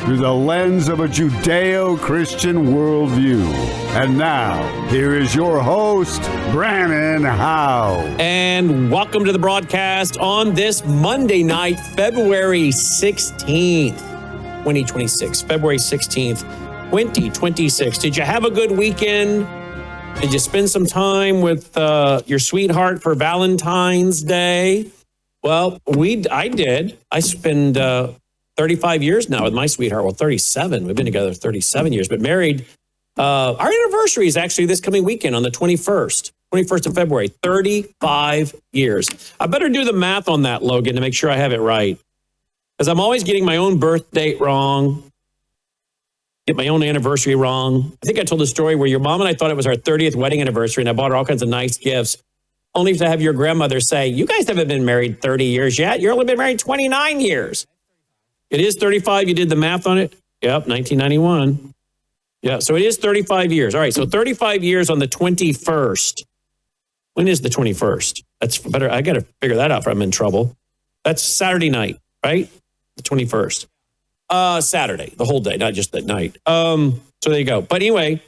through the lens of a Judeo-Christian worldview. And now, here is your host, Brannon Howse. And welcome to the broadcast on this Monday night, February 16th, 2026. February 16th, 2026. Did you have a good weekend? Did you spend some time with your sweetheart for Valentine's Day? Well, I did. I spent 35 years now with my sweetheart. Well, 37. We've been together 37 years, but married. Our anniversary is actually this coming weekend on the 21st of February, 35 years. I better do the math on that, Logan, to make sure I have it right. Because I'm always getting my own birth date wrong, get my own anniversary wrong. I think I told the story where your mom and I thought it was our 30th wedding anniversary, and I bought her all kinds of nice gifts, only to have your grandmother say, you guys haven't been married 30 years yet. You've only been married 29 years. It is 35. You did the math on it? Yep, 1991. Yeah, so it is 35 years. All right, so 35 years on the 21st. When is the 21st? That's better. I got to figure that out if I'm in trouble. That's Saturday night, right? The 21st. Saturday, the whole day, not just that night. So there you go. But anyway,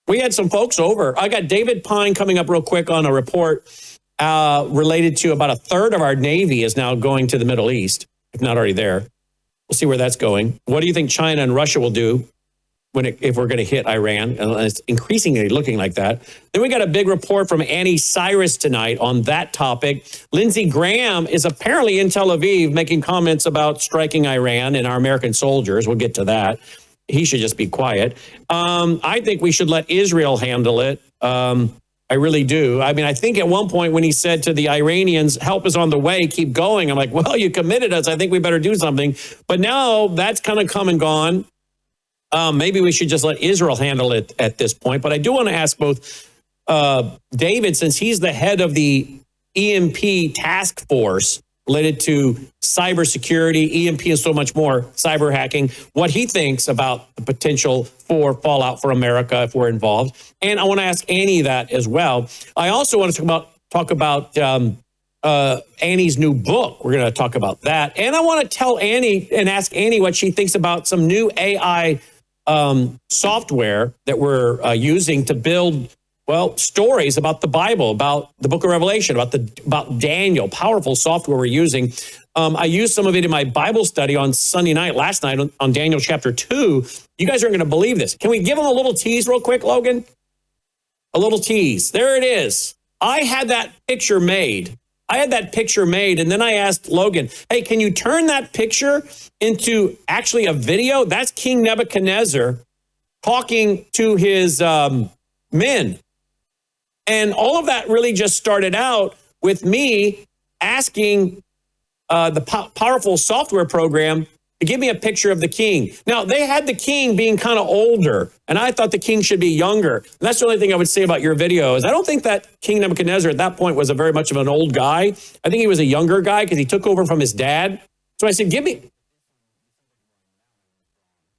we had some folks over. I got David Pyne coming up real quick on a report related to about a third of our Navy is now going to the Middle East, if not already there. We'll see where that's going. What do you think China and Russia will do if we're going to hit Iran? And it's increasingly looking like that. Then we got a big report from Anni Cyrus tonight on that topic. Lindsey Graham is apparently in Tel Aviv making comments about striking Iran and our American soldiers. We'll get to that. He should just be quiet. I think we should let Israel handle it. I really do. I mean, I think at one point when he said to the Iranians, help is on the way, keep going. I'm like, well, you committed us. I think we better do something. But now that's kind of come and gone. Maybe we should just let Israel handle it at this point. But I do want to ask both David, since he's the head of the EMP task force related to cybersecurity, EMP, and so much more, cyber hacking, what he thinks about the potential for fallout for America if we're involved. And I want to ask Anni that as well. I also want to talk about Anni's new book. We're going to talk about that. And I want to tell Anni and ask Anni what she thinks about some new AI software that we're using to build, well, stories about the Bible, about the book of Revelation, about Daniel, powerful software we're using. I used some of it in my Bible study on Sunday night, last night on Daniel chapter 2. You guys aren't going to believe this. Can we give them a little tease real quick, Logan? A little tease. There it is. I had that picture made. And then I asked Logan, hey, can you turn that picture into actually a video? That's King Nebuchadnezzar talking to his men. And all of that really just started out with me asking the powerful software program to give me a picture of the king. Now, they had the king being kind of older, and I thought the king should be younger. And that's the only thing I would say about your video is I don't think that King Nebuchadnezzar at that point was a very much of an old guy. I think he was a younger guy because he took over from his dad. So I said, give me.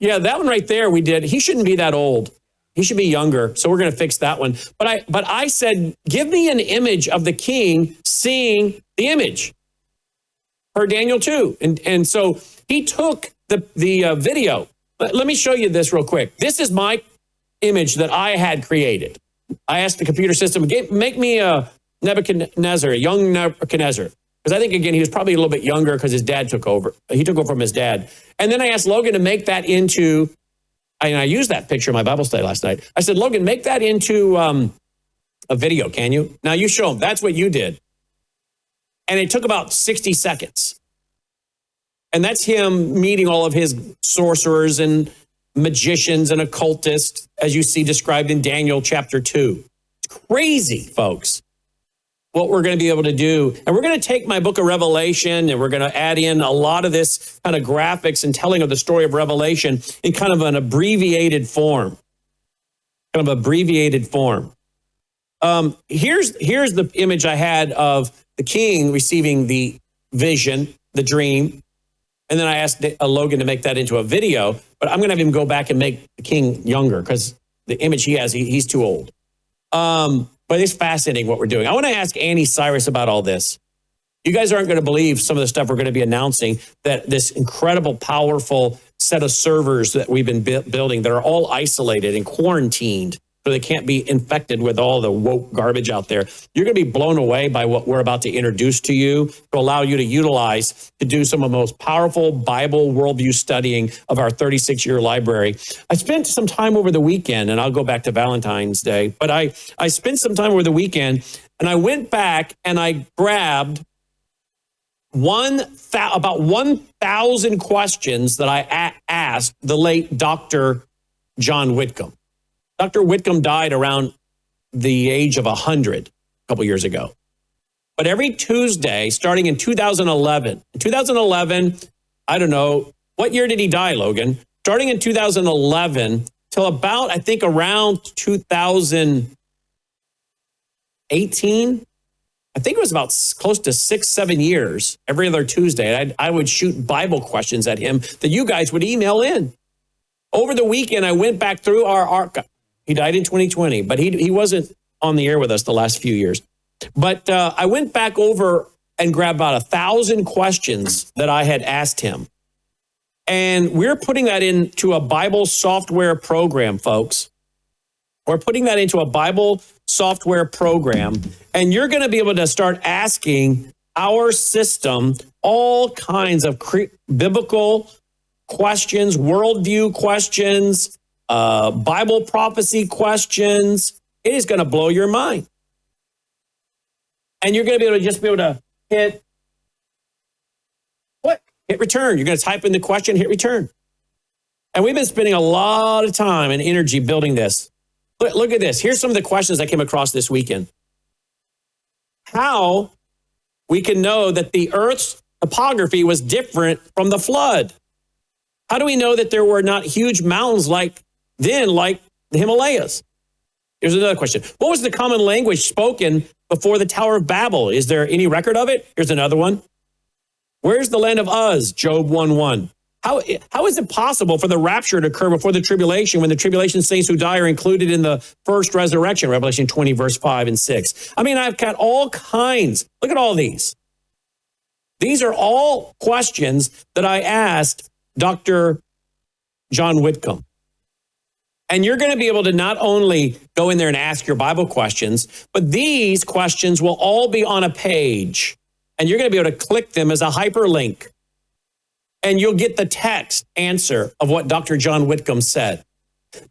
Yeah, that one right there we did. He shouldn't be that old. He should be younger. So we're going to fix that one. But I said, give me an image of the king seeing the image per Daniel 2. And so he took the video. Let me show you this real quick. This is my image that I had created. I asked the computer system, make me a Nebuchadnezzar, a young Nebuchadnezzar. Because I think, again, he was probably a little bit younger because his dad took over. He took over from his dad. And then I asked Logan to make that into, and I used that picture in my Bible study last night. I said, Logan, make that into a video, can you? Now you show him. That's what you did. And it took about 60 seconds. And that's him meeting all of his sorcerers and magicians and occultists, as you see described in Daniel chapter 2. It's crazy, folks, what we're going to be able to do. And we're going to take my book of Revelation and we're going to add in a lot of this kind of graphics and telling of the story of Revelation in kind of an abbreviated form. Here's the image I had of the king receiving the vision, the dream. And then I asked Logan to make that into a video, but I'm going to have him go back and make the king younger because the image he has, he's too old. But it's fascinating what we're doing. I want to ask Anni Cyrus about all this. You guys aren't going to believe some of the stuff we're going to be announcing, that this incredible, powerful set of servers that we've been building that are all isolated and quarantined so they can't be infected with all the woke garbage out there. You're going to be blown away by what we're about to introduce to you to allow you to utilize to do some of the most powerful Bible worldview studying of our 36-year library. I spent some time over the weekend, and I'll go back to Valentine's Day, but I spent some time over the weekend, and I went back and I grabbed about 1,000 questions that I asked the late Dr. John Whitcomb. Dr. Whitcomb died around the age of 100 a couple years ago. But every Tuesday, starting in 2011, I don't know, what year did he die, Logan? Starting in 2011 till about, I think, around 2018, I think it was about close to 6-7 years, every other Tuesday, I would shoot Bible questions at him that you guys would email in. Over the weekend, I went back through our archive. He died in 2020, but he wasn't on the air with us the last few years. But I went back over and grabbed about 1,000 questions that I had asked him. And we're putting that into a Bible software program, folks. We're putting that into a Bible software program. And you're going to be able to start asking our system all kinds of biblical questions, worldview questions, Bible prophecy questions. It is going to blow your mind. And you're going to be able to hit return. You're going to type in the question, hit return. And we've been spending a lot of time and energy building this. Look at this. Here's some of the questions I came across this weekend. How we can know that the Earth's topography was different from the flood. How do we know that there were not huge mountains like the Himalayas? Here's another question. What was the common language spoken before the Tower of Babel? Is there any record of it? Here's another one. Where's the land of Uz? Job 1:1. How is it possible for the rapture to occur before the tribulation when the tribulation saints who die are included in the first resurrection? Revelation 20, verse 5 and 6. I mean, I've got all kinds. Look at all these. These are all questions that I asked Dr. John Whitcomb. And you're going to be able to not only go in there and ask your Bible questions, but these questions will all be on a page. And you're going to be able to click them as a hyperlink. And you'll get the text answer of what Dr. John Whitcomb said.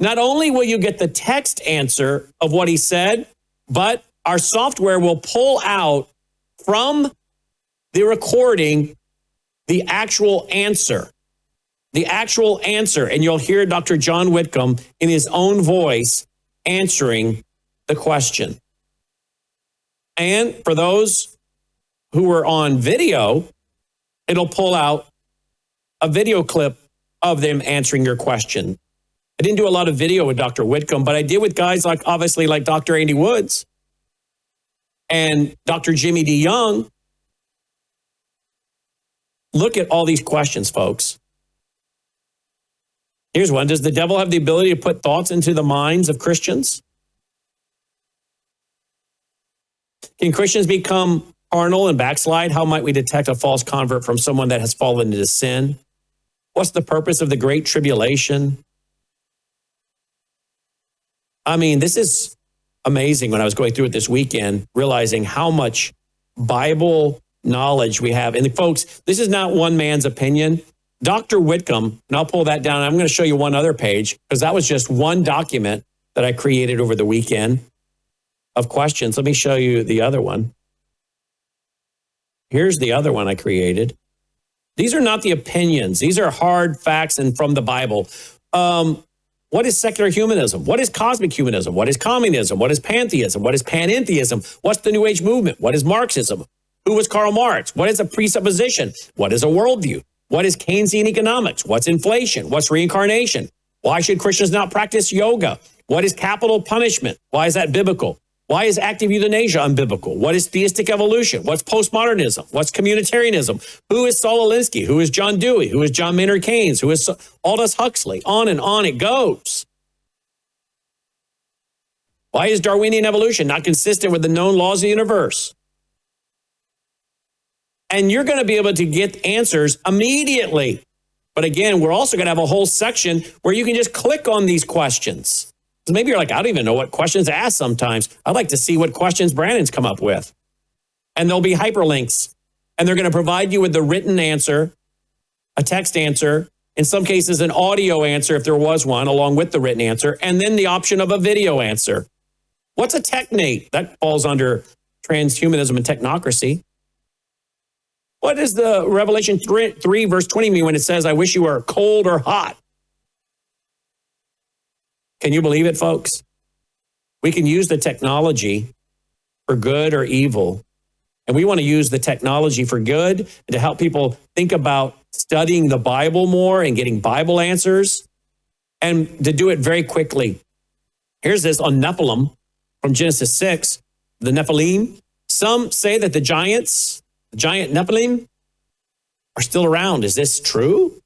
Not only will you get the text answer of what he said, but our software will pull out from the recording the actual answer. The actual answer. And you'll hear Dr. John Whitcomb in his own voice answering the question. And for those who were on video, it'll pull out a video clip of them answering your question. I didn't do a lot of video with Dr. Whitcomb, but I did with guys like Dr. Andy Woods and Dr. Jimmy D. Young. Look at all these questions, folks. Here's one. Does the devil have the ability to put thoughts into the minds of Christians? Can Christians become carnal and backslide? How might we detect a false convert from someone that has fallen into sin? What's the purpose of the Great Tribulation? I mean, this is amazing when I was going through it this weekend, realizing how much Bible knowledge we have. And folks, this is not one man's opinion. Dr. Whitcomb, and I'll pull that down. I'm going to show you one other page because that was just one document that I created over the weekend of questions. Let me show you the other one. Here's the other one I created. These are not the opinions. These are hard facts and from the Bible. What is secular humanism? What is cosmic humanism? What is communism? What is pantheism? What is panentheism? What's the New Age movement? What is Marxism? Who was Karl Marx? What is a presupposition? What is a worldview? What is Keynesian economics? What's inflation? What's reincarnation? Why should Christians not practice yoga? What is capital punishment? Why is that biblical? Why is active euthanasia unbiblical? What is theistic evolution? What's postmodernism? What's communitarianism? Who is Saul Alinsky? Who is John Dewey? Who is John Maynard Keynes? Who is Aldous Huxley? On and on it goes. Why is Darwinian evolution not consistent with the known laws of the universe? And you're going to be able to get answers immediately. But again, we're also going to have a whole section where you can just click on these questions. Maybe you're like, I don't even know what questions to ask sometimes. I'd like to see what questions Brannon's come up with. And there'll be hyperlinks. And they're going to provide you with the written answer, a text answer, in some cases an audio answer if there was one, along with the written answer, and then the option of a video answer. What's a technate? That falls under transhumanism and technocracy. What does the Revelation 3 verse 20 mean when it says, I wish you were cold or hot? Can you believe it, folks? We can use the technology for good or evil. And we want to use the technology for good and to help people think about studying the Bible more and getting Bible answers, and to do it very quickly. Here's this on Nephilim from Genesis 6, the Nephilim. Some say that the giant Nephilim are still around. Is this true?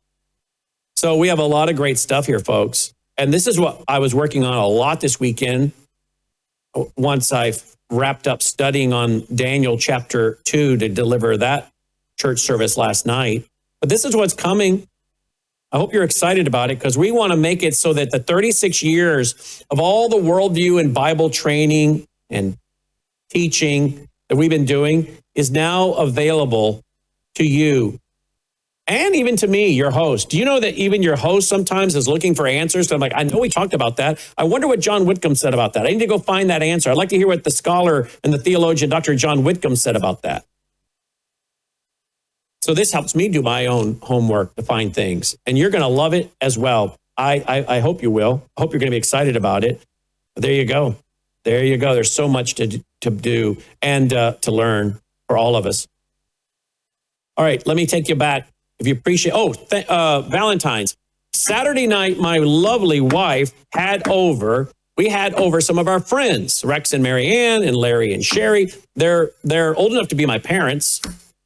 So we have a lot of great stuff here, folks. And this is what I was working on a lot this weekend. Once I wrapped up studying on Daniel chapter 2 to deliver that church service last night. But this is what's coming. I hope you're excited about it, because we want to make it so that the 36 years of all the worldview and Bible training and teaching that we've been doing is now available to you. And even to me, your host. Do you know that even your host sometimes is looking for answers? So I'm like, I know we talked about that. I wonder what John Whitcomb said about that. I need to go find that answer. I'd like to hear what the scholar and the theologian, Dr. John Whitcomb, said about that. So this helps me do my own homework to find things. And you're going to love it as well. I hope you will. I hope you're going to be excited about it. But there you go. There you go. There's so much to do and to learn for all of us. All right, let me take you back. If you appreciate, Valentine's. Saturday night, my lovely wife we had over some of our friends, Rex and Marianne and Larry and Sherry. They're old enough to be my parents.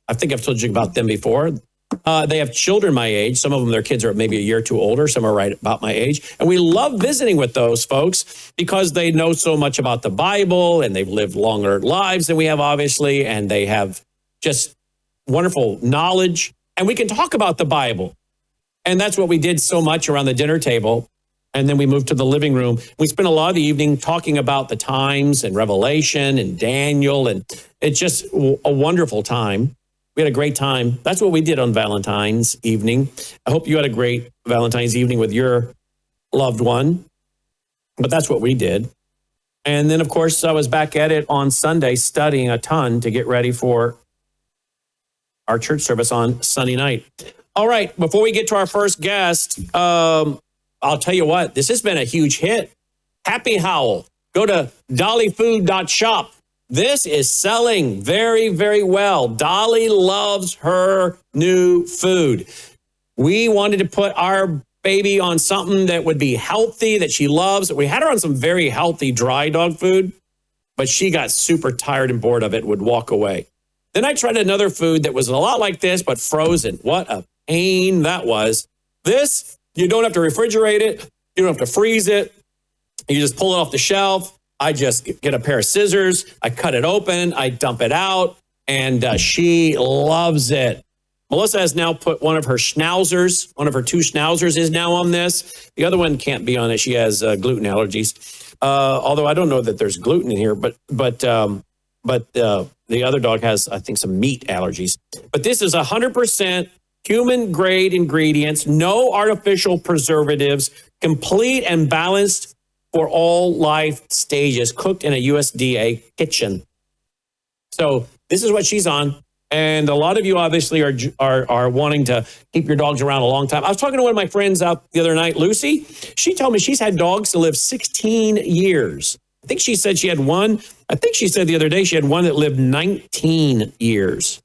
I think I've told you about them before. They have children my age. Some of them, their kids are maybe a year or two older. Some are right about my age. And we love visiting with those folks because they know so much about the Bible, and they've lived longer lives than we have, obviously. And they have just wonderful knowledge. And we can talk about the Bible. And that's what we did so much around the dinner table. And then we moved to the living room. We spent a lot of the evening talking about the times and Revelation and Daniel. And it's just a wonderful time. We had a great time. That's what we did on Valentine's evening. I hope you had a great Valentine's evening with your loved one. But that's what we did. And then, of course, I was back at it on Sunday studying a ton to get ready for our church service on Sunday night. All right, before we get to our first guest, I'll tell you what, this has been a huge hit. Happy Howl. Go to dollyfood.shop. This is selling very, very well. Dolly loves her new food. We wanted to put our baby on something that would be healthy, that she loves. We had her on some very healthy dry dog food, but she got super tired and bored of it, would walk away. Then I tried another food that was a lot like this, but frozen. What a pain that was. This, you don't have to refrigerate it. You don't have to freeze it. You just pull it off the shelf. I just get a pair of scissors. I cut it open. I dump it out. And she loves it. Melissa has now put one of her schnauzers, one of her 2 schnauzers is now on this. The other one can't be on it. She has gluten allergies. Although I don't know that there's gluten in here, but the other dog has, I think, some meat allergies. But this is 100% human-grade ingredients, no artificial preservatives, complete and balanced for all life stages, cooked in a USDA kitchen. So this is what she's on. And a lot of you obviously are wanting to keep your dogs around a long time. I was talking to one of my friends out the other night, Lucy. She told me she's had dogs to live 16 years. I think she said she had one. I think she said the other day she had one that lived 19 years.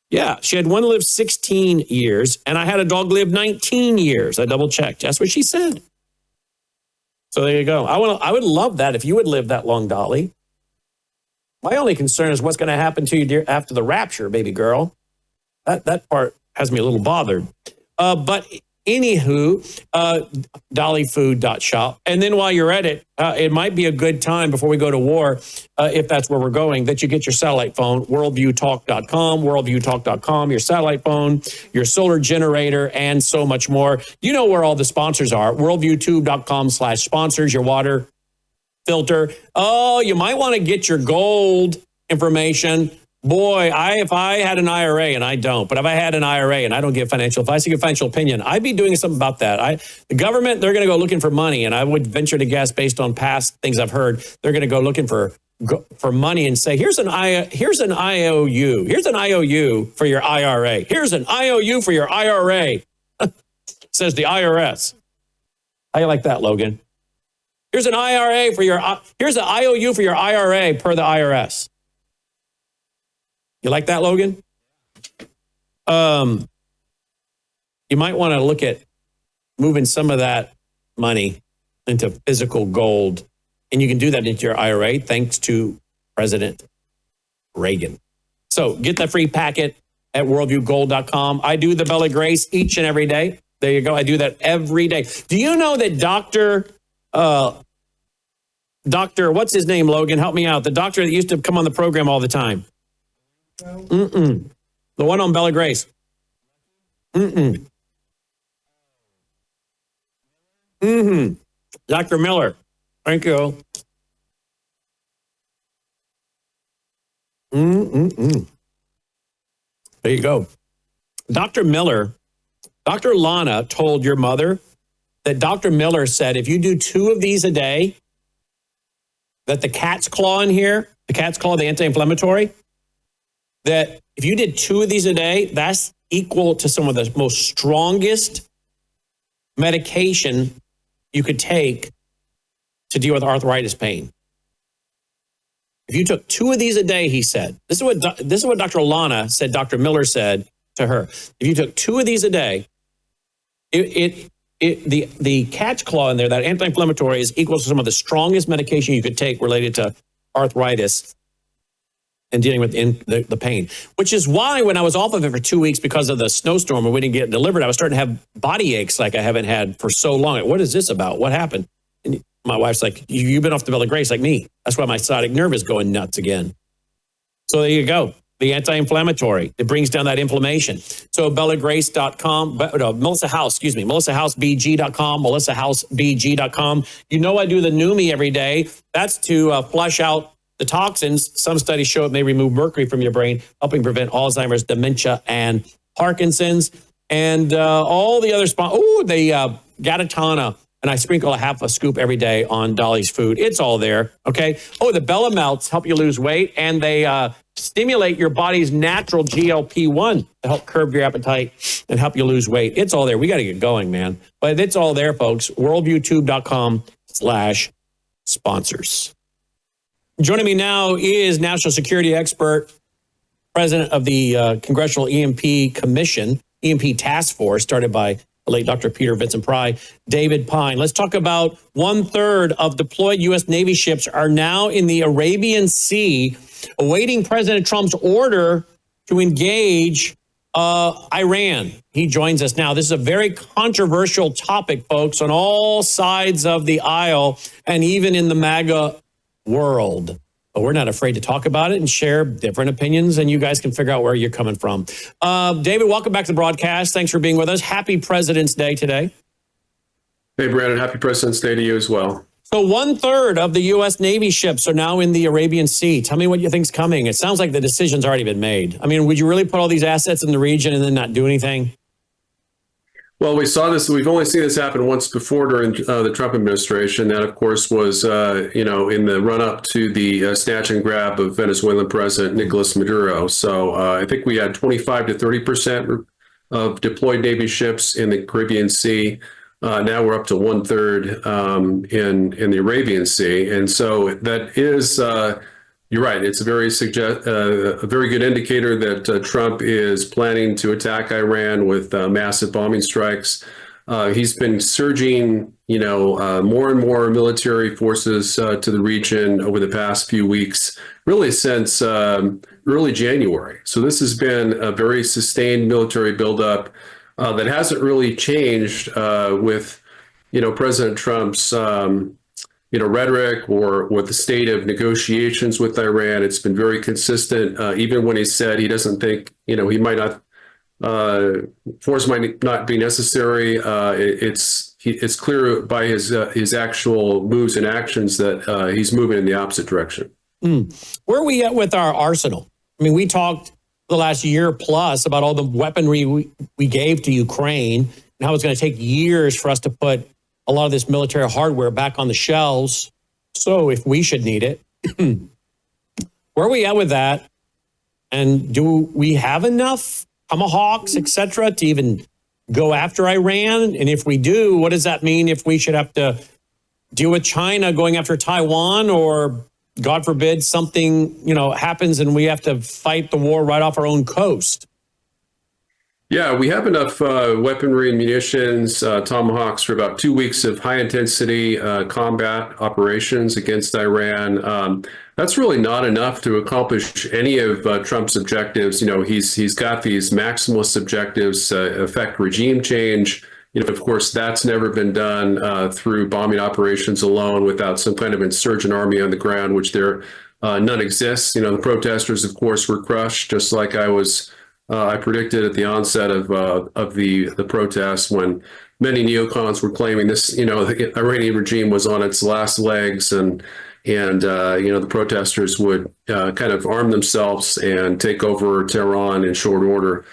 Yeah, she had one live 16 years, and I had a dog live 19 years. I double checked. That's what she said. So there you go. I would love that if you would live that long, Dolly. My only concern is what's going to happen to you after the rapture, baby girl. That part has me a little bothered. But Anywho, dollyfood.shop. And then while you're at it, it might be a good time before we go to war, if that's where we're going, that you get your satellite phone, worldviewtalk.com, your satellite phone, your solar generator, and so much more. You know where all the sponsors are, worldviewtube.com/sponsors, your water filter. Oh, you might want to get your gold information. Boy, if I had an IRA, and I don't, but if I had an IRA and I don't give financial advice, I give financial opinion, I'd be doing something about that. The government, they're going to go looking for money, and I would venture to guess, based on past things I've heard, they're going to go looking for money and say, here's an IOU. Here's an IOU for your IRA. Here's an IOU for your IRA, says the IRS. How you like that, Logan? Here's an IRA for here's an IOU for your IRA per the IRS. You like that, Logan? You might want to look at moving some of that money into physical gold. And you can do that into your IRA thanks to President Reagan. So get the free packet at worldviewgold.com. I do the Bella Grace each and every day. There you go. I do that every day. Do you know that Dr. What's his name, Logan? Help me out. The doctor that used to come on the program all the time. The one on Bella Grace. Dr. Miller. Thank you. There you go. Dr. Miller, Dr. Lana told your mother that Dr. Miller said, if you do 2 of these a day, that the cat's claw in here, the cat's claw, the anti-inflammatory, that if you did 2 of these a day, that's equal to some of the most strongest medication you could take to deal with arthritis pain. If you took 2 of these a day, he said, this is what Dr. Lana said, Dr. Miller said to her. If you took 2 of these a day, the cat's claw in there, that anti-inflammatory, is equal to some of the strongest medication you could take related to arthritis and dealing with the pain, which is why when I was off of it for 2 weeks because of the snowstorm and we didn't get delivered, I was starting to have body aches like I haven't had for so long. What is this about? What happened? And my wife's like, you've been off the Bella Grace like me. That's why my sciatic nerve is going nuts again. So there you go. The anti-inflammatory. It brings down that inflammation. So bellagrace.com, Melissa Howse, melissahousebg.com, melissahousebg.com. You know I do the Numi every day. That's to flush out the toxins. Some studies show it may remove mercury from your brain, helping prevent Alzheimer's, dementia, and Parkinson's. And all the other the Gatatana. And I sprinkle a half a scoop every day on Dolly's food. It's all there, okay? Oh, the Bella Melts help you lose weight, and they stimulate your body's natural GLP-1 to help curb your appetite and help you lose weight. It's all there. We got to get going, man. But it's all there, folks. worldviewtube.com/sponsors. Joining me now is national security expert, president of the Congressional EMP Commission, EMP Task Force, started by the late Dr. Peter Vincent Pry, David Pyne. Let's talk about 1/3 of deployed U.S. Navy ships are now in the Arabian Sea, awaiting President Trump's order to engage Iran. He joins us now. This is a very controversial topic, folks, on all sides of the aisle and even in the MAGA world. But we're not afraid to talk about it and share different opinions, and you guys can figure out where you're coming from. David, welcome back to the broadcast. Thanks for being with us. Happy President's Day today. Hey, Brannon. Happy President's Day to you as well. So 1/3 of the U.S. Navy ships are now in the Arabian Sea. Tell me what you think's coming. It sounds like the decision's already been made. I mean, would you really put all these assets in the region and then not do anything? Well, we saw this. We've only seen this happen once before during the Trump administration. That, of course, was in the run-up to the snatch and grab of Venezuelan President Nicolas Maduro. So I think we had 25 to 30% of deployed Navy ships in the Caribbean Sea. Now we're up to 1/3 in the Arabian Sea, and so that is. You're right. It's a very good indicator that Trump is planning to attack Iran with massive bombing strikes. He's been surging, more and more military forces to the region over the past few weeks, really since early January. So this has been a very sustained military buildup. that hasn't really changed with, President Trump's, rhetoric or the state of negotiations with Iran. It's been very consistent, even when he said he doesn't think, he might not, force might not be necessary. It's clear by his actual moves and actions that he's moving in the opposite direction. Where are we at with our arsenal? I mean, we talked the last year plus about all the weaponry we gave to Ukraine and how it's going to take years for us to put a lot of this military hardware back on the shelves. So if we should need it, where are we at with that? And do we have enough Tomahawks, et cetera, to even go after Iran? And if we do, what does that mean if we should have to deal with China going after Taiwan, or God forbid something, happens and we have to fight the war right off our own coast? Yeah, we have enough weaponry and munitions, Tomahawks, for about 2 weeks of high-intensity combat operations against Iran. That's really not enough to accomplish any of Trump's objectives. He's got these maximalist objectives, effect regime change. Of course, that's never been done through bombing operations alone without some kind of insurgent army on the ground, which none exists. The protesters, of course, were crushed, just like I predicted at the onset of the protests, when many neocons were claiming this, the Iranian regime was on its last legs, and the protesters would kind of arm themselves and take over Tehran in short order.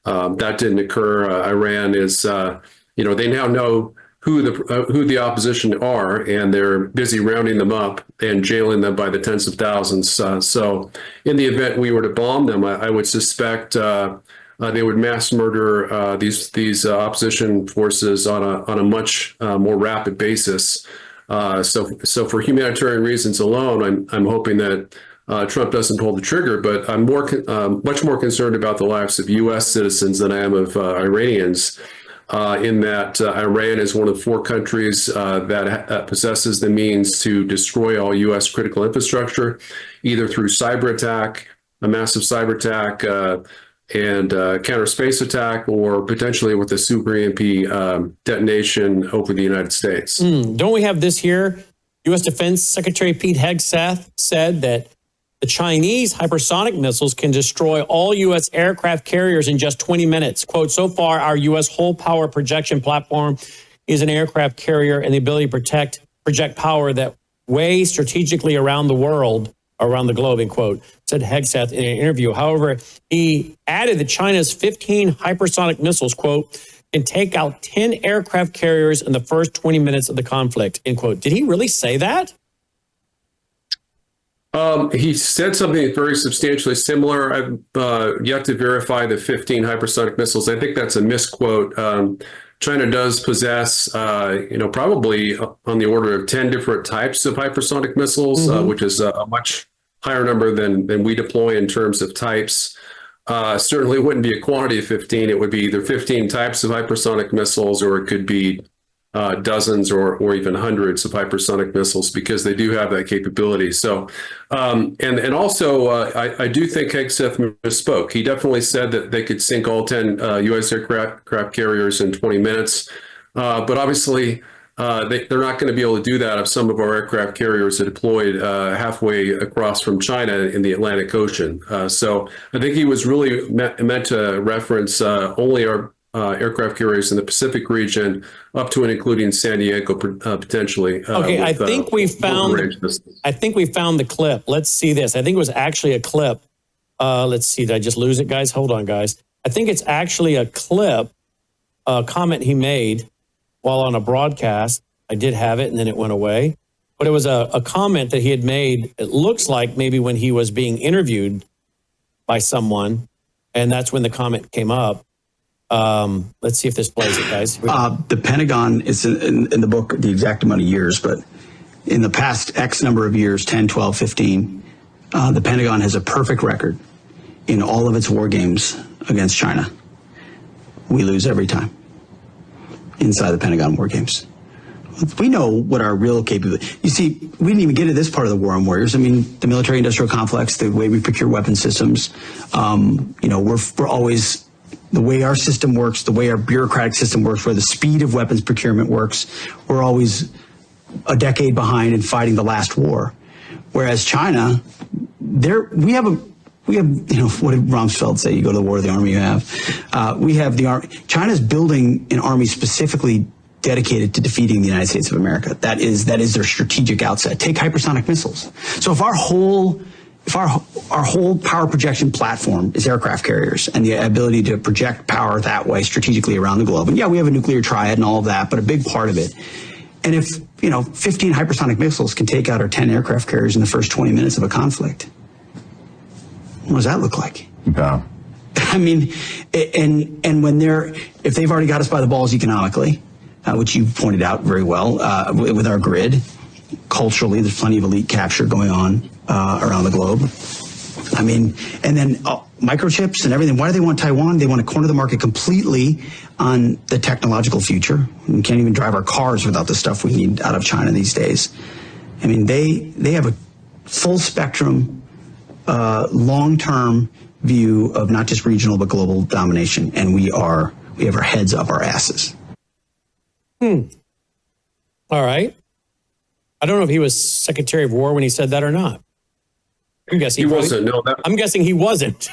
That didn't occur. Iran is, they now know who the opposition are, and they're busy rounding them up and jailing them by the tens of thousands. So in the event we were to bomb them, I would suspect they would mass murder these opposition forces on a much more rapid basis. So for humanitarian reasons alone, I'm hoping that Trump doesn't pull the trigger, but I'm much more concerned about the lives of U.S. citizens than I am of Iranians. In that Iran is one of 4 countries that possesses the means to destroy all U.S. critical infrastructure, either through a massive cyber attack, and counter space attack, or potentially with a super EMP detonation over the United States. Don't we have this here? U.S. Defense Secretary Pete Hegseth said that the Chinese hypersonic missiles can destroy all U.S. aircraft carriers in just 20 minutes. Quote, so far, our U.S. whole power projection platform is an aircraft carrier and the ability to project power that way strategically around the world, around the globe, end quote, said Hegseth in an interview. However, he added that China's 15 hypersonic missiles, quote, can take out 10 aircraft carriers in the first 20 minutes of the conflict, end quote. Did he really say that? He said something very substantially similar. I've yet to verify the 15 hypersonic missiles. I think that's a misquote. China does possess, probably on the order of 10 different types of hypersonic missiles, which is a much higher number than we deploy in terms of types. Certainly wouldn't be a quantity of 15. It would be either 15 types of hypersonic missiles, or it could be dozens or even hundreds of hypersonic missiles, because they do have that capability. So, and also, I do think Hegseth misspoke. He definitely said that they could sink all 10 U.S. aircraft carriers in 20 minutes. But obviously, they're not going to be able to do that if some of our aircraft carriers are deployed halfway across from China in the Atlantic Ocean. So I think he was really meant to reference only our aircraft carriers in the Pacific region, up to and including San Diego, potentially. Okay, I think we found the clip. Let's see this. I think it was actually a clip. Let's see. Did I just lose it, guys? Hold on, guys. I think it's actually a clip, a comment he made while on a broadcast. I did have it, and then it went away. But it was a comment that he had made. It looks like maybe when he was being interviewed by someone, and that's when the comment came up. Let's see if this plays it, guys. The Pentagon is in the book, the exact amount of years, but in the past X number of years, 10, 12, 15, the Pentagon has a perfect record in all of its war games against China. We lose every time inside the Pentagon war games. We know what our real capability. You see, we didn't even get to this part of the war on warriors. I mean, the military-industrial complex, the way we procure weapon systems. We're always the way our system works, the way our bureaucratic system works, where the speed of weapons procurement works, we're always a decade behind in fighting the last war. Whereas China, we have, you know, what did Rumsfeld say? You go to the war, the army you have. We have the army. China's building an army specifically dedicated to defeating the United States of America. That is their strategic outset. Take hypersonic missiles. So if our whole power projection platform is aircraft carriers and the ability to project power that way strategically around the globe, and yeah, we have a nuclear triad and all of that, but a big part of it. And if, you know, 15 hypersonic missiles can take out our 10 aircraft carriers in the first 20 minutes of a conflict, what does that look like? Yeah. I mean, and when if they've already got us by the balls economically, which you pointed out very well, with our grid, culturally, there's plenty of elite capture going on around the globe. I mean, and then microchips and everything. Why do they want Taiwan? They want to corner the market completely on the technological future. We can't even drive our cars without the stuff we need out of China these days. I mean, they have a full spectrum, long-term view of not just regional but global domination, and we have our heads up our asses. All right. I don't know if he was Secretary of War when he said that or not. I'm guessing he wasn't. No, I'm guessing he wasn't.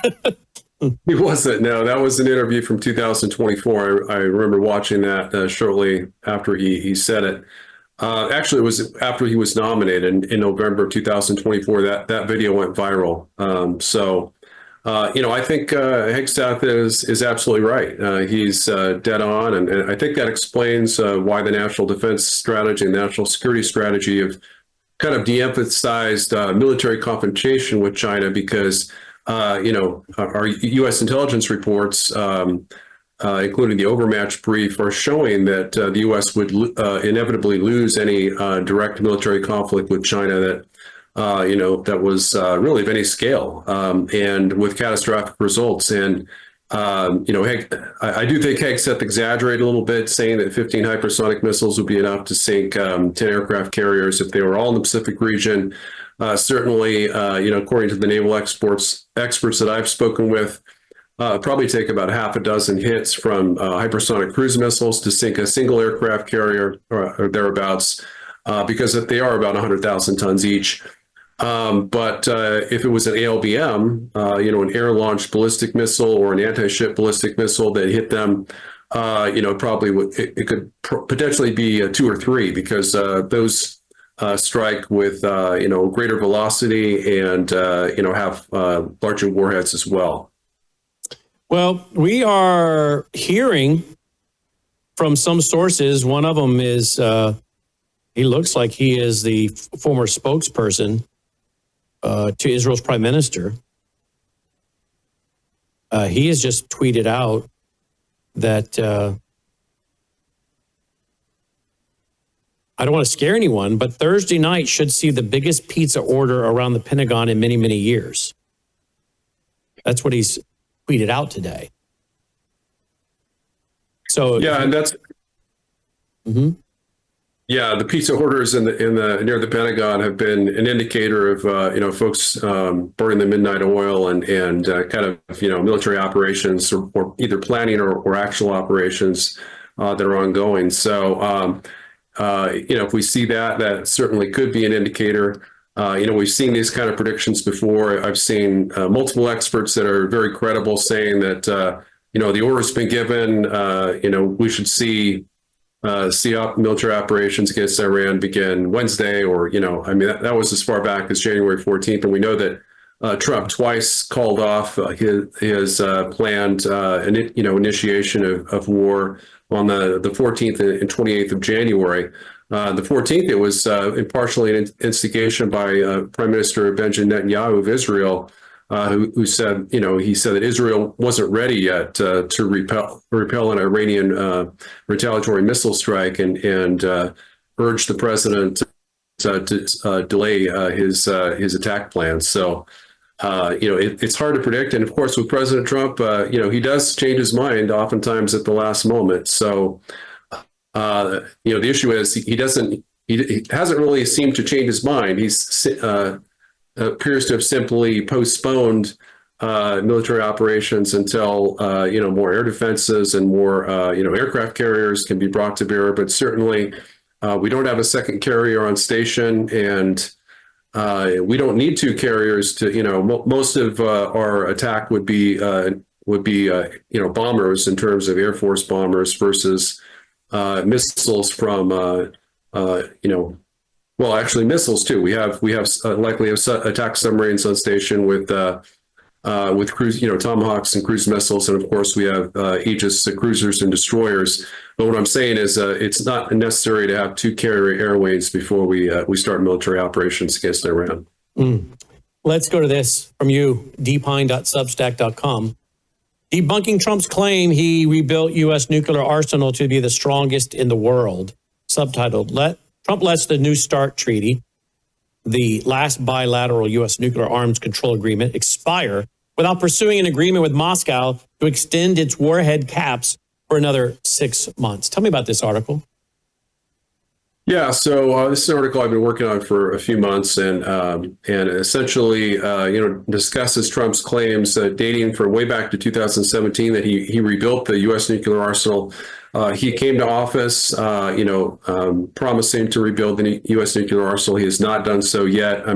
He wasn't. No, that was an interview from 2024. I remember watching that shortly after he said it. Actually, it was after he was nominated in November of 2024. That video went viral. I think Hegstaff is absolutely right. He's dead on, and I think that explains why the national defense strategy and national security strategy have kind of de-emphasized military confrontation with China because, our U.S. intelligence reports, including the Overmatch brief, are showing that the U.S. would inevitably lose any direct military conflict with China that was really of any scale and with catastrophic results. And, I do think Hegseth exaggerated a little bit, saying that 15 hypersonic missiles would be enough to sink 10 aircraft carriers if they were all in the Pacific region. Certainly, according to the naval experts that I've spoken with, probably take about half a dozen hits from hypersonic cruise missiles to sink a single aircraft carrier or thereabouts, because they are about 100,000 tons each. But if it was an ALBM, an air-launched ballistic missile or an anti-ship ballistic missile that hit them, it could potentially be 2 or 3, because those strike with greater velocity and have larger warheads as well. Well, we are hearing from some sources. One of them is he looks like he is the former spokesperson to Israel's prime minister. He has just tweeted out that I don't want to scare anyone, but Thursday night should see the biggest pizza order around the Pentagon in many, many years. That's what he's tweeted out today. So yeah, and that's yeah, the pizza orders in the near the Pentagon have been an indicator of folks burning the midnight oil and kind of military operations or either planning or actual operations that are ongoing. So if we see that certainly could be an indicator. We've seen these kind of predictions before. I've seen multiple experts that are very credible saying that the order's been given. We should see military operations against Iran begin Wednesday, or that was as far back as January 14th, and we know that Trump twice called off his planned initiation of war on the 14th and 28th of January. The 14th, it was partially an instigation by Prime Minister Benjamin Netanyahu of Israel, who said, he said that Israel wasn't ready yet to repel an Iranian retaliatory missile strike, and urged the president to delay his attack plans. So, it's hard to predict. And of course, with President Trump, he does change his mind oftentimes at the last moment. So, the issue is he hasn't really seemed to change his mind. He's appears to have simply postponed military operations until more air defenses and more aircraft carriers can be brought to bear. But certainly, we don't have a second carrier on station, and we don't need two carriers to. Most of our attack would be bombers in terms of Air Force bombers versus missiles from actually missiles too. We likely have attack submarines on station with cruise, Tomahawks and cruise missiles, and of course we have Aegis cruisers and destroyers. But what I'm saying is, it's not necessary to have two carrier airways before we start military operations against Iran. Let's go to this from you, dpine.substack.com. Debunking Trump's claim he rebuilt U.S. nuclear arsenal to be the strongest in the world. Subtitled, Trump lets the New START treaty, the last bilateral U.S. nuclear arms control agreement, expire without pursuing an agreement with Moscow to extend its warhead caps for another 6 months. Tell me about this article. Yeah, so this is an article I've been working on for a few months, and essentially, discusses Trump's claims dating from way back to 2017 that he rebuilt the U.S. nuclear arsenal. He came to office, promising to rebuild the U.S. nuclear arsenal. He has not done so yet.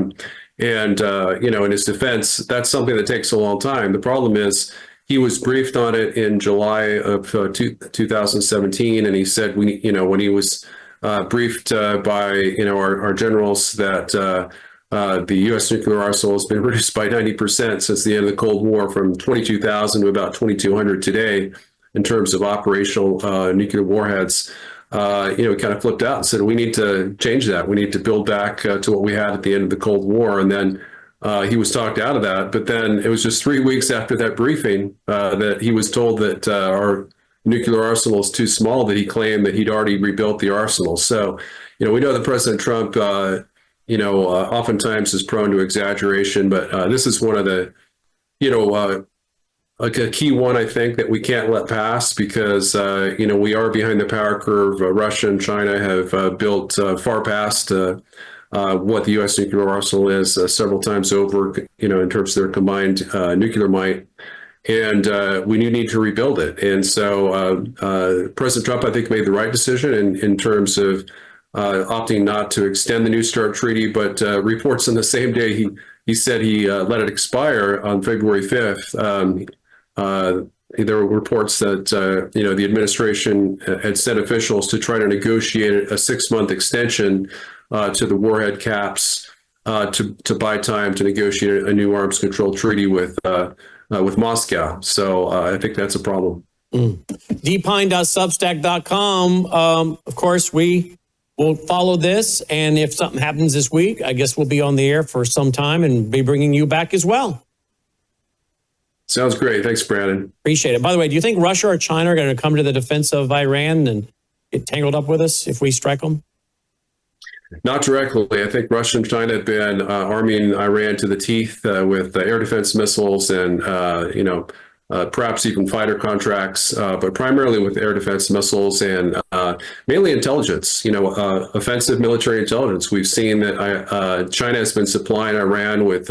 In his defense, that's something that takes a long time. The problem is he was briefed on it in July of 2017, and he said when he was briefed by our generals that the U.S. nuclear arsenal has been reduced by 90% since the end of the Cold War, from 22,000 to about 2,200 today in terms of operational nuclear warheads. He kind of flipped out and said, we need to change that. We need to build back to what we had at the end of the Cold War. And then he was talked out of that. But then it was just 3 weeks after that briefing that he was told that our nuclear arsenal is too small, that he claimed that he'd already rebuilt the arsenal. So, we know that President Trump, oftentimes is prone to exaggeration, but this is one of the, a key one, I think, that we can't let pass because, we are behind the power curve. Russia and China have built far past what the U.S. nuclear arsenal is several times over, in terms of their combined nuclear might. And we need to rebuild it. And so President Trump, I think, made the right decision in terms of opting not to extend the New START treaty, but reports on the same day he said he let it expire on February 5th. There were reports that, the administration had sent officials to try to negotiate a 6-month extension to the warhead caps to buy time to negotiate a new arms control treaty with Moscow. So I think that's a problem. dpine.substack.com. Of course, we will follow this. And if something happens this week, I guess we'll be on the air for some time and be bringing you back as well. Sounds great. Thanks, Brannon. Appreciate it. By the way, do you think Russia or China are going to come to the defense of Iran and get tangled up with us if we strike them? Not directly. I think Russia and China have been arming Iran to the teeth with air defense missiles and, perhaps even fighter contracts, but primarily with air defense missiles and mainly intelligence, offensive military intelligence. We've seen that China has been supplying Iran with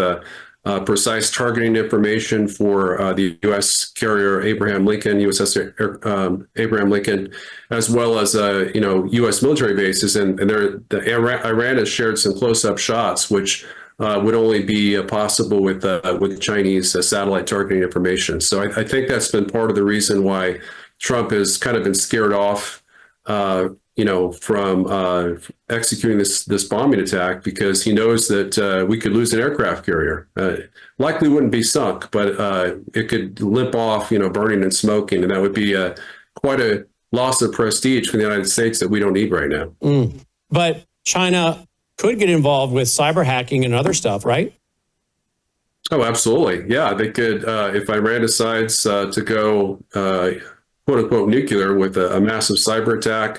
precise targeting information for the U.S. carrier USS Abraham Lincoln, as well as U.S. military bases, and Iran has shared some close-up shots, which would only be possible with Chinese satellite targeting information. So I think that's been part of the reason why Trump has kind of been scared off, from executing this bombing attack, because he knows that we could lose an aircraft carrier. Likely wouldn't be sunk, but it could limp off, burning and smoking, and that would be quite a loss of prestige for the United States that we don't need right now. But China could get involved with cyber hacking and other stuff, right? Oh, absolutely. Yeah, they could, if Iran decides to go quote unquote nuclear with a massive cyber attack,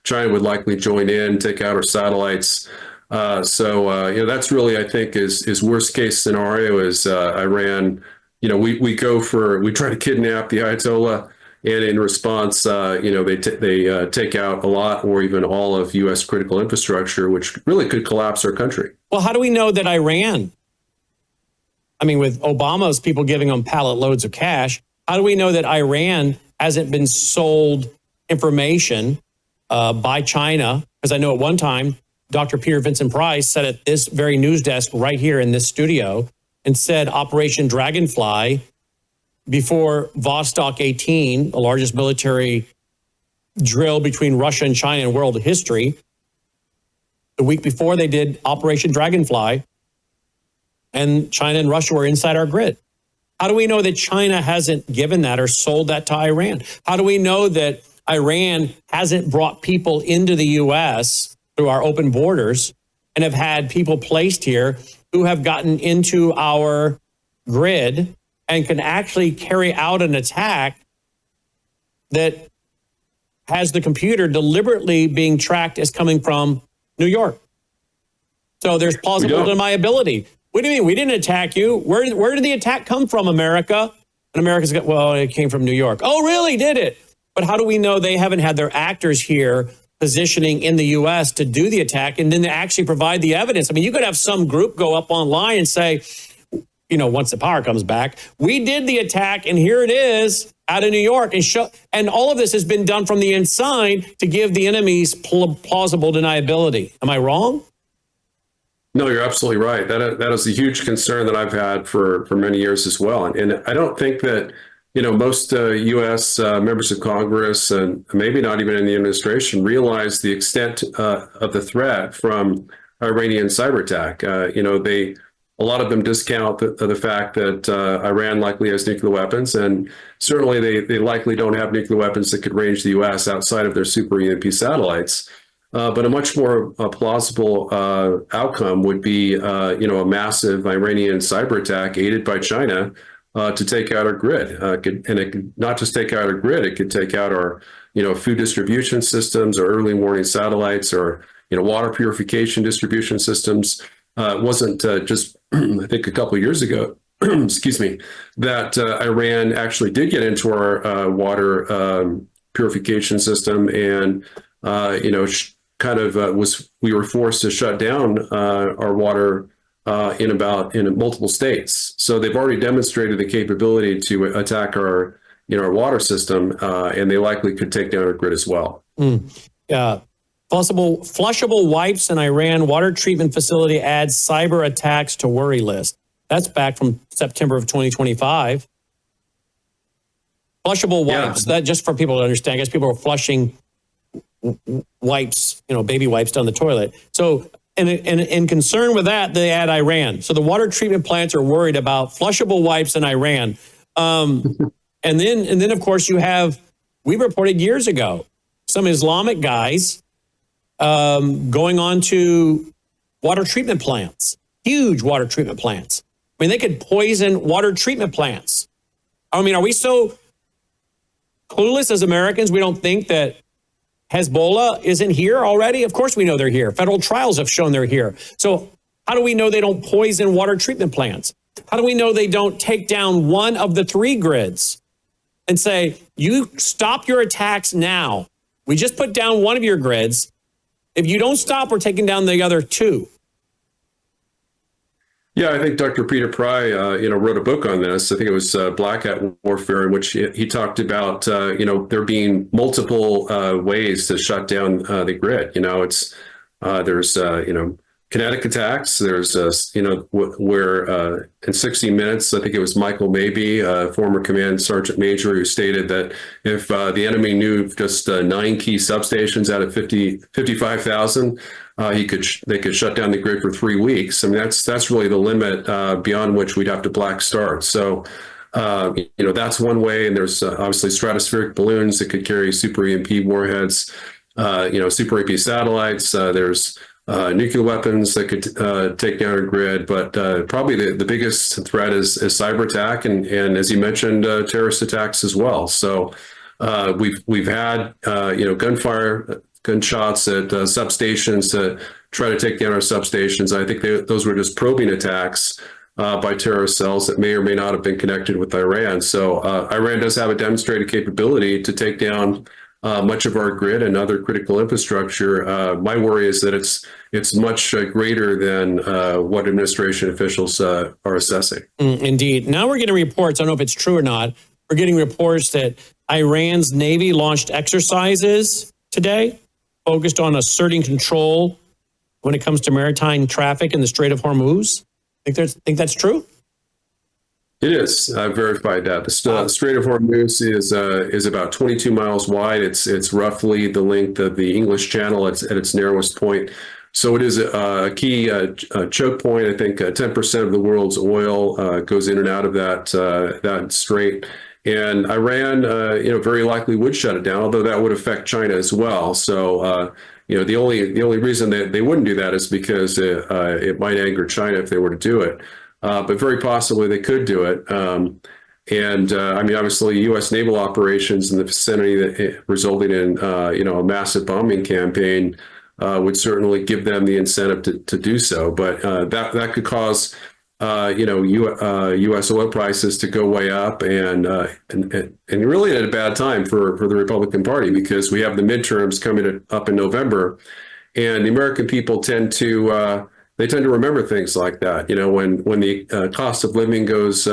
China would likely join in, take out our satellites. So that's really, I think, is worst case scenario is Iran. We try to kidnap the Ayatollah, and in response, they take out a lot or even all of U.S. critical infrastructure, which really could collapse our country. Well, how do we know that Iran I mean, with Obama's people giving them pallet loads of cash, how do we know that Iran hasn't been sold information by China? Because I know at one time, Dr. Peter Vincent Price said at this very news desk right here in this studio and said Operation Dragonfly before Vostok 18, the largest military drill between Russia and China in world history. The week before they did Operation Dragonfly, and China and Russia were inside our grid. How do we know that China hasn't given that or sold that to Iran? How do we know that Iran hasn't brought people into the U.S. through our open borders and have had people placed here who have gotten into our grid and can actually carry out an attack that has the computer deliberately being tracked as coming from New York? So there's plausible deniability. What do you mean? We didn't attack you. Where did the attack come from, America? And America's got, well, it came from New York. Oh, really? Did it? But how do we know they haven't had their actors here positioning in the U.S. to do the attack and then to actually provide the evidence? I mean, you could have some group go up online and say, you know, once the power comes back, we did the attack and here it is out of New York, and all of this has been done from the inside to give the enemies plausible deniability. Am I wrong? No, you're absolutely right. That is a huge concern that I've had for many years as well. And I don't think that, you know, most U.S. Members of Congress and maybe not even in the administration realize the extent of the threat from Iranian cyber attack. You know, a lot of them discount the fact that Iran likely has nuclear weapons, and certainly they likely don't have nuclear weapons that could range the U.S. outside of their super EMP satellites. But a much more plausible outcome would be, you know, a massive Iranian cyber attack aided by China to take out our grid. And it could not just take out our grid; it could take out our, you know, food distribution systems, or early warning satellites, or, you know, water purification distribution systems. It wasn't just, I think, a couple of years ago, excuse me, that Iran actually did get into our water purification system, and you know, we were forced to shut down our water in multiple states. So they've already demonstrated the capability to attack our, you know, our water system, and they likely could take down our grid as well. Yeah. Flushable wipes in Iran water treatment facility adds cyber attacks to worry list. That's back from September of 2025. Flushable wipes, that just for people to understand, I guess people are flushing wipes, you know, baby wipes down the toilet. So, and in concern with that, they add Iran. So the water treatment plants are worried about flushable wipes in Iran. And then of course we reported years ago, some Islamic guys going on to water treatment plants, huge water treatment plants. I mean, they could poison water treatment plants. I mean, are we so clueless as Americans? We don't think that Hezbollah isn't here already? Of course we know they're here. Federal trials have shown they're here. So how do we know they don't poison water treatment plants? How do we know they don't take down one of the 3 grids and say, you stop your attacks now? We just put down one of your grids. If you don't stop, we're taking down the other 2. Yeah, I think Dr. Peter Pry, you know, wrote a book on this. I think it was Black Hat Warfare, in which he talked about, you know, there being multiple ways to shut down the grid. You know, there's, you know, kinetic attacks. There's, you know, where in 60 Minutes, I think it was Michael Mabee, former command sergeant major, who stated that if the enemy knew just 9 key substations out of 55,000, they could shut down the grid for 3 weeks. I mean, that's really the limit beyond which we'd have to black start. So, you know, that's one way. And there's obviously stratospheric balloons that could carry super EMP warheads, you know, super EMP satellites. There's nuclear weapons that could take down our grid. But probably the biggest threat is cyber attack. And as you mentioned, terrorist attacks as well. So we've had, you know, gunshots at substations to try to take down our substations. I think those were just probing attacks by terrorist cells that may or may not have been connected with Iran. So Iran does have a demonstrated capability to take down much of our grid and other critical infrastructure. My worry is that it's much greater than what administration officials are assessing. Indeed. Now we're getting reports. I don't know if it's true or not. We're getting reports that Iran's Navy launched exercises today focused on asserting control when it comes to maritime traffic in the Strait of Hormuz. Think that's true? It is. I've verified that. The Strait of Hormuz is about 22 miles wide. It's roughly the length of the English Channel at its narrowest point. So it is a key choke point. I think 10% of the world's oil goes in and out of that strait. And Iran, very likely would shut it down, although that would affect China as well. So, the only reason that they wouldn't do that is because it might anger China if they were to do it. But very possibly they could do it. Obviously, U.S. naval operations in the vicinity that resulting in, a massive bombing campaign would certainly give them the incentive to do so. But that could cause, U.S. oil prices to go way up, and really at a bad time for the Republican Party, because we have the midterms coming up in November, and the American people tend to remember things like that. When the cost of living goes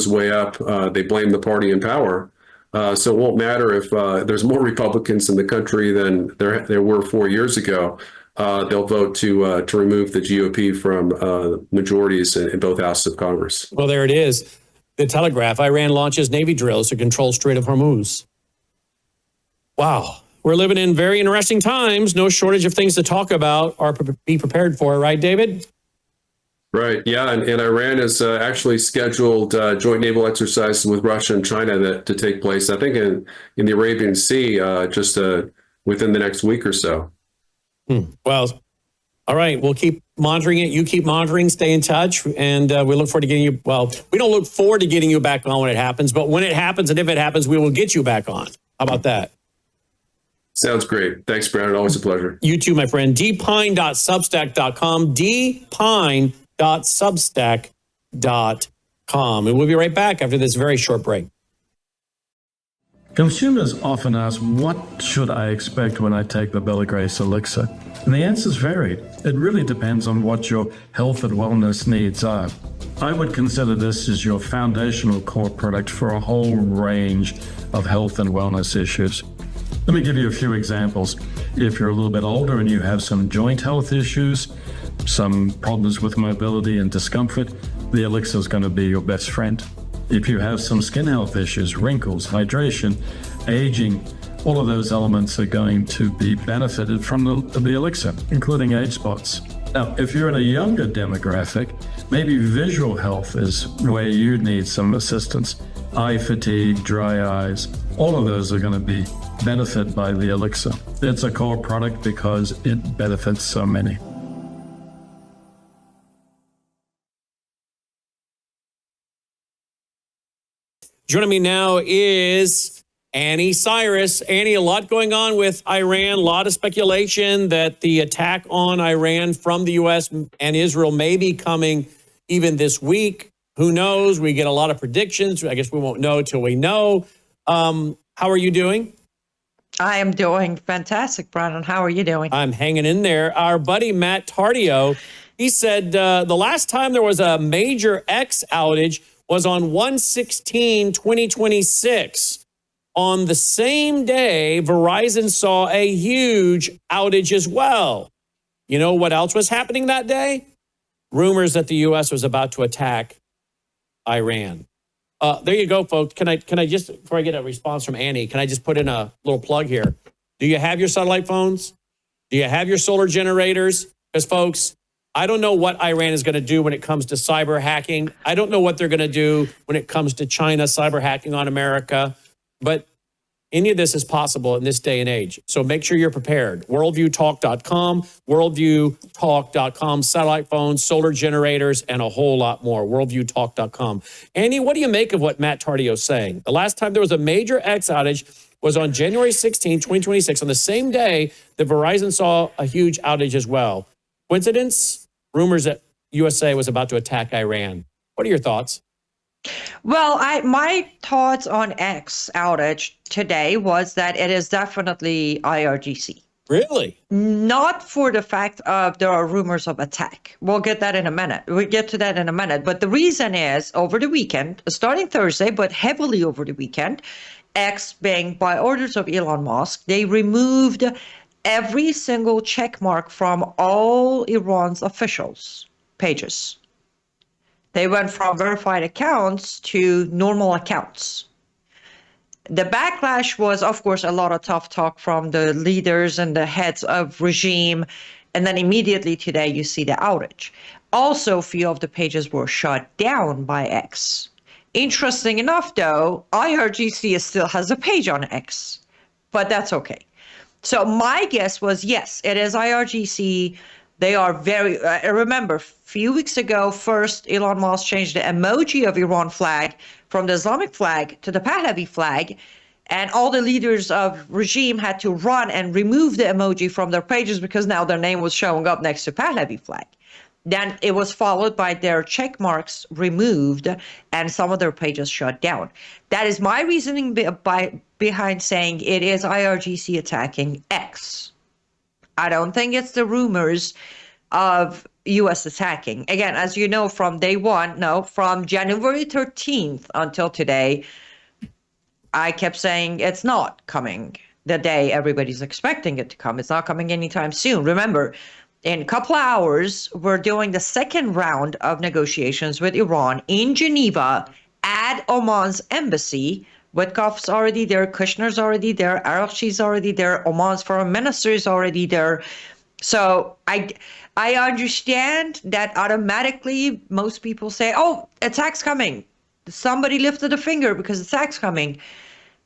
way up, they blame the party in power. So it won't matter if there's more Republicans in the country than there were 4 years ago. They'll vote to remove the GOP from majorities in both houses of Congress. Well, there it is. The Telegraph. Iran launches Navy drills to control Strait of Hormuz. Wow. We're living in very interesting times. No shortage of things to talk about or be prepared for, right, David? Right. Yeah. And Iran has actually scheduled joint naval exercises with Russia and China to take place, I think, in the Arabian Sea just within the next week or so. Well, all right. We'll keep monitoring it. You keep monitoring, stay in touch. And we look forward to getting you. Well, we don't look forward to getting you back on when it happens. But when it happens and if it happens, we will get you back on. How about that? Sounds great. Thanks, Brannon. Always a pleasure. You too, my friend. dpyne.substack.com. dpyne.substack.com. And we'll be right back after this very short break. Consumers often ask, what should I expect when I take the Bella Grace elixir? And the answer's varied. It really depends on what your health and wellness needs are. I would consider this as your foundational core product for a whole range of health and wellness issues. Let me give you a few examples. If you're a little bit older and you have some joint health issues, some problems with mobility and discomfort, the elixir is going to be your best friend. If you have some skin health issues, wrinkles, hydration, aging, all of those elements are going to be benefited from the elixir, including age spots. Now, if you're in a younger demographic, maybe visual health is where you need some assistance. Eye fatigue, dry eyes, all of those are going to be benefited by the elixir. It's a core product because it benefits so many. Joining me now is Anni Cyrus. Anni, a lot going on with Iran, a lot of speculation that the attack on Iran from the U.S. and Israel may be coming even this week. Who knows? We get a lot of predictions. I guess we won't know till we know. How are you doing? I am doing fantastic, Brannon. How are you doing? I'm hanging in there. Our buddy Matt Tardio, he said the last time there was a major X outage was on 1/16/2026. On the same day, Verizon saw a huge outage as well. You know what else was happening that day? Rumors that the U.S. was about to attack Iran. There you go, folks. Can I just, before I get a response from Anni, can I just put in a little plug here? Do you have your satellite phones? Do you have your solar generators? Because, folks, I don't know what Iran is going to do when it comes to cyber hacking. I don't know what they're going to do when it comes to China cyber hacking on America. But any of this is possible in this day and age. So make sure you're prepared. WorldviewTalk.com, WorldviewTalk.com, satellite phones, solar generators, and a whole lot more. WorldviewTalk.com. Anni, what do you make of what Matt Tardio is saying? The last time there was a major X outage was on January 16, 2026, on the same day that Verizon saw a huge outage as well. Coincidence? Rumors that USA was about to attack Iran. What are your thoughts? Well, my thoughts on X outage today was that it is definitely IRGC. Really? Not for the fact of there are rumors of attack. We'll get that in a minute. We'll get to that in a minute. But the reason is over the weekend, starting Thursday, but heavily over the weekend, X being by orders of Elon Musk, they removed every single check mark from all Iran's officials' pages. They went from verified accounts to normal accounts. The backlash was, of course, a lot of tough talk from the leaders and the heads of regime. And then immediately today, you see the outage. Also, a few of the pages were shut down by X. Interesting enough, though, IRGC still has a page on X, but that's okay. So my guess was, yes, it is IRGC. They are very, remember, a few weeks ago, first Elon Musk changed the emoji of Iran flag from the Islamic flag to the Pahlavi flag, and all the leaders of regime had to run and remove the emoji from their pages because now their name was showing up next to Pahlavi flag. Then it was followed by their check marks removed and some of their pages shut down. That is my reasoning behind saying it is IRGC attacking X. I don't think it's the rumors of U.S. attacking. Again, as you know, from day one, no, from January 13th until today, I kept saying it's not coming the day everybody's expecting it to come. It's not coming anytime soon. Remember, in a couple of hours, we're doing the second round of negotiations with Iran in Geneva at Oman's embassy. Witkoff's already there, Kushner's already there, Araghchi's already there, Oman's foreign minister is already there. So I understand that automatically most people say, oh, attack's coming. Somebody lifted a finger because attack's coming.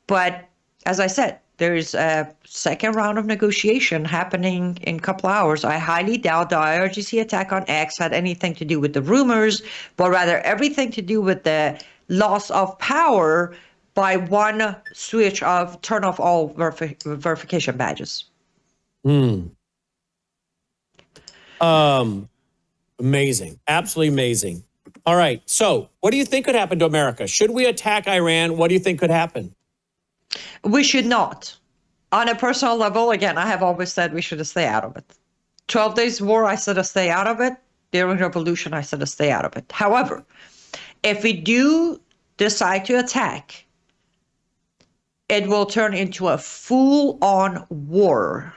But as I said, there's a second round of negotiation happening in a couple of hours. I highly doubt the IRGC attack on X had anything to do with the rumors, but rather everything to do with the loss of power by one switch of turn off all verification badges. Amazing. Absolutely amazing. All right. So what do you think could happen to America? Should we attack Iran? What do you think could happen? We should not. On a personal level, again, I have always said we should stay out of it. 12 Days War, I said to stay out of it. During Revolution, I said to stay out of it. However, if we do decide to attack, it will turn into a full-on war.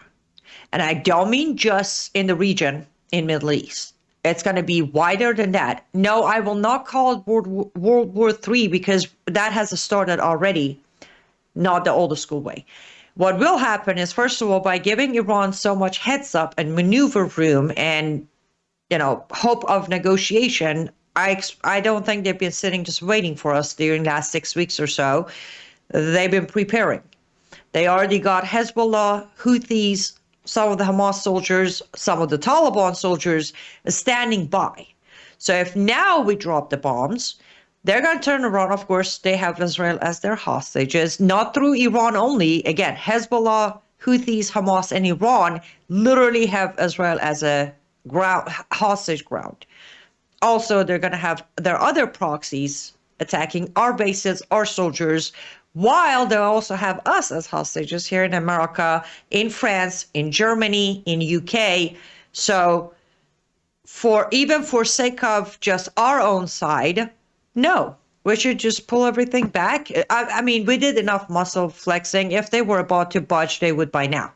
And I don't mean just in the region in Middle East. It's going to be wider than that. No, I will not call it World War III because that has started already, not the old school way. What will happen is, first of all, by giving Iran so much heads up and maneuver room and, hope of negotiation, I don't think they've been sitting just waiting for us during the last 6 weeks or so. They've been preparing. They already got Hezbollah, Houthis, some of the Hamas soldiers, some of the Taliban soldiers standing by. So if now we drop the bombs, they're going to turn around. Of course, they have Israel as their hostages, not through Iran only. Again, Hezbollah, Houthis, Hamas, and Iran literally have Israel as a hostage ground. Also, they're going to have their other proxies attacking our bases, our soldiers, while they also have us as hostages here in America, in France, in Germany, in UK. So for sake of just our own side, no, we should just pull everything back. I mean, we did enough muscle flexing. If they were about to budge, they would by now.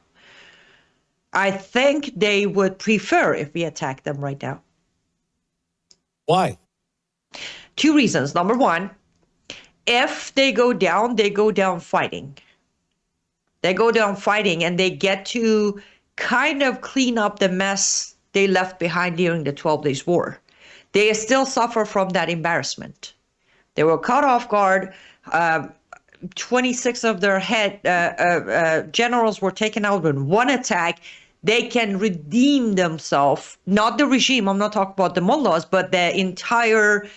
I think they would prefer if we attack them right now. Why? 2 reasons. Number one, if they go down fighting. They go down fighting and they get to kind of clean up the mess they left behind during the 12 Days War. They still suffer from that embarrassment. They were caught off guard. 26 of their head generals were taken out in one attack. They can redeem themselves, not the regime, I'm not talking about the mullahs, but the entire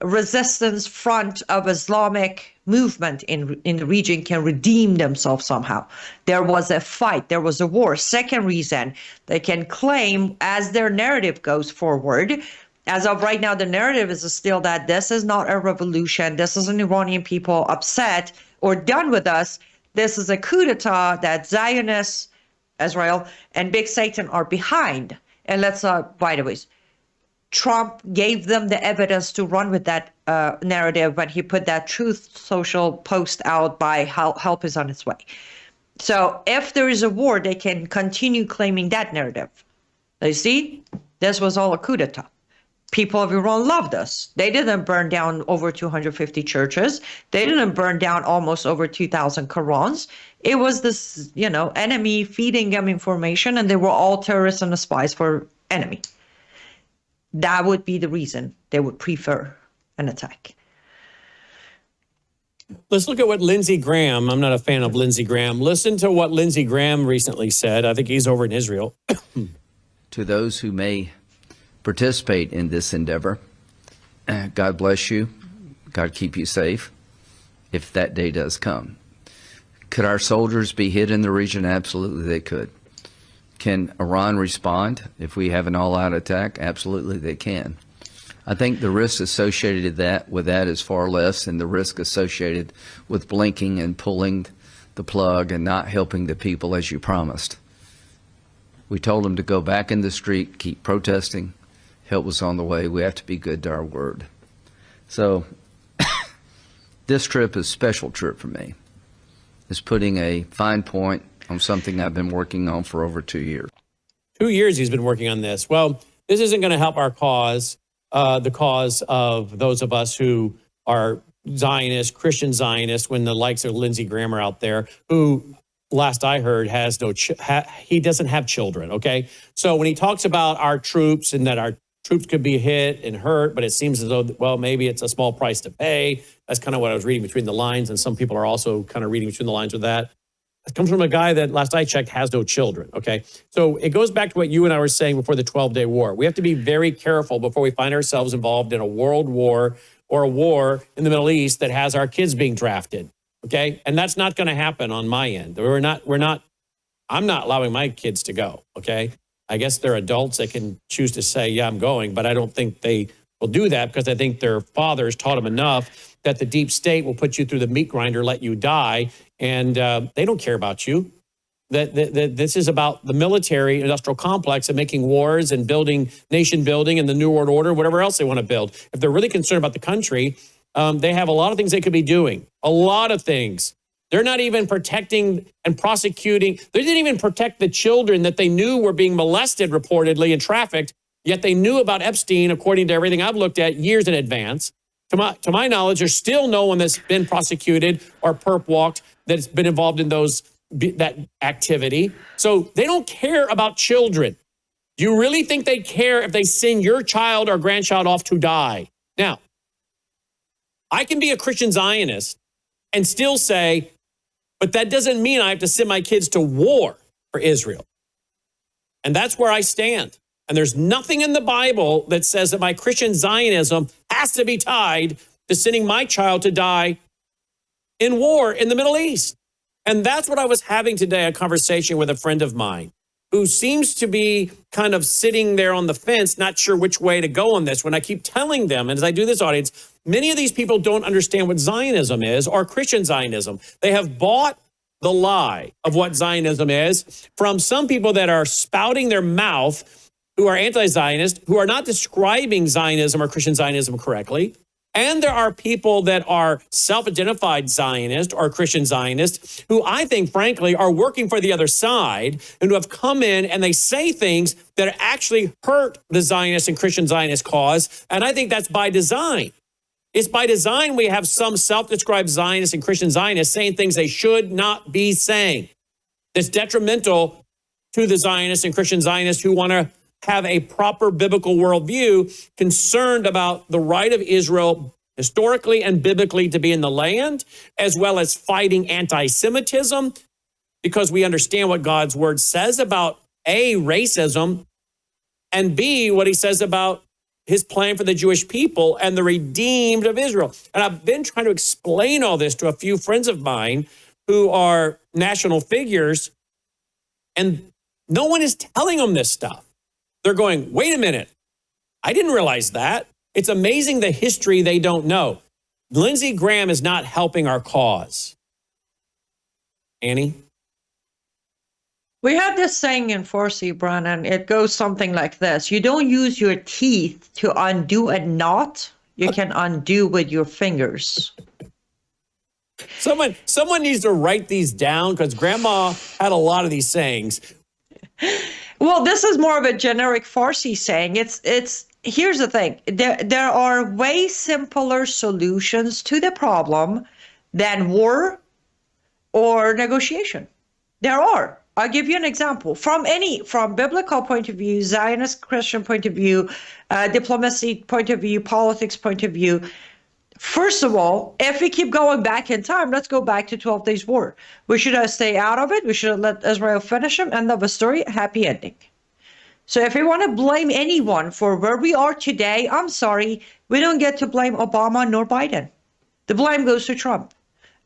resistance front of Islamic movement in the region can redeem themselves somehow. There was a fight, there was a war. Second reason, they can claim, as their narrative goes forward, As of right now, the narrative is still that this is not a revolution. This is an Iranian people upset or done with us. This is a coup d'etat that Zionists, Israel, and Big Satan are behind. And let's, by the way, Trump gave them the evidence to run with that narrative when he put that Truth Social post out by how help is on its way. So if there is a war, they can continue claiming that narrative. You see, this was all a coup d'etat. People of Iran loved us. They didn't burn down over 250 churches. They didn't burn down almost over 2,000 Qurans. It was this, enemy feeding them information, and they were all terrorists and spies for enemy. That would be the reason they would prefer an attack. Let's look at what Lindsey Graham, I'm not a fan of Lindsey Graham. Listen to what Lindsey Graham recently said. I think he's over in Israel. To those who may participate in this endeavor, God bless you. God keep you safe if that day does come. Could our soldiers be hit in the region? Absolutely they could. Can Iran respond if we have an all-out attack? Absolutely they can. I think the risk associated with that is far less than the risk associated with blinking and pulling the plug and not helping the people as you promised. We told them to go back in the street, keep protesting. Help was on the way. We have to be good to our word. So this trip is a special trip for me. It's putting a fine point on something I've been working on for over 2 years. 2 years he's been working on this. Well, this isn't going to help our cause, the cause of those of us who are Zionists, Christian Zionists, when the likes of Lindsey Graham are out there, who, last I heard, has he doesn't have children, okay? So when he talks about our troops and that our troops could be hit and hurt, but it seems as though, well, maybe it's a small price to pay. That's kind of what I was reading between the lines, and some people are also kind of reading between the lines with that. It comes from a guy that, last I checked, has no children, okay? So it goes back to what you and I were saying before the 12-day war. We have to be very careful before we find ourselves involved in a world war or a war in the Middle East that has our kids being drafted, okay? And that's not going to happen on my end. I'm not allowing my kids to go, okay? I guess they're adults. They can choose to say, yeah, I'm going, but I don't think they will do that because I think their fathers taught them enough that the deep state will put you through the meat grinder, let you die, and they don't care about you. That this is about the military industrial complex and making wars and building, nation building and the New World Order, whatever else they want to build. If they're really concerned about the country, they have a lot of things they could be doing, a lot of things. They're not even protecting and prosecuting. They didn't even protect the children that they knew were being molested reportedly and trafficked, yet they knew about Epstein, according to everything I've looked at, years in advance. To my knowledge, there's still no one that's been prosecuted or perp walked that's been involved in that activity. So they don't care about children. Do you really think they care if they send your child or grandchild off to die? Now, I can be a Christian Zionist and still say, but that doesn't mean I have to send my kids to war for Israel. And that's where I stand. And there's nothing in the Bible that says that my Christian Zionism has to be tied to sending my child to die in war in the Middle East. And that's what I was having today, a conversation with a friend of mine who seems to be kind of sitting there on the fence, not sure which way to go on this. When I keep telling them, and as I do this audience, many of these people don't understand what Zionism is or Christian Zionism. They have bought the lie of what Zionism is from some people that are spouting their mouth, who are anti-Zionist, who are not describing Zionism or Christian Zionism correctly. And there are people that are self-identified Zionist or Christian Zionist who I think, frankly, are working for the other side and who have come in and they say things that actually hurt the Zionist and Christian Zionist cause. And I think that's by design. It's by design we have some self-described Zionists and Christian Zionists saying things they should not be saying. That's detrimental to the Zionists and Christian Zionists who want to have a proper biblical worldview, concerned about the right of Israel historically and biblically to be in the land, as well as fighting anti-Semitism, because we understand what God's word says about A, racism, and B, what he says about his plan for the Jewish people and the redeemed of Israel. And I've been trying to explain all this to a few friends of mine who are national figures, and no one is telling them this stuff. They're going, wait a minute. I didn't realize that. It's amazing the history they don't know. Lindsey Graham is not helping our cause. Annie? We have this saying in Farsi, Brannon. It goes something like this. You don't use your teeth to undo a knot. You can undo with your fingers. Someone needs to write these down because Grandma had a lot of these sayings. Well, this is more of a generic Farsi saying. Here's the thing. There are way simpler solutions to the problem than war or negotiation. There are. I'll give you an example. From biblical point of view, Zionist Christian point of view, diplomacy point of view, politics point of view. First of all, if we keep going back in time, let's go back to 12 Days War. We should have stayed out of it. We should have let Israel finish him. End of the story. Happy ending. So if we want to blame anyone for where we are today, I'm sorry. We don't get to blame Obama nor Biden. The blame goes to Trump.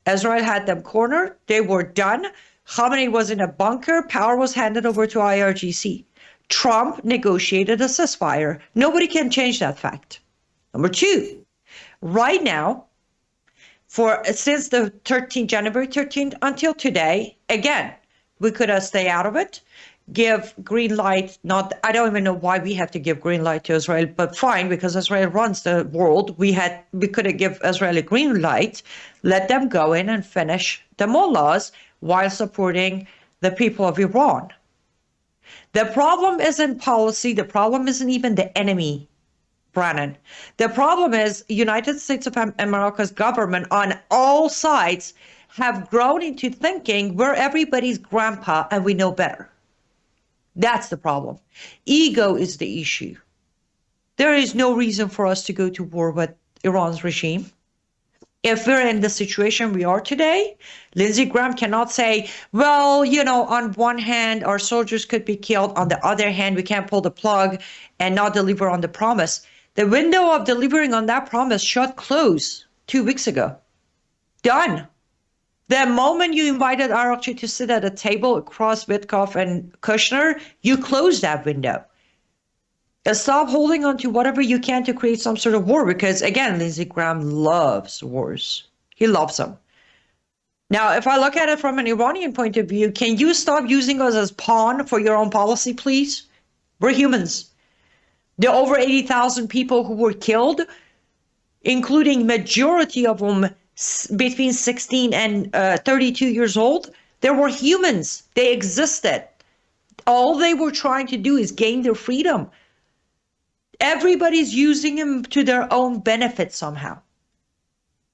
Israel had them cornered. They were done. Khamenei was in a bunker. Power was handed over to IRGC. Trump negotiated a ceasefire. Nobody can change that fact. Number two. Right now, since the January 13th until today, again, we could have stayed out of it, give green light. I don't even know why we have to give green light to Israel, but fine, because Israel runs the world. We could have give Israel a green light, let them go in and finish the mullahs while supporting the people of Iran. The problem isn't policy. The problem isn't even the enemy, Brannon. The problem is United States of America's government on all sides have grown into thinking we're everybody's grandpa and we know better. That's the problem. Ego is the issue. There is no reason for us to go to war with Iran's regime. If we're in the situation we are today, Lindsey Graham cannot say, well, on one hand, our soldiers could be killed. On the other hand, we can't pull the plug and not deliver on the promise. The window of delivering on that promise shut close 2 weeks ago. Done. The moment you invited Araqchi to sit at a table across Witkoff and Kushner, you closed that window. Stop holding on to whatever you can to create some sort of war because, again, Lindsey Graham loves wars. He loves them. Now, if I look at it from an Iranian point of view, can you stop using us as pawn for your own policy, please? We're humans. The over 80,000 people who were killed, including majority of them between 16 and 32 years old, they were humans. They existed. All they were trying to do is gain their freedom. Everybody's using them to their own benefit somehow.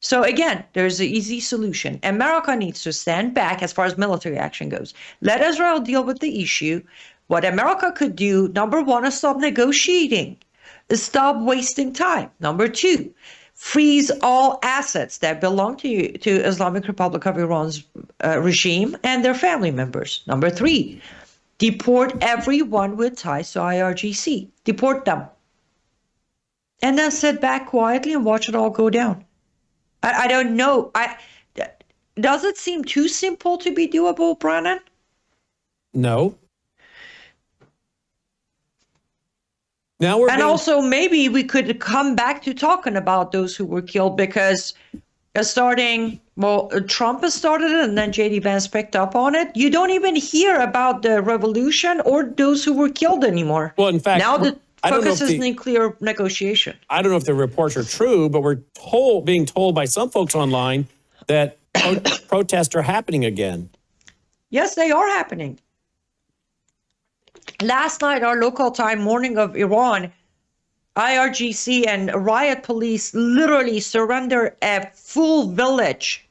So again, there's an easy solution. America needs to stand back as far as military action goes. Let Israel deal with the issue. What America could do, number one, is stop negotiating. Stop wasting time. Number two, freeze all assets that belong to Islamic Republic of Iran's regime and their family members. Number three, deport everyone with ties to IRGC. Deport them. And then sit back quietly and watch it all go down. I don't know. Does it seem too simple to be doable, Brannon? No. Also maybe we could come back to talking about those who were killed because Trump has started it and then J.D. Vance picked up on it. You don't even hear about the revolution or those who were killed anymore. Well, in fact, now the focus is nuclear negotiation. I don't know if the reports are true, but we're being told by some folks online that protests are happening again. Yes, they are happening. Last night, our local time, morning of Iran, IRGC and riot police literally surrendered a full village,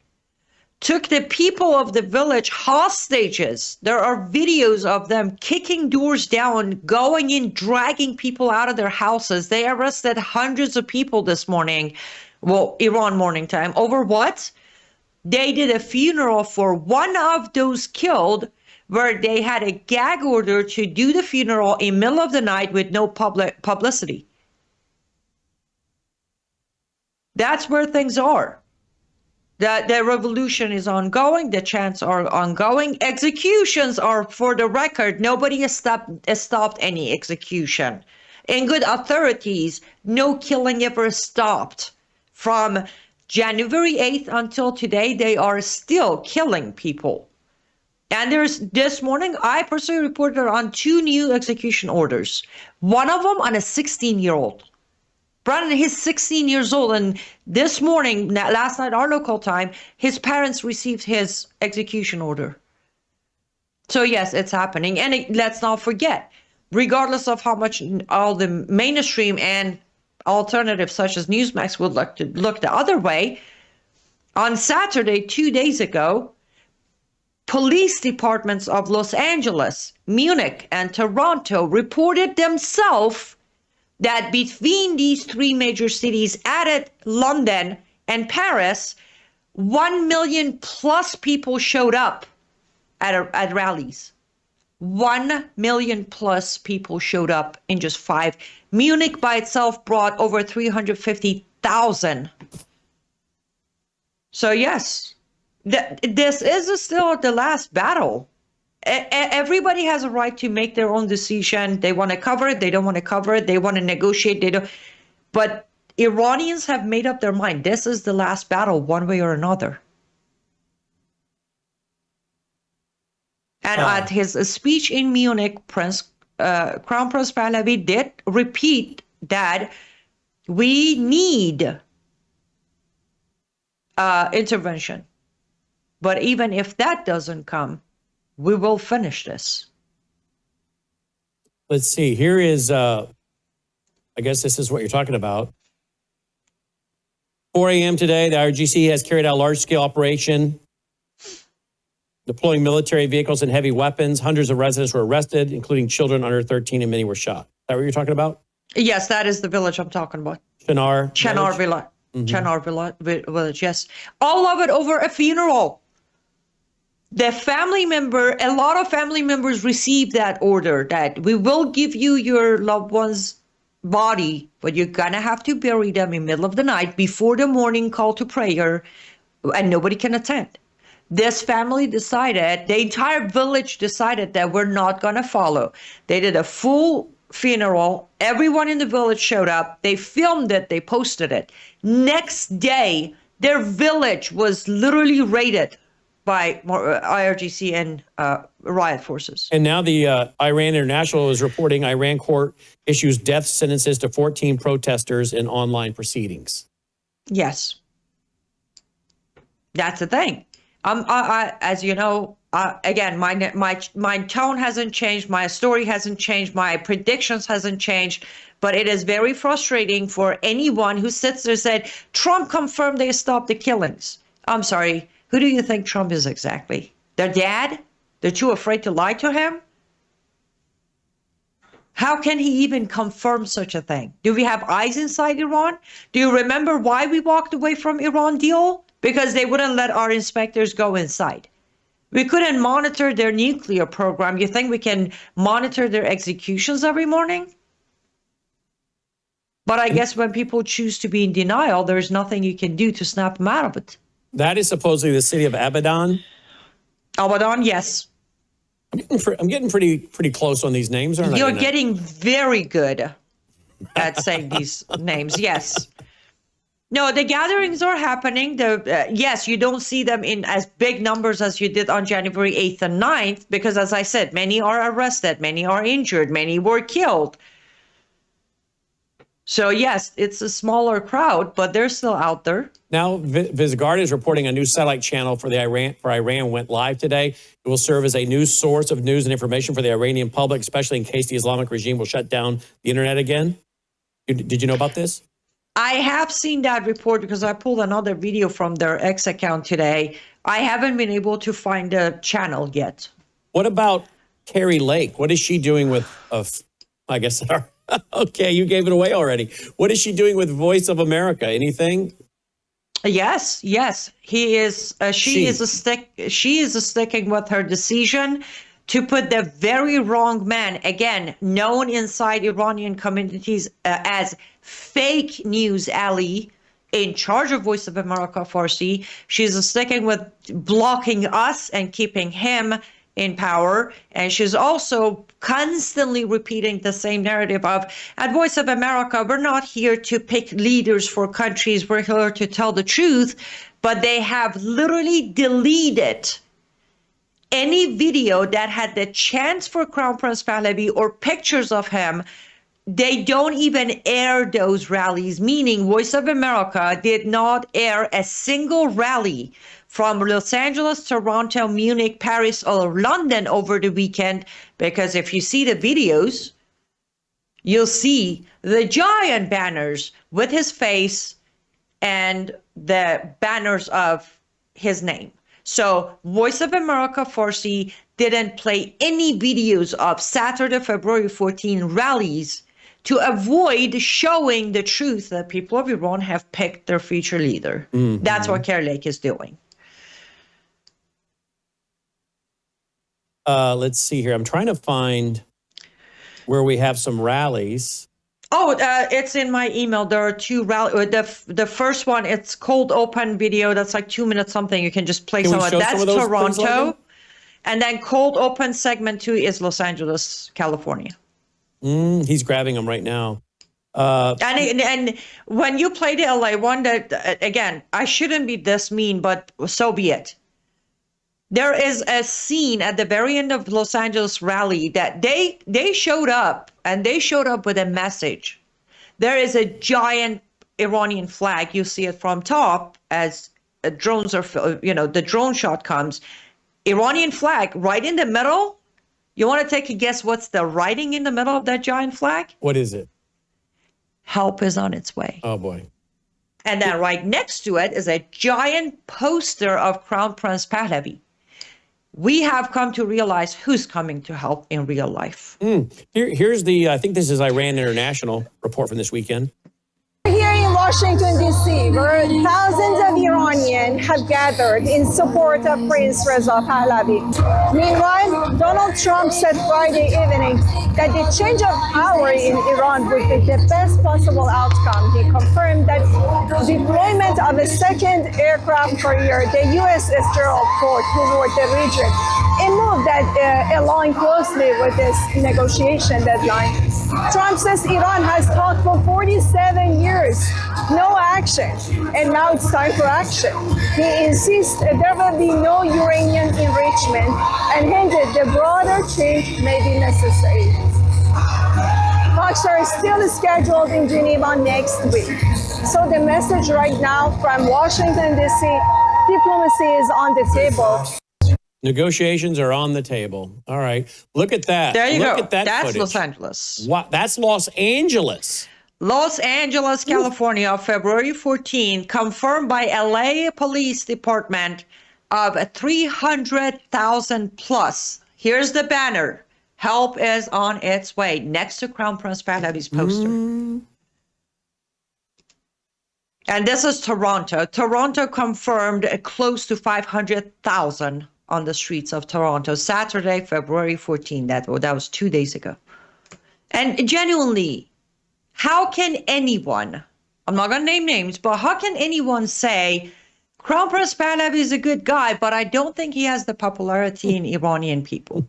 took the people of the village hostages. There are videos of them kicking doors down, going in, dragging people out of their houses. They arrested hundreds of people this morning, Iran morning time. Over what? They did a funeral for one of those killed, where they had a gag order to do the funeral in the middle of the night with no publicity. That's where things are. The revolution is ongoing. The chants are ongoing. Executions are, for the record, nobody has stopped any execution. in good authorities, no killing ever stopped. From January 8th until today, they are still killing people. And this morning, I personally reported on 2 new execution orders. One of them on a 16-year-old. Brannon, he's 16 years old, and this morning, last night, our local time, his parents received his execution order. So yes, it's happening. And let's not forget, regardless of how much all the mainstream and alternatives such as Newsmax would look the other way, on Saturday, 2 days ago, police departments of Los Angeles, Munich, and Toronto reported themselves that between these 3 major cities, added London and Paris, 1 million plus people showed up at rallies. 1 million plus people showed up in just 5. Munich by itself brought over 350,000. So yes, this is still the last battle. Everybody has a right to make their own decision. They want to cover it. They don't want to cover it. They want to negotiate. They don't. But Iranians have made up their mind. This is the last battle, one way or another. And at his speech in Munich, Crown Prince Pahlavi did repeat that we need intervention. But even if that doesn't come, we will finish this. Let's see. Here is, I guess this is what you're talking about. 4 a.m. today, the IRGC has carried out a large-scale operation deploying military vehicles and heavy weapons. Hundreds of residents were arrested, including children under 13, and many were shot. Is that what you're talking about? Yes, that is the village I'm talking about. Chenar Village. Chenar Village, yes. All of it over a funeral. The family member, a lot of family members received that order that we will give you your loved one's body, but you're gonna have to bury them in the middle of the night before the morning call to prayer, and nobody can attend. This family decided, the entire village decided that we're not gonna follow. They did a full funeral. Everyone in the village showed up. They filmed it. They posted it. Next day, their village was literally raided by IRGC and riot forces. And now the Iran International is reporting Iran court issues death sentences to 14 protesters in online proceedings. Yes. That's the thing. As you know, again, my tone hasn't changed. My story hasn't changed. My predictions hasn't changed. But it is very frustrating for anyone who sits there and said, Trump confirmed they stopped the killings. I'm sorry. Who do you think Trump is exactly? Their dad? They're too afraid to lie to him? How can he even confirm such a thing? Do we have eyes inside Iran? Do you remember why we walked away from Iran deal? Because they wouldn't let our inspectors go inside. We couldn't monitor their nuclear program. You think we can monitor their executions every morning? But I guess when people choose to be in denial, there's nothing you can do to snap them out of it. That is supposedly the city of Abadan. Abadan, yes. I'm getting pretty close on these names, aren't I? You're getting very good at saying these names, yes. No, the gatherings are happening. Yes, you don't see them in as big numbers as you did on January 8th and 9th, because as I said, many are arrested, many are injured, many were killed. So yes, it's a smaller crowd, but they're still out there. Now, Vizgard is reporting a new satellite channel for Iran went live today. It will serve as a news source of news and information for the Iranian public, especially in case the Islamic regime will shut down the internet again. Did you know about this? I have seen that report because I pulled another video from their X account today. I haven't been able to find the channel yet. What about Carrie Lake? What is she doing with, I guess, okay, you gave it away already. What is she doing with Voice of America? Anything? Yes. He is. She is sticking with her decision to put the very wrong man, again, known inside Iranian communities as fake news Ali, in charge of Voice of America Farsi. She's sticking with blocking us and keeping him in power. And she's also constantly repeating the same narrative of, at Voice of America, we're not here to pick leaders for countries. We're here to tell the truth. But they have literally deleted any video that had the chance for Crown Prince Pahlavi or pictures of him. They don't even air those rallies, meaning Voice of America did not air a single rally from Los Angeles, Toronto, Munich, Paris, or London over the weekend, because if you see the videos, you'll see the giant banners with his face and the banners of his name. So Voice of America Farsi didn't play any videos of Saturday, February 14 rallies to avoid showing the truth that people of Iran have picked their future leader. Mm-hmm. That's what Kari Lake is doing. Let's see here. I'm trying to find where we have some rallies. Oh, it's in my email. There are two rallies. The first one, it's cold open video. That's like 2 minutes something. You can just play some of it. That's Toronto. And then cold open segment 2 is Los Angeles, California. He's grabbing them right now. And when you play the LA one, that again, I shouldn't be this mean, but so be it. There is a scene at the very end of Los Angeles rally that they showed up, and they showed up with a message. There is a giant Iranian flag. You see it from top as drones are, the drone shot comes. Iranian flag right in the middle. You want to take a guess what's the writing in the middle of that giant flag? What is it? Help is on its way. Oh, boy. And then right next to it is a giant poster of Crown Prince Pahlavi. We have come to realize who's coming to help in real life. Here's the, I think this is Iran International report from this weekend. Here in Washington, D.C., where thousands of Iranians have gathered in support of Prince Reza Pahlavi. Meanwhile, Donald Trump said Friday evening that the change of power in Iran would be the best possible outcome. He confirmed that deployment of a second aircraft carrier, the USS Gerald Ford, toward the region, a move that aligned closely with this negotiation deadline. Trump says Iran has talked for 47 years, no action, and now it's time for action. He insists there will be no uranium enrichment and hinted the broader change may be necessary. Talks are still scheduled in Geneva next week. So the message right now from Washington, D.C., diplomacy is on the table. Negotiations are on the table. All right. Look at that. There you Look go. at that That's footage. Los Angeles. What? That's Los Angeles. Los Angeles, California, February 14, confirmed by LA Police Department of 300,000 plus. Here's the banner. Help is on its way next to Crown Prince Pahlavi's poster. And this is Toronto. Toronto confirmed close to 500,000 on the streets of Toronto, Saturday, February 14. That was 2 days ago. And genuinely, how can anyone, I'm not going to name names, but how can anyone say Crown Prince Pahlavi is a good guy, but I don't think he has the popularity in Iranian people?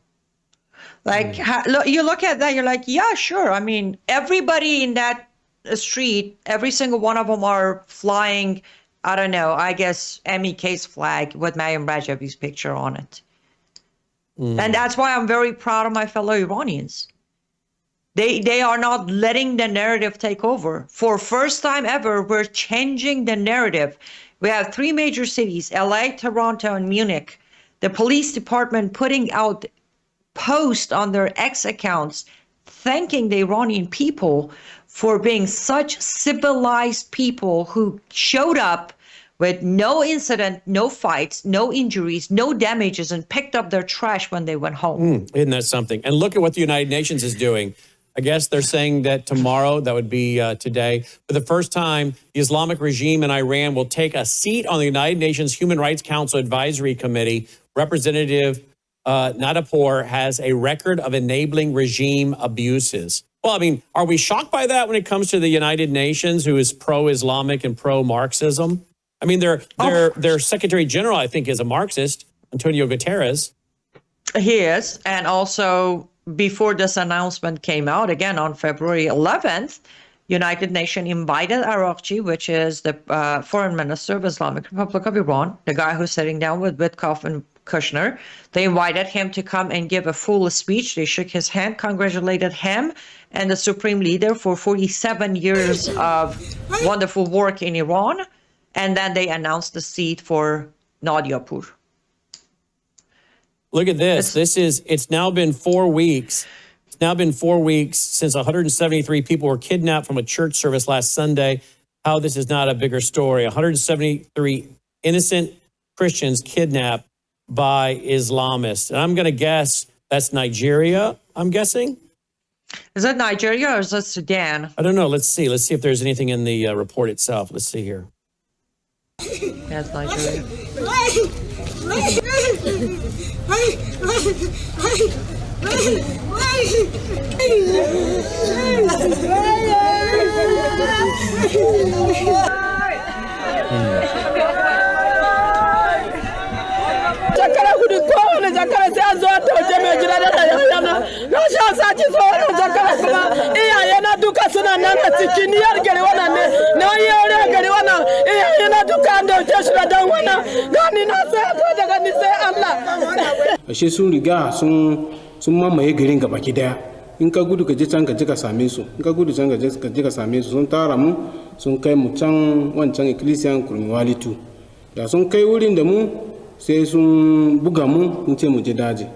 Like, you look at that, you're like, yeah, sure. I mean, everybody in that street, every single one of them are flying, I don't know, I guess MEK's flag with Maryam Rajavi's picture on it. And that's why I'm very proud of my fellow Iranians. They are not letting the narrative take over. For first time ever, we're changing the narrative. We have 3 major cities, LA, Toronto, and Munich. The police department putting out posts on their X accounts thanking the Iranian people for being such civilized people who showed up with no incident, no fights, no injuries, no damages, and picked up their trash when they went home. Isn't that something? And look at what the United Nations is doing. I guess they're saying that tomorrow, that would be today, for the first time, the Islamic regime in Iran will take a seat on the United Nations Human Rights Council Advisory Committee. Representative Nadapur has a record of enabling regime abuses. Well, I mean, are we shocked by that when it comes to the United Nations, who is pro-Islamic and pro-Marxism? I mean, their Secretary General, I think, is a Marxist, Antonio Guterres. He is. And also, before this announcement came out, again on February 11th, United Nations invited Araghchi, which is the foreign minister of Islamic Republic of Iran, the guy who's sitting down with Witkoff and Kushner. They invited him to come and give a full speech. They shook his hand, congratulated him and the supreme leader for 47 years of wonderful work in Iran. And then they announced the seat for Nadiapur. Look at this. It's now been 4 weeks. It's now been 4 weeks since 173 people were kidnapped from a church service last Sunday. How this is not a bigger story. 173 innocent Christians kidnapped by Islamists. And I'm going to guess that's Nigeria, I'm guessing. Is that Nigeria or is that Sudan? I don't know. Let's see. Let's see if there's anything in the report itself. Let's see here. That's Nigeria. Ashe sun riga sun mamaye garin gaba ki daya. In ka gudu ka je can ka je ka same su. In ka gudu can ka je ka same su. Sun tara mu sun kai mu can wancan ecclesian kurmiwalitu. Da sun kai wurin da mu sai sun buga mu mun ce mu je daji.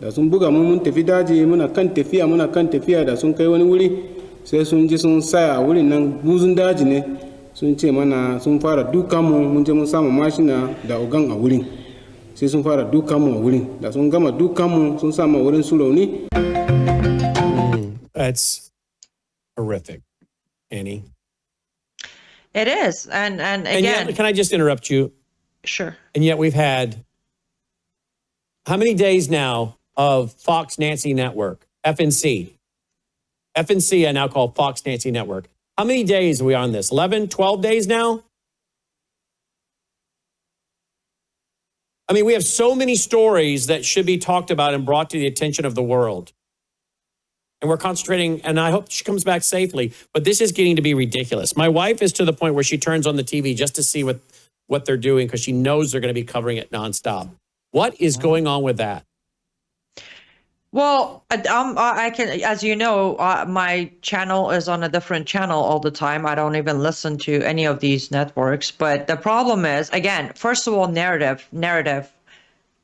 Da sun buga mu mun tafi daji muna kan tafiya da sun kai wani wuri sai sun ji sun saya wurin nan buzun daji ne sun ce mana sun fara dukan mu mun je mun samu mashina da ogan a wurin. Sai sun fara dukan mu a wurin da sun gama dukan mu sun samu wurin su rauni. That's horrific, Annie. It is. And again. Yet, can I just interrupt you? Sure. And yet we've had how many days now of Fox Nancy Network, FNC? FNC I now call Fox Nancy Network. How many days are we on this? 11, 12 days now? I mean, we have so many stories that should be talked about and brought to the attention of the world. And we're concentrating, and I hope she comes back safely, but this is getting to be ridiculous. My wife is to the point where she turns on the TV just to see what they're doing because she knows they're going to be covering it nonstop. What is going on with that? Well, I can, as you know, my channel is on a different channel all the time. I don't even listen to any of these networks. But the problem is, again, first of all, narrative.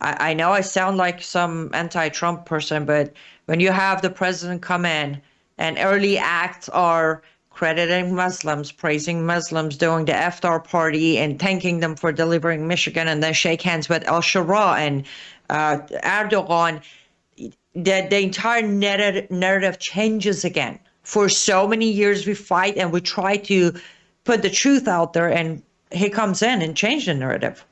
I know I sound like some anti-Trump person, but when you have the president come in and early acts are crediting Muslims, praising Muslims, doing the iftar party and thanking them for delivering Michigan, and then shake hands with al-Shura and Erdogan, the entire narrative changes again. For so many years we fight and we try to put the truth out there, and he comes in and change the narrative.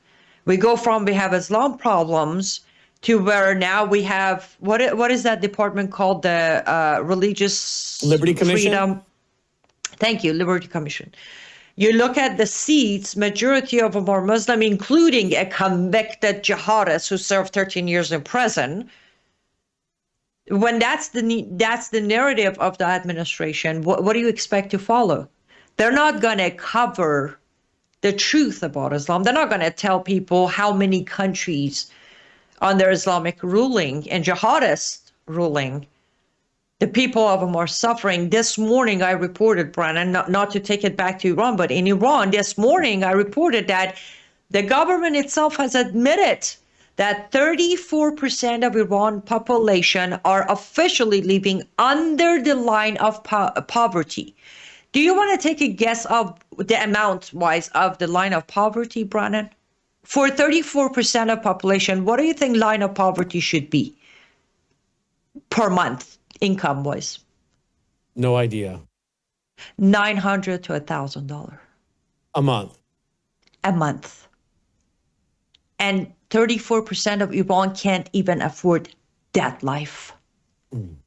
We go from we have Islam problems to where now we have, what is that department called? The Religious Liberty Commission? Freedom. Thank you, Liberty Commission. You look at the seats, majority of them are Muslim, including a convicted jihadist who served 13 years in prison. When that's the narrative of the administration, what do you expect to follow? They're not going to cover the truth about Islam. They're not going to tell people how many countries under Islamic ruling and jihadist ruling, the people of them are suffering. This morning I reported, Brannon, not to take it back to Iran, but in Iran, this morning I reported that the government itself has admitted that 34% of Iran population are officially living under the line of poverty. Do you want to take a guess of the amount-wise of the line of poverty, Brannon? For 34% of population, what do you think line of poverty should be per month, income-wise? No idea. $900 to $1,000. A month. A month. And 34% of Iran can't even afford that life. In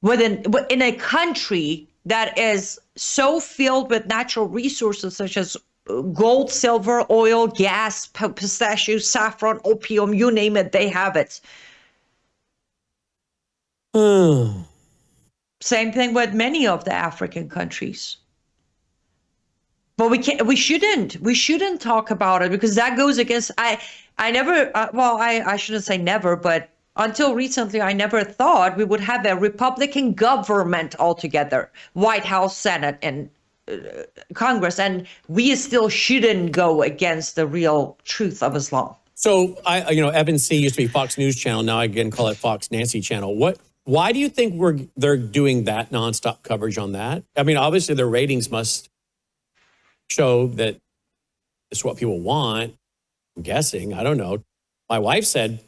a country that is so filled with natural resources such as gold, silver, oil, gas, pistachios, saffron, opium, you name it, they have it. Same thing with many of the African countries. But we shouldn't talk about it, because that goes against, I never, I shouldn't say never, but until recently, I never thought we would have a Republican government altogether, White House, Senate, and Congress, and we still shouldn't go against the real truth of Islam. So Evan C. used to be Fox News Channel. Now I again call it Fox Nancy Channel. Why do you think they're doing that nonstop coverage on that? I mean, obviously their ratings must show that it's what people want. I'm guessing. I don't know. My wife said,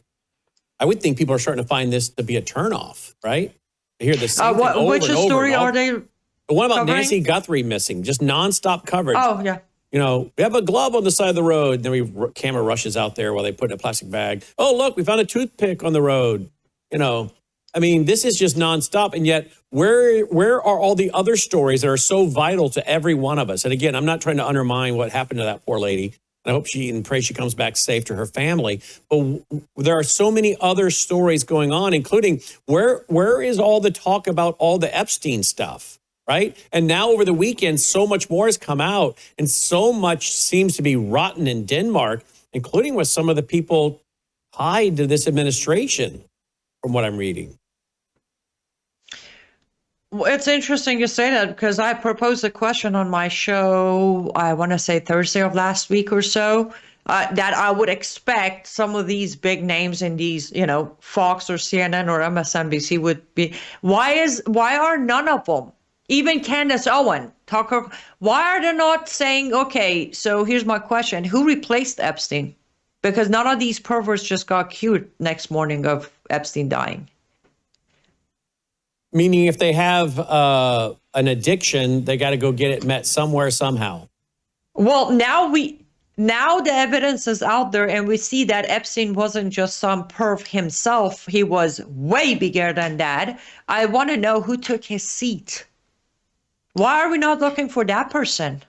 I would think people are starting to find this to be a turnoff, right? They hear the same thing over which and over. story are they? The one about covering? Nancy Guthrie missing, just nonstop coverage. Oh, yeah. We have a glove on the side of the road. Then camera rushes out there while they put it in a plastic bag. Oh, look, we found a toothpick on the road. I mean, this is just nonstop. And yet, where are all the other stories that are so vital to every one of us? And again, I'm not trying to undermine what happened to that poor lady. I hope and pray she comes back safe to her family. But there are so many other stories going on, including where is all the talk about all the Epstein stuff, right? And now over the weekend, so much more has come out, and so much seems to be rotten in Denmark, including with some of the people tied to this administration, from what I'm reading. Well, it's interesting you say that, because I proposed a question on my show, I want to say Thursday of last week or so, that I would expect some of these big names in these, Fox or CNN or MSNBC would be. Why are none of them, even Candace Owen, Tucker, why are they not saying, okay, so here's my question, who replaced Epstein? Because none of these perverts just got cured next morning of Epstein dying. Meaning if they have an addiction, they got to go get it met somewhere, somehow. Well, now the evidence is out there, and we see that Epstein wasn't just some perv himself. He was way bigger than that. I want to know who took his seat. Why are we not looking for that person?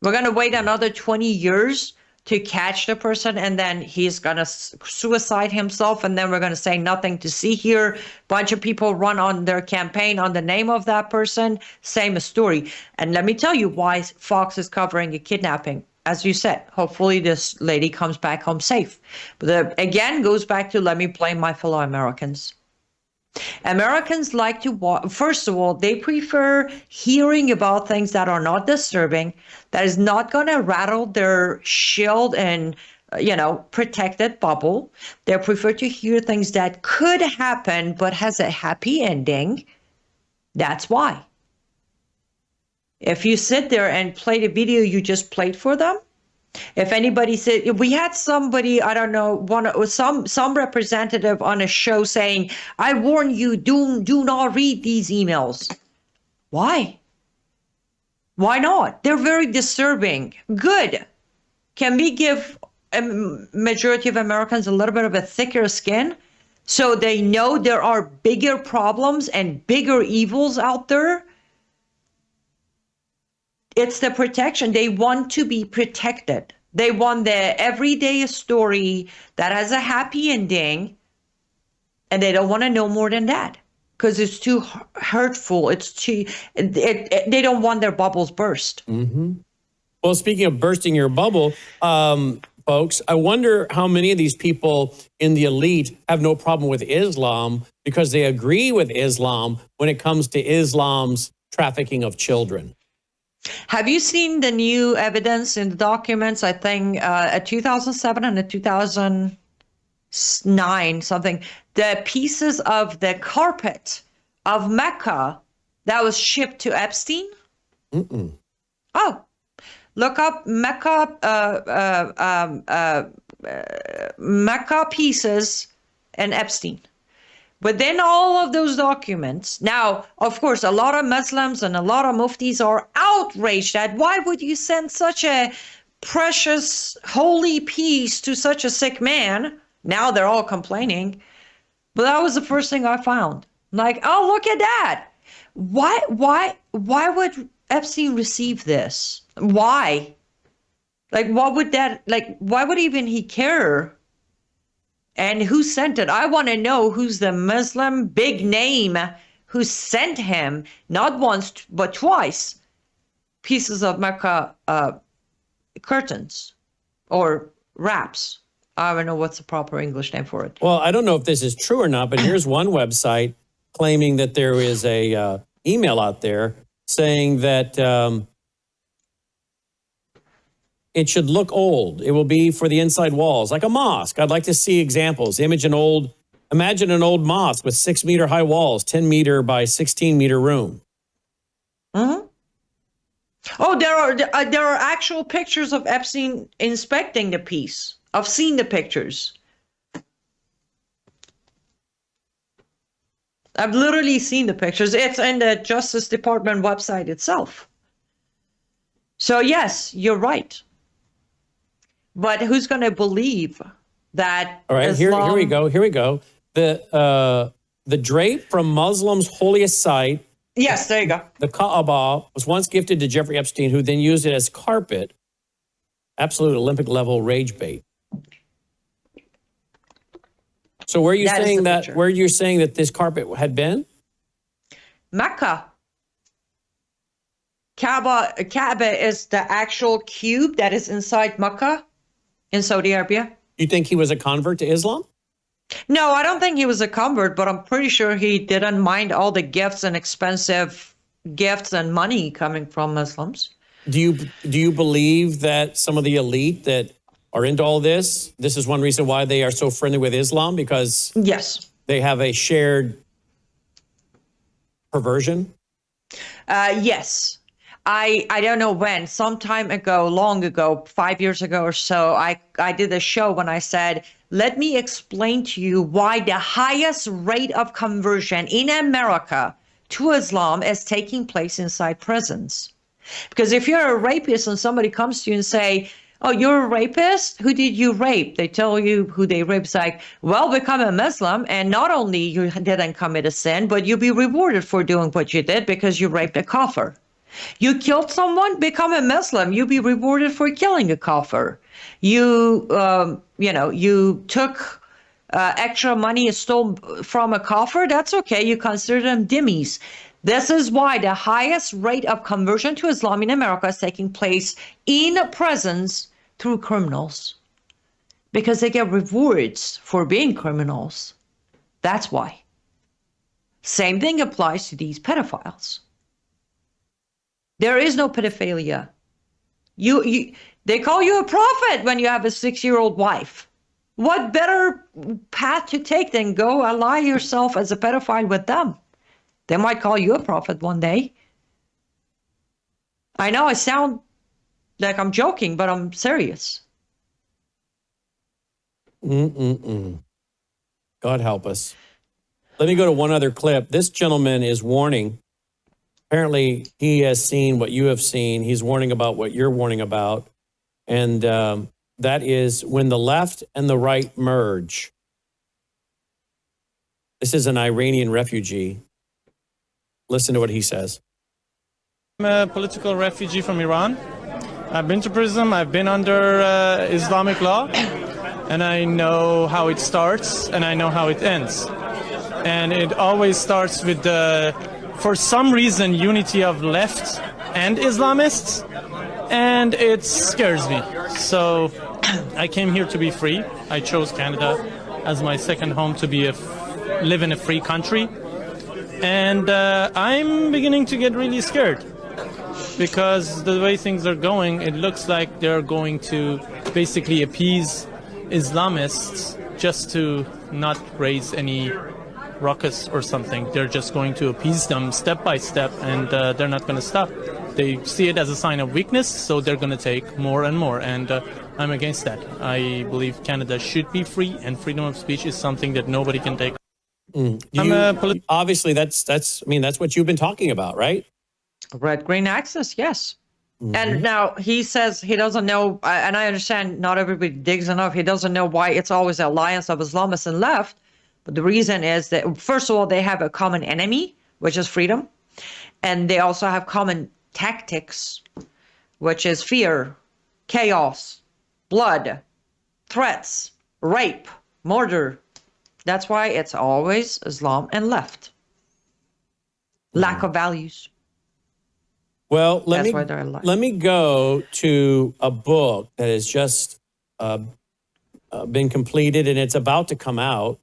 We're going to wait another 20 years to catch the person, and then he's going to suicide himself, and then we're going to say nothing to see here. Bunch of people run on their campaign on the name of that person. Same story. And let me tell you why Fox is covering a kidnapping. As you said, hopefully this lady comes back home safe. But again, goes back to, let me blame my fellow Americans. Americans like to first of all, they prefer hearing about things that are not disturbing, that is not going to rattle their shield and protected bubble. They prefer to hear things that could happen but has a happy ending. That's why. If you sit there and play the video you just played for them, if anybody said, we had somebody, I don't know, some representative on a show saying, I warn you, do not read these emails. Why? Why not? They're very disturbing. Good. Can we give a majority of Americans a little bit of a thicker skin so they know there are bigger problems and bigger evils out there? It's the protection. They want to be protected. They want the everyday story that has a happy ending, and they don't want to know more than that because it's too hurtful. They don't want their bubbles burst. Mm-hmm. Well, speaking of bursting your bubble, folks, I wonder how many of these people in the elite have no problem with Islam because they agree with Islam when it comes to Islam's trafficking of children. Have you seen the new evidence in the documents? I think a 2007 and a 2009 something. The pieces of the carpet of Mecca that was shipped to Epstein. Mm-mm. Oh, look up Mecca Mecca pieces and Epstein. Within all of those documents, now, of course, a lot of Muslims and a lot of muftis are outraged at why would you send such a precious, holy piece to such a sick man? Now they're all complaining. But that was the first thing I found. Like, oh, look at that. Why would Epstein receive this? Why? Like, what would that, like, why would even he care? And who sent it? I want to know who's the Muslim big name who sent him, not once, but twice, pieces of Mecca curtains or wraps. I don't know what's the proper English name for it. Well, I don't know if this is true or not, but here's one website claiming that there is a email out there saying that it should look old. It will be for the inside walls, like a mosque. I'd like to see examples. Imagine an old mosque with 6-meter high walls, 10-meter by 16-meter room. Mm-hmm. Oh, there are actual pictures of Epstein inspecting the piece. I've seen the pictures. I've literally seen the pictures. It's in the Justice Department website itself. So yes, you're right. But who's going to believe that? All right, Islam... here we go. Here we go. The drape from Muslims' holiest site. Yes, there you go. The Kaaba was once gifted to Jeffrey Epstein, who then used it as carpet. Absolute Olympic level rage bait. So where are you saying that? Where are you saying that this carpet had been? Mecca. Kaaba is the actual cube that is inside Mecca in Saudi Arabia. You think he was a convert to Islam? No, I don't think he was a convert, but I'm pretty sure he didn't mind all the gifts and expensive gifts and money coming from Muslims. Do you believe that some of the elite that are into all this is one reason why they are so friendly with Islam, because yes, they have a shared perversion? Yes. I don't know when, some time ago, long ago, 5 years ago or so, I did a show when I said, let me explain to you why the highest rate of conversion in America to Islam is taking place inside prisons. Because if you're a rapist and somebody comes to you and say, oh, you're a rapist? Who did you rape? They tell you who they raped. It's like, well, become a Muslim, and not only you didn't commit a sin, but you'll be rewarded for doing what you did because you raped a kafir. You killed someone, become a Muslim. You'll be rewarded for killing a kafir. You took extra money and stole from a kafir. That's okay. You consider them dhimmis. This is why the highest rate of conversion to Islam in America is taking place in prisons through criminals, because they get rewards for being criminals. That's why. Same thing applies to these pedophiles. There is no pedophilia. They call you a prophet when you have a 6-year-old wife. What better path to take than go ally yourself as a pedophile with them? They might call you a prophet one day. I know I sound like I'm joking, but I'm serious. God help us. Let me go to one other clip. This gentleman is warning. Apparently, he has seen what you have seen. He's warning about what you're warning about. And that is when the left and the right merge. This is an Iranian refugee. Listen to what he says. I'm a political refugee from Iran. I've been to prison. I've been under Islamic law. And I know how it starts and I know how it ends. And it always starts with the, for some reason, unity of left and Islamists. And it scares me. So I came here to be free. I chose Canada as my second home to be live in a free country. And I'm beginning to get really scared because the way things are going, it looks like they're going to basically appease Islamists just to not raise any ruckus or something. They're just going to appease them step by step, and they're not going to stop. They see it as a sign of weakness, so they're going to take more and more, and I'm against that. I believe Canada should be free, and freedom of speech is something that nobody can take. Obviously, that's what you've been talking about, right? Red-green axis, yes. And now he says he doesn't know, and I understand not everybody digs enough. He doesn't know why it's always an alliance of Islamists and left. But the reason is that, first of all, they have a common enemy, which is freedom. And they also have common tactics, which is fear chaos, blood, threats, rape, murder. That's why it's always Islam and left. Lack of values. Well, let That's why they're alive. me go to a book that has just been completed and it's about to come out.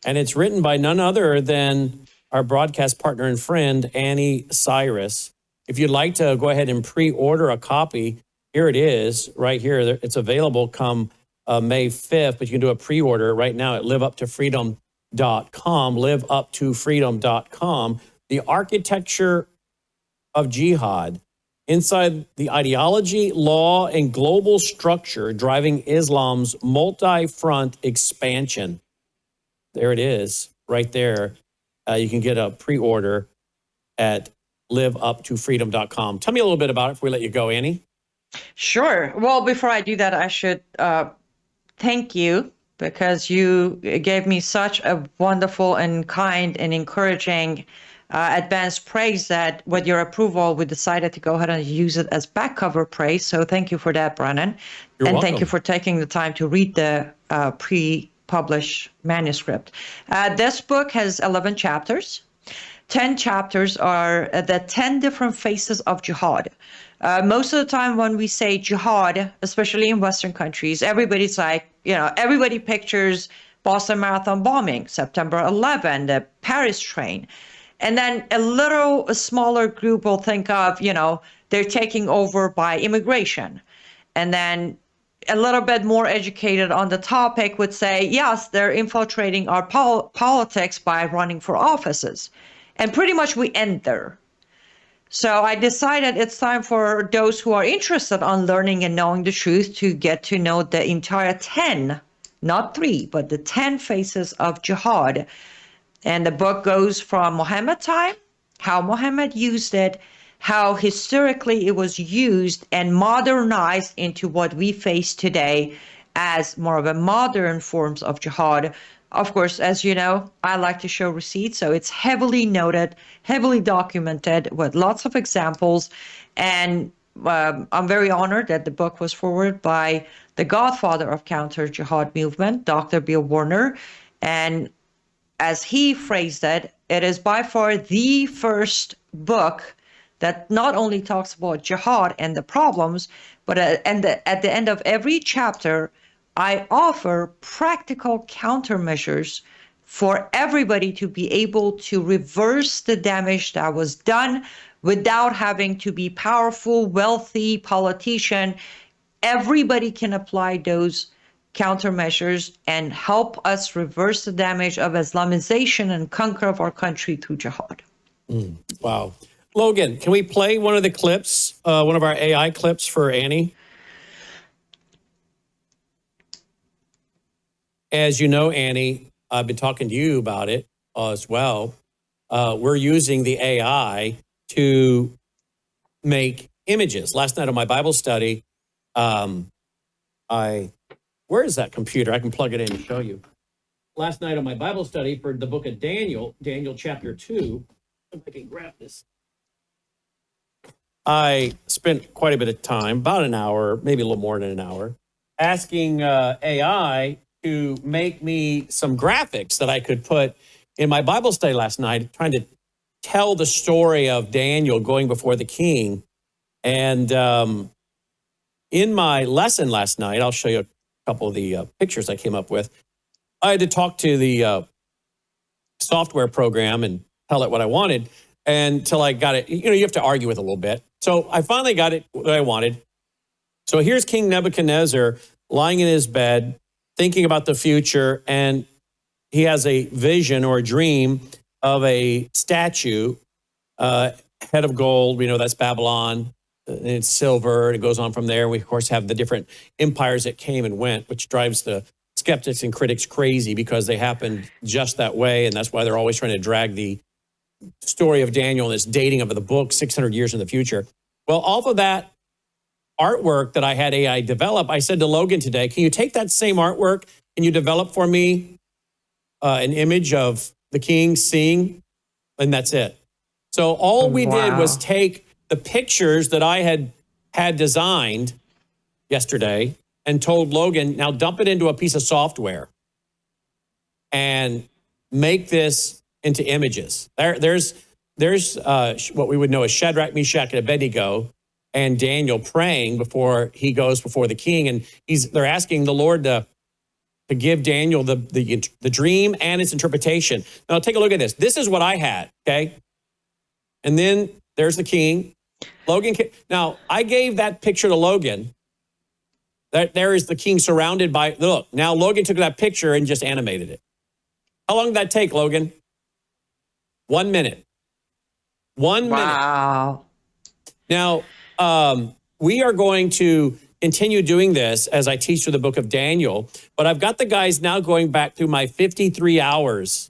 And it's written by none other than our broadcast partner and friend, Anni Cyrus. If you'd like to go ahead and pre-order a copy, here it is right here. It's available come May 5th, but you can do a pre-order right now at liveuptofreedom.com, liveuptofreedom.com. The Architecture of Jihad, inside the ideology, law, and global structure driving Islam's multi-front expansion. There it is, right there. You can get a pre-order at liveuptofreedom.com. Tell me a little bit about it before we let you go, Annie. Sure. Well, before I do that, I should thank you because you gave me such a wonderful and kind and encouraging advanced praise that with your approval, we decided to go ahead and use it as back cover praise. So thank you for that, Brannon. You're welcome. Thank you for taking the time to read the pre-published manuscript. This book has 11 chapters. 10 chapters are the 10 different faces of jihad. Most of the time when we say jihad, especially in Western countries, everybody's like, everybody pictures Boston Marathon bombing, September 11, the Paris train. And then a smaller group will think of, they're taking over by immigration. And then a little bit more educated on the topic would say, yes, they're infiltrating our politics by running for offices. And pretty much we end there. So I decided it's time for those who are interested on learning and knowing the truth to get to know the entire 10, not 3, but the 10 faces of jihad. And the book goes from Muhammad time, how Muhammad used it, how historically it was used and modernized into what we face today as more of a modern forms of jihad. Of course, as you know, I like to show receipts, so it's heavily noted, heavily documented with lots of examples. And I'm very honored that the book was forwarded by the godfather of counter-jihad movement, Dr. Bill Warner. And as he phrased it, it is by far the first book that not only talks about jihad and the problems, but at the end of every chapter, I offer practical countermeasures for everybody to be able to reverse the damage that was done without having to be powerful, wealthy politician. Everybody can apply those countermeasures and help us reverse the damage of Islamization and conquer of our country through jihad. Wow. Logan, can we play one of the clips, one of our AI clips for Annie? As you know, Annie, I've been talking to you about it as well. We're using the AI to make images. Last night on my Bible study, where is that computer? I can plug it in and show you. Last night on my Bible study for the book of Daniel, Daniel chapter 2, if I can grab this. I spent quite a bit of time, about an hour, maybe a little more than an hour, asking AI to make me some graphics that I could put in my Bible study last night, trying to tell the story of Daniel going before the king. And in my lesson last night, I'll show you a couple of the pictures I came up with. I had to talk to the software program and tell it what I wanted until I got it. You have to argue with it a little bit. So I finally got it what I wanted. So here's King Nebuchadnezzar lying in his bed, thinking about the future, and he has a vision or a dream of a statue, head of gold. We know that's Babylon, and it's silver, and it goes on from there. We, of course, have the different empires that came and went, which drives the skeptics and critics crazy because they happened just that way, and that's why they're always trying to drag the story of Daniel and this dating of the book 600 years in the future. Well, off of that artwork that I had AI develop, I said to Logan today, can you take that same artwork and you develop for me an image of the king seeing? And that's it. So all we did was take the pictures that I had designed yesterday and told Logan, now dump it into a piece of software and make this into images. There's what we would know as Shadrach, Meshach, and Abednego, and Daniel praying before he goes before the king, and they're asking the Lord to give Daniel the dream and its interpretation. Now take a look at this. This is what I had, okay? And then there's the king. Logan. Now I gave that picture to Logan. There is the king surrounded by. Look. Now Logan took that picture and just animated it. How long did that take, Logan? 1 minute. 1 minute. Wow. Now, we are going to continue doing this as I teach through the book of Daniel, but I've got the guys now going back through my 53 hours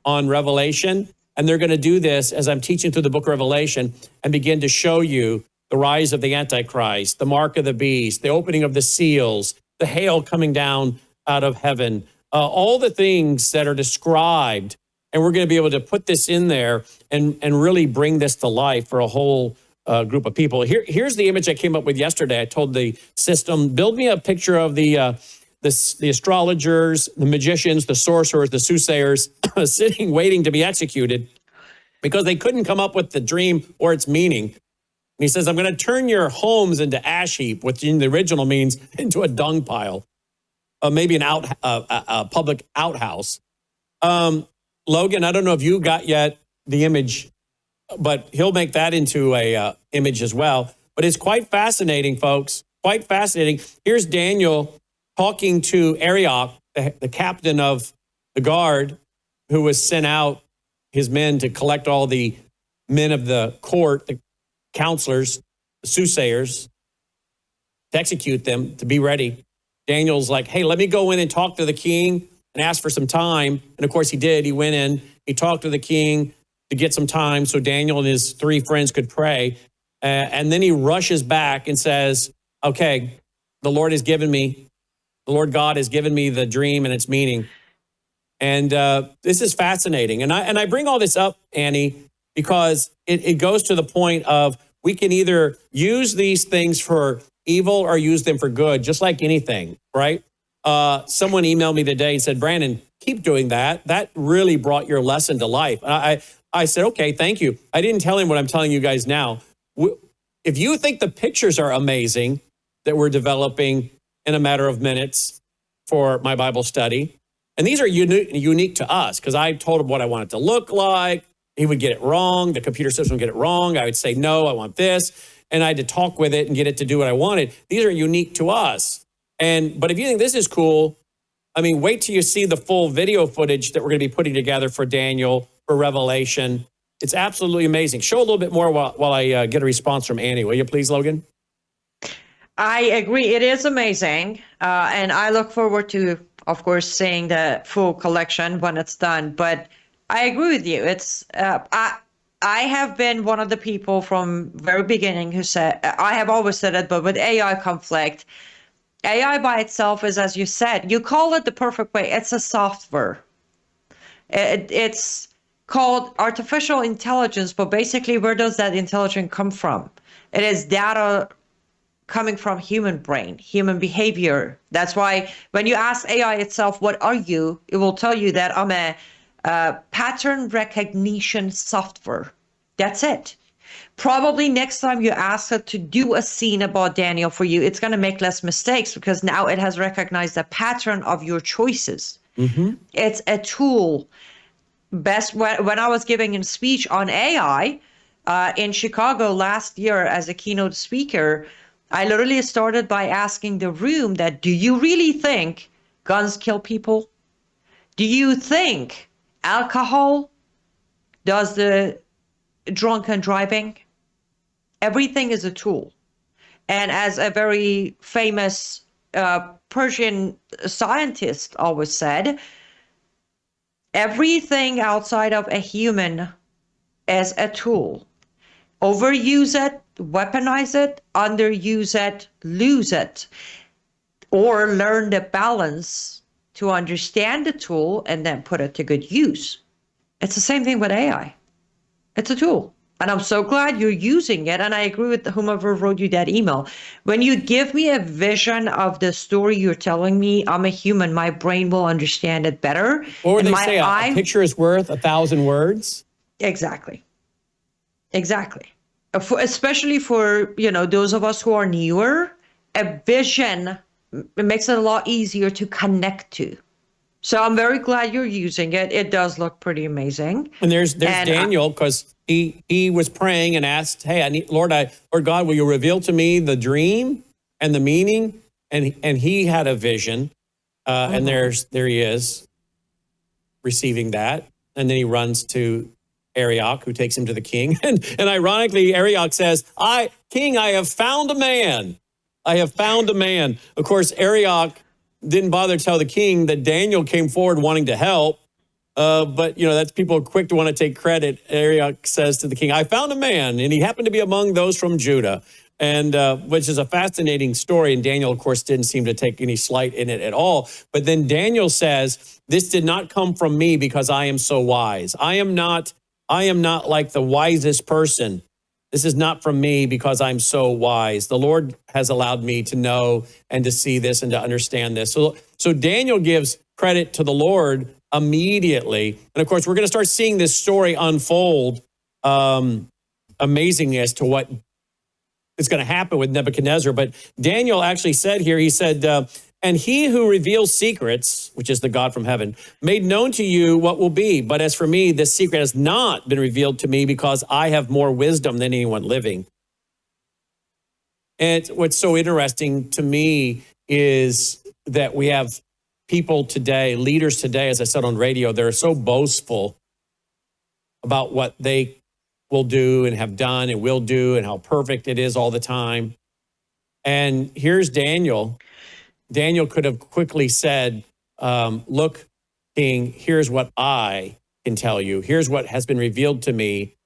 on Revelation, and they're going to do this as I'm teaching through the book of Revelation and begin to show you the rise of the Antichrist, the mark of the beast, the opening of the seals, the hail coming down out of heaven, all the things that are described. And we're going to be able to put this in there and really bring this to life for a whole group of people. Here's the image I came up with yesterday. I told the system, build me a picture of the astrologers, the magicians, the sorcerers, the soothsayers sitting, waiting to be executed because they couldn't come up with the dream or its meaning. And he says, I'm going to turn your homes into ash heap, which in the original means into a dung pile, maybe a public outhouse. Logan, I don't know if you got yet the image, but he'll make that into a image as well. But it's quite fascinating, folks. Quite fascinating. Here's Daniel talking to Arioch, the captain of the guard, who was sent out, his men, to collect all the men of the court, the counselors, the soothsayers, to execute them, to be ready. Daniel's like, hey, let me go in and talk to the king and ask for some time. And of course he did. He went in, he talked to the king to get some time so Daniel and his three friends could pray. And then he rushes back and says, okay, the Lord God has given me the dream and its meaning. And this is fascinating. And I bring all this up, Annie, because it goes to the point of we can either use these things for evil or use them for good, just like anything, right? Someone emailed me today and said, Brannon, keep doing that. That really brought your lesson to life. I said, okay, thank you. I didn't tell him what I'm telling you guys now. If you think the pictures are amazing that we're developing in a matter of minutes for my Bible study, and these are unique to us because I told him what I want it to look like. He would get it wrong. The computer system would get it wrong. I would say, no, I want this. And I had to talk with it and get it to do what I wanted. These are unique to us. But if you think this is cool, I mean, wait till you see the full video footage that we're going to be putting together for Daniel, for Revelation. It's absolutely amazing. Show a little bit more while I get a response from Annie. Will you please, Logan? I agree. It is amazing. And I look forward to, of course, seeing the full collection when it's done. But I agree with you. It's I have been one of the people from very beginning who said, I have always said it, but with AI conflict, AI by itself is, as you said, you call it the perfect way. It's a software. It's called artificial intelligence, but basically where does that intelligence come from? It is data coming from human brain, human behavior. That's why when you ask AI itself, what are you? It will tell you that I'm a pattern recognition software. That's it. Probably next time you ask it to do a scene about Daniel for you, it's going to make less mistakes because now it has recognized the pattern of your choices. Mm-hmm. It's a tool. Best when I was giving a speech on AI in Chicago last year as a keynote speaker, I literally started by asking the room that, do you really think guns kill people? Do you think alcohol does the drunken driving? Everything is a tool. And as a very famous Persian scientist always said, everything outside of a human is a tool. Overuse it, weaponize it, underuse it, lose it, or learn the balance to understand the tool and then put it to good use. It's the same thing with AI. It's a tool. And I'm so glad you're using it. And I agree with whomever wrote you that email. When you give me a vision of the story you're telling me, I'm a human. My brain will understand it better. What would and they say? A picture is worth 1,000 words? Exactly. Exactly. Especially for, those of us who are newer, a vision, it makes it a lot easier to connect to. So I'm very glad you're using it. It does look pretty amazing. And there's Daniel, because he was praying and asked, hey, Lord God, will you reveal to me the dream and the meaning? And he had a vision. And there he is receiving that. And then he runs to Arioch, who takes him to the king. And ironically, Arioch says, King, I have found a man. I have found a man. Of course, Arioch didn't bother to tell the king that Daniel came forward wanting to help. But, that's people are quick to want to take credit. Arioch says to the king, I found a man, and he happened to be among those from Judah, and which is a fascinating story. And Daniel, of course, didn't seem to take any slight in it at all. But then Daniel says, this did not come from me because I am so wise. I am not like the wisest person. This is not from me because I'm so wise. The Lord has allowed me to know and to see this and to understand this. So Daniel gives credit to the Lord immediately. And of course, we're going to start seeing this story unfold, amazing as to what is going to happen with Nebuchadnezzar. But Daniel actually said here, he said, and he who reveals secrets, which is the God from heaven, made known to you what will be. But as for me, this secret has not been revealed to me because I have more wisdom than anyone living. And what's so interesting to me is that we have people today, leaders today, as I said on radio, they're so boastful about what they will do and have done and will do and how perfect it is all the time. And here's Daniel. Daniel could have quickly said, look, King, here's what I can tell you. Here's what has been revealed to me.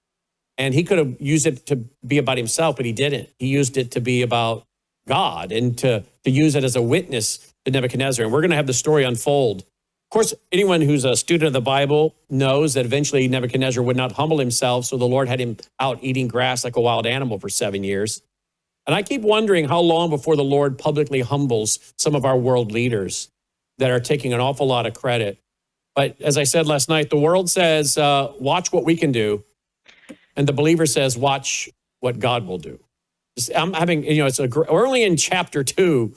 And he could have used it to be about himself, but he didn't. He used it to be about God and to use it as a witness to Nebuchadnezzar. And we're going to have the story unfold. Of course, anyone who's a student of the Bible knows that eventually Nebuchadnezzar would not humble himself. So the Lord had him out eating grass like a wild animal for 7 years. And I keep wondering how long before the Lord publicly humbles some of our world leaders that are taking an awful lot of credit. But as I said last night, the world says, watch what we can do. And the believer says, watch what God will do. I'm having, we're only in chapter 2,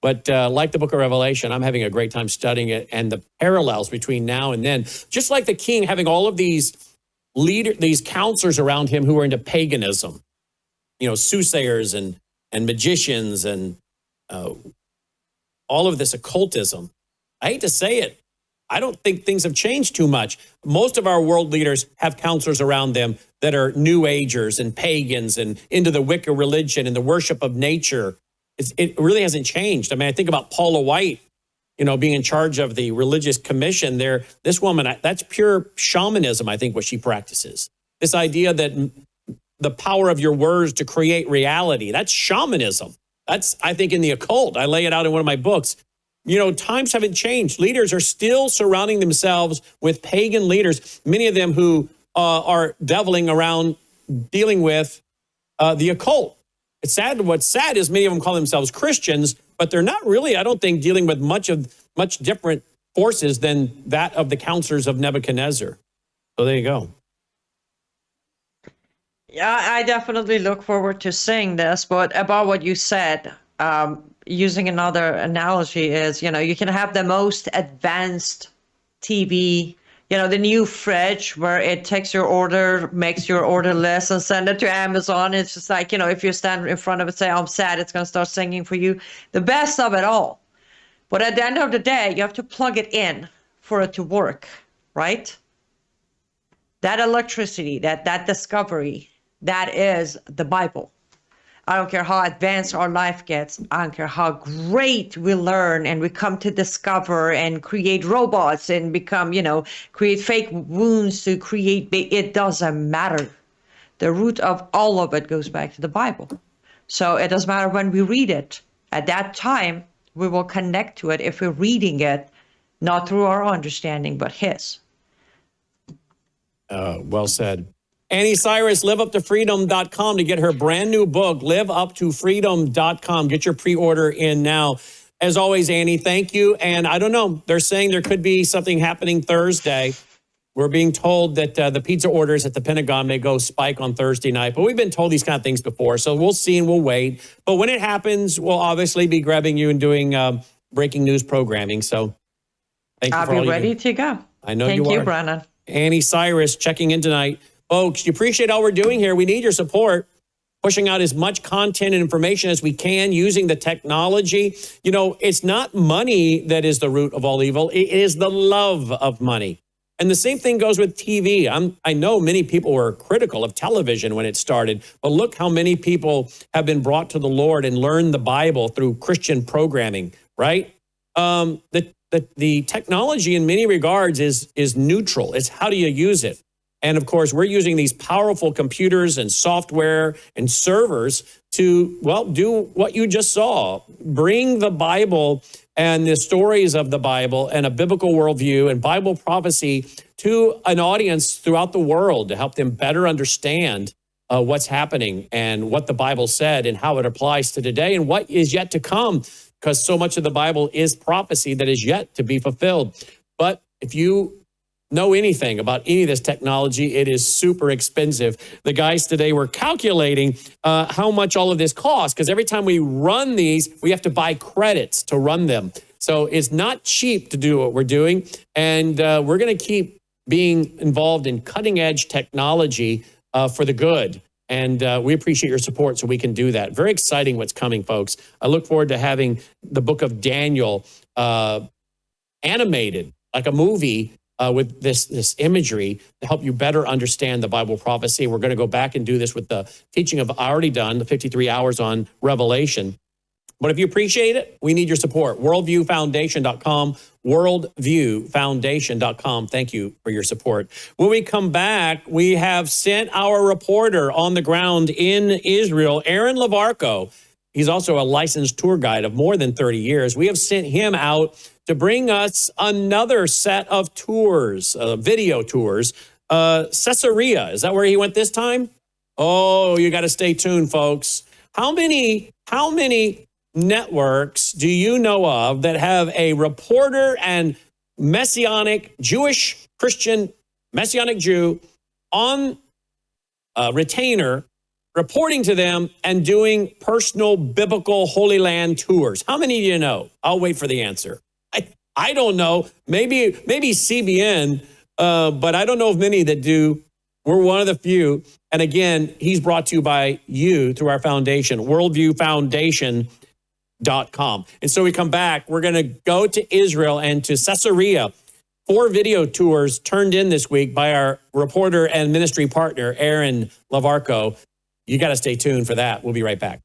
but like the book of Revelation, I'm having a great time studying it and the parallels between now and then. Just like the king having all of these counselors around him who are into paganism. Soothsayers and magicians and all of this occultism. I hate to say it. I don't think things have changed too much. Most of our world leaders have counselors around them that are New Agers and pagans and into the Wicca religion and the worship of nature. It really hasn't changed. I mean, I think about Paula White, being in charge of the religious commission there. This woman, that's pure shamanism, I think, what she practices. This idea that the power of your words to create reality. That's shamanism. That's, I think, in the occult. I lay it out in one of my books. Times haven't changed. Leaders are still surrounding themselves with pagan leaders, many of them who are deviling around dealing with the occult. It's sad. What's sad is many of them call themselves Christians, but they're not really, I don't think, dealing with much different forces than that of the counselors of Nebuchadnezzar. So there you go. Yeah, I definitely look forward to seeing this, but about what you said, using another analogy is, you can have the most advanced TV, the new fridge where it takes your order, makes your order list and send it to Amazon. It's just like, if you stand in front of it, say, I'm sad, it's going to start singing for you. The best of it all. But at the end of the day, you have to plug it in for it to work, right? That electricity, that discovery, that is the Bible. I don't care how advanced our life gets. I don't care how great we learn and we come to discover and create robots and become, create fake wounds to create. It doesn't matter. The root of all of it goes back to the Bible. So it doesn't matter when we read it. At that time, we will connect to it if we're reading it, not through our understanding, but His. Well said. Anni Cyrus, liveuptofreedom.com to get her brand new book, liveuptofreedom.com. Get your pre-order in now. As always, Annie, thank you. And I don't know, they're saying there could be something happening Thursday. We're being told that the pizza orders at the Pentagon may go spike on Thursday night. But we've been told these kind of things before, so we'll see and we'll wait. But when it happens, we'll obviously be grabbing you and doing breaking news programming. So thank you for all you do. I'll be ready to go. I know Thank you are. Thank you, Brannon. Anni Cyrus checking in tonight. Folks, you appreciate all we're doing here. We need your support, pushing out as much content and information as we can using the technology. You know, it's not money that is the root of all evil. It is the love of money. And the same thing goes with TV. I know many people were critical of television when it started, but look how many people have been brought to the Lord and learned the Bible through Christian programming, right? The technology in many regards is neutral. It's how do you use it? And of course, we're using these powerful computers and software and servers to, well, do what you just saw. Bring the Bible and the stories of the Bible and a biblical worldview and Bible prophecy to an audience throughout the world to help them better understand what's happening and what the Bible said and how it applies to today and what is yet to come, because so much of the Bible is prophecy that is yet to be fulfilled. But if you know anything about any of this technology, it is super expensive. The guys today were calculating how much all of this costs, because every time we run these, we have to buy credits to run them. So it's not cheap to do what we're doing. And we're going to keep being involved in cutting edge technology for the good. And we appreciate your support so we can do that. Very exciting what's coming, folks. I look forward to having the book of Daniel animated like a movie with this imagery to help you better understand the Bible prophecy. We're going to go back and do this with the teaching I've already done, the 53 hours on Revelation. But if you appreciate it, we need your support. Worldviewfoundation.com, worldviewfoundation.com. Thank you for your support. When we come back, we have sent our reporter on the ground in Israel, Aharon Levarko. He's also a licensed tour guide of more than 30 years. We have sent him out to bring us another set of tours, video tours. Caesarea, is that where he went this time? Oh, you got to stay tuned, folks. How many networks do you know of that have a reporter and Messianic Jewish Christian Messianic Jew on retainer reporting to them and doing personal biblical Holy Land tours? How many do you know? I'll wait for the answer. I don't know. Maybe CBN, but I don't know of many that do. We're one of the few. And again, he's brought to you by you through our foundation, worldviewfoundation.com. And so we come back, we're going to go to Israel and to Caesarea. 4 video tours turned in this week by our reporter and ministry partner, Aharon Levarko. You got to stay tuned for that. We'll be right back.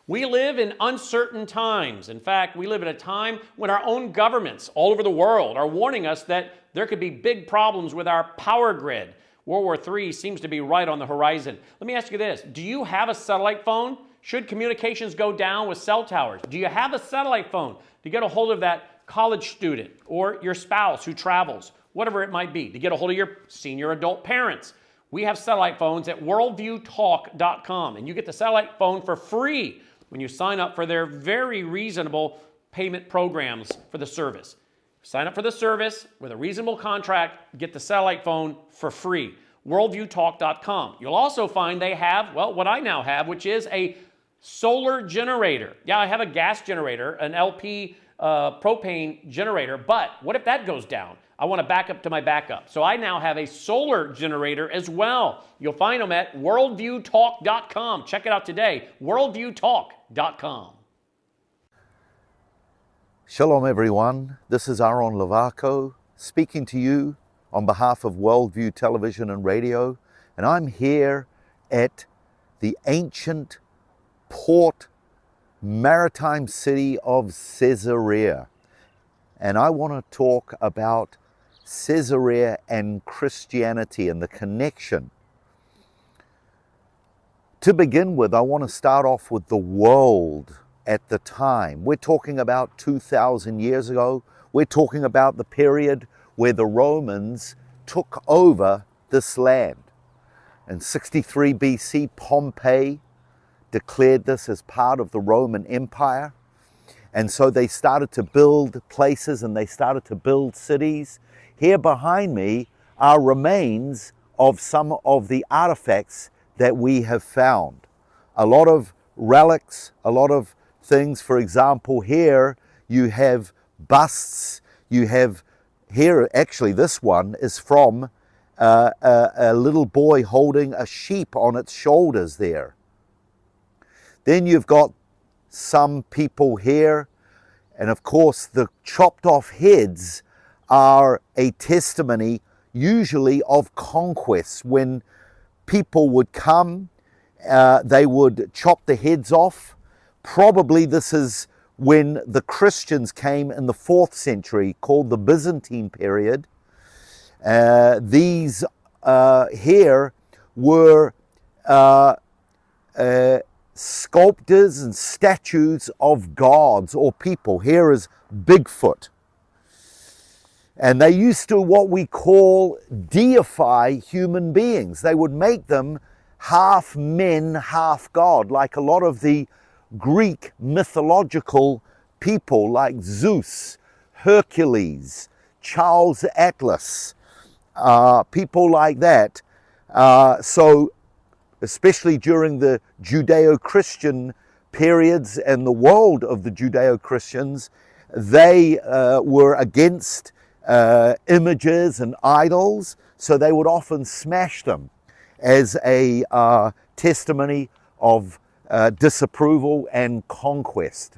We live in uncertain times. In fact, we live at a time when our own governments all over the world are warning us that there could be big problems with our power grid. World War III seems to be right on the horizon. Let me ask you this. Do you have a satellite phone? Should communications go down with cell towers? Do you have a satellite phone to get a hold of that college student or your spouse who travels, whatever it might be, to get a hold of your senior adult parents? We have satellite phones at worldviewtalk.com, and you get the satellite phone for free when you sign up for their very reasonable payment programs for the service. Sign up for the service with a reasonable contract, get the satellite phone for free. Worldviewtalk.com. You'll also find they have, well, what I now have, which is a solar generator. Yeah, I have a gas generator, an LP propane generator, but what if that goes down? I want to back up to my backup. So I now have a solar generator as well. You'll find them at worldviewtalk.com. Check it out today, worldviewtalk.com. Shalom everyone, this is Aharon Levarko speaking to you on behalf of Worldview Television and Radio, and I'm here at the ancient port maritime city of Caesarea, and I want to talk about Caesarea and Christianity and the connection. To begin with, I want to start off with the world at the time. We're talking about 2,000 years ago. We're talking about the period where the Romans took over this land. In 63 BC, Pompey declared this as part of the Roman Empire. And so they started to build places and they started to build cities. Here behind me are remains of some of the artifacts that we have found. A lot of relics, a lot of things. For example, here you have busts. You have here, actually this one is from a little boy holding a sheep on its shoulders there. Then you've got some people here, and of course the chopped off heads are a testimony usually of conquests. When people would come, they would chop the heads off. Probably this is when the Christians came in the 4th century, called the Byzantine period. These here were sculptures and statues of gods or people. Here is Bigfoot. And they used to what we call deify human beings. They would make them half men, half God, like a lot of the Greek mythological people like Zeus, Hercules, Charles Atlas, people like that. So especially during the Judeo-Christian periods and the world of the Judeo-Christians, they were against images and idols, so they would often smash them as a testimony of disapproval and conquest.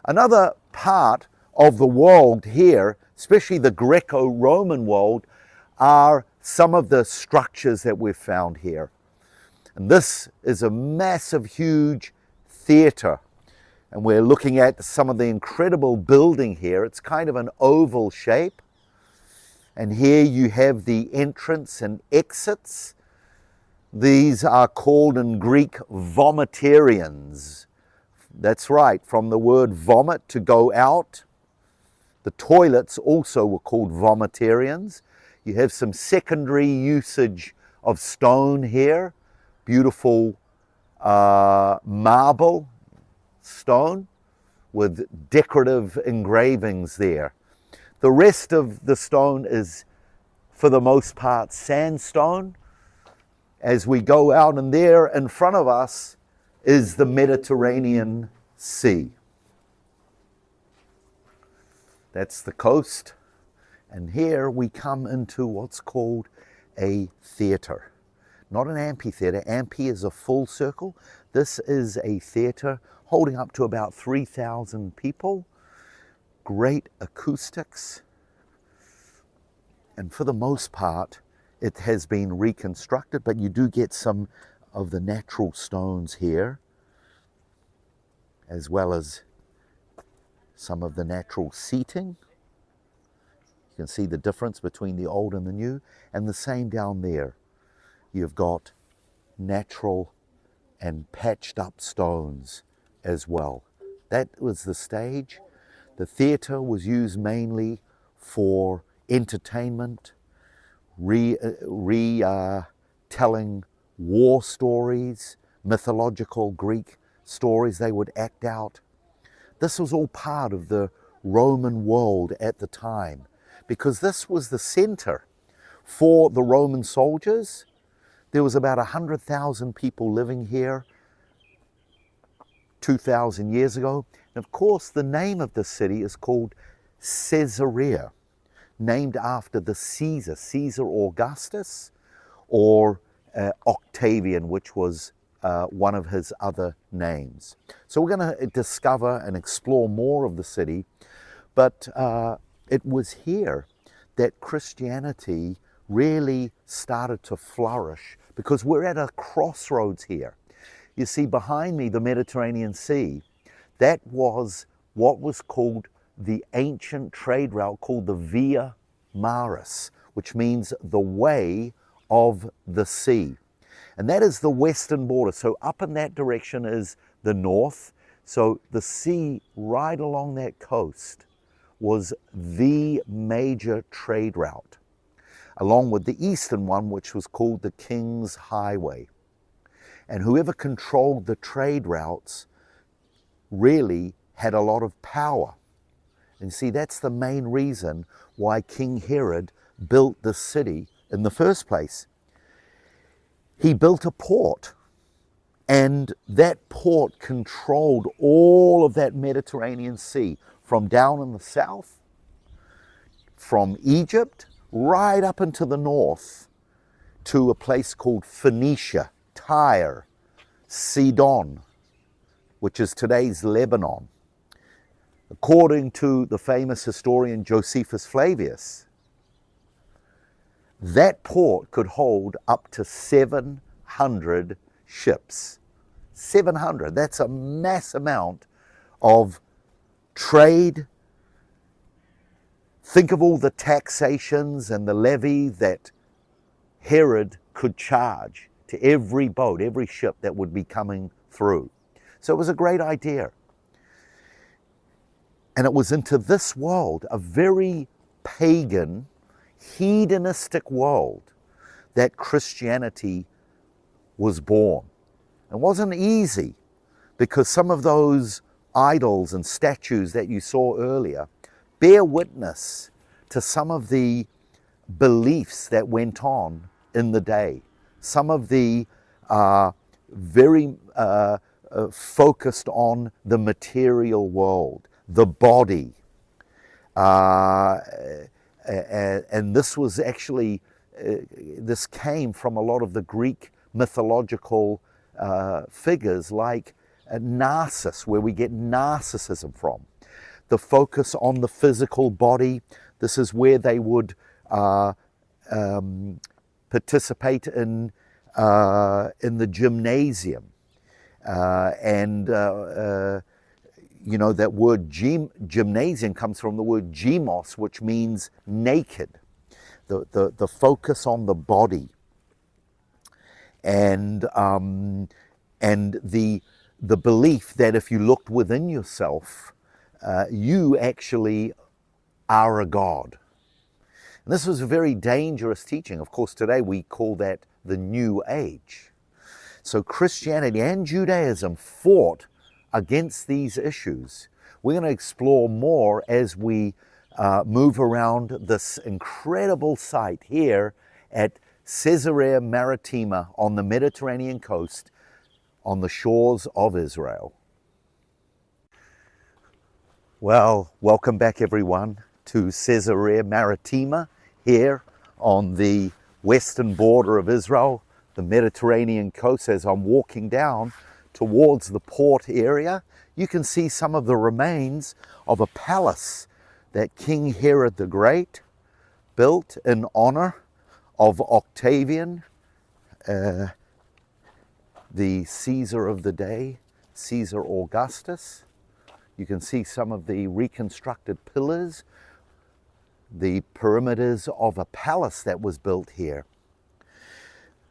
Another part of the world here, especially the Greco-Roman world, are some of the structures that we've found here. And this is a massive, huge theater. And we're looking at some of the incredible building here. It's kind of an oval shape. And here you have the entrance and exits. These are called in Greek vomitarians. That's right, from the word vomit, to go out. The toilets also were called vomitarians. You have some secondary usage of stone here. Beautiful marble stone with decorative engravings there. The rest of the stone is, for the most part, sandstone. As we go out, and there in front of us is the Mediterranean Sea. That's the coast. And here we come into what's called a theater. Not an amphitheater. Amphi is a full circle. This is a theater holding up to about 3,000 people. Great acoustics. And for the most part, it has been reconstructed, but you do get some of the natural stones here, as well as some of the natural seating. You can see the difference between the old and the new, and the same down there. You've got natural and patched up stones as well. That was the stage. The theater was used mainly for entertainment, telling war stories, mythological Greek stories they would act out. This was all part of the Roman world at the time, because this was the center for the Roman soldiers. There was about 100,000 people living here 2,000 years ago. And of course, the name of the city is called Caesarea, named after the Caesar Augustus, or Octavian, which was one of his other names. So we're going to discover and explore more of the city, but it was here that Christianity really started to flourish, because we're at a crossroads here. You see behind me the Mediterranean Sea. That was what was called the ancient trade route called the Via Maris, which means the way of the sea. And that is the western border. So up in that direction is the north. So the sea right along that coast was the major trade route. along with the eastern one, which was called the King's Highway. And whoever controlled the trade routes really had a lot of power. And see, that's the main reason why King Herod built this city in the first place. He built a port, and that port controlled all of that Mediterranean Sea from down in the south, from Egypt, right up into the north to a place called Phoenicia, Tyre, Sidon, which is today's Lebanon. According to the famous historian Josephus Flavius, that port could hold up to 700 ships. 700, that's a mass amount of trade. Think of all the taxations and the levy that Herod could charge to every boat, every ship that would be coming through. So it was a great idea. And it was into this world, a very pagan, hedonistic world, that Christianity was born. It wasn't easy, because some of those idols and statues that you saw earlier bear witness to some of the beliefs that went on in the day. Some of the very focused on the material world, the body. And this was actually, this came from a lot of the Greek mythological figures like Narcissus, where we get narcissism from. The focus on the physical body. This is where they would participate in the gymnasium. You know, that word gymnasium comes from the word gymos, which means naked. The focus on the body. And the belief that if you looked within yourself, you actually are a god. And this was a very dangerous teaching. Of course, today we call that the New Age. So Christianity and Judaism fought against these issues. We're going to explore more as we move around this incredible site here at Caesarea Maritima on the Mediterranean coast on the shores of Israel. Well, welcome back everyone to Caesarea Maritima here on the western border of Israel, the Mediterranean coast. As I'm walking down towards the port area, you can see some of the remains of a palace that King Herod the Great built in honor of Octavian, the Caesar of the day, Caesar Augustus. You can see some of the reconstructed pillars, the perimeters of a palace that was built here.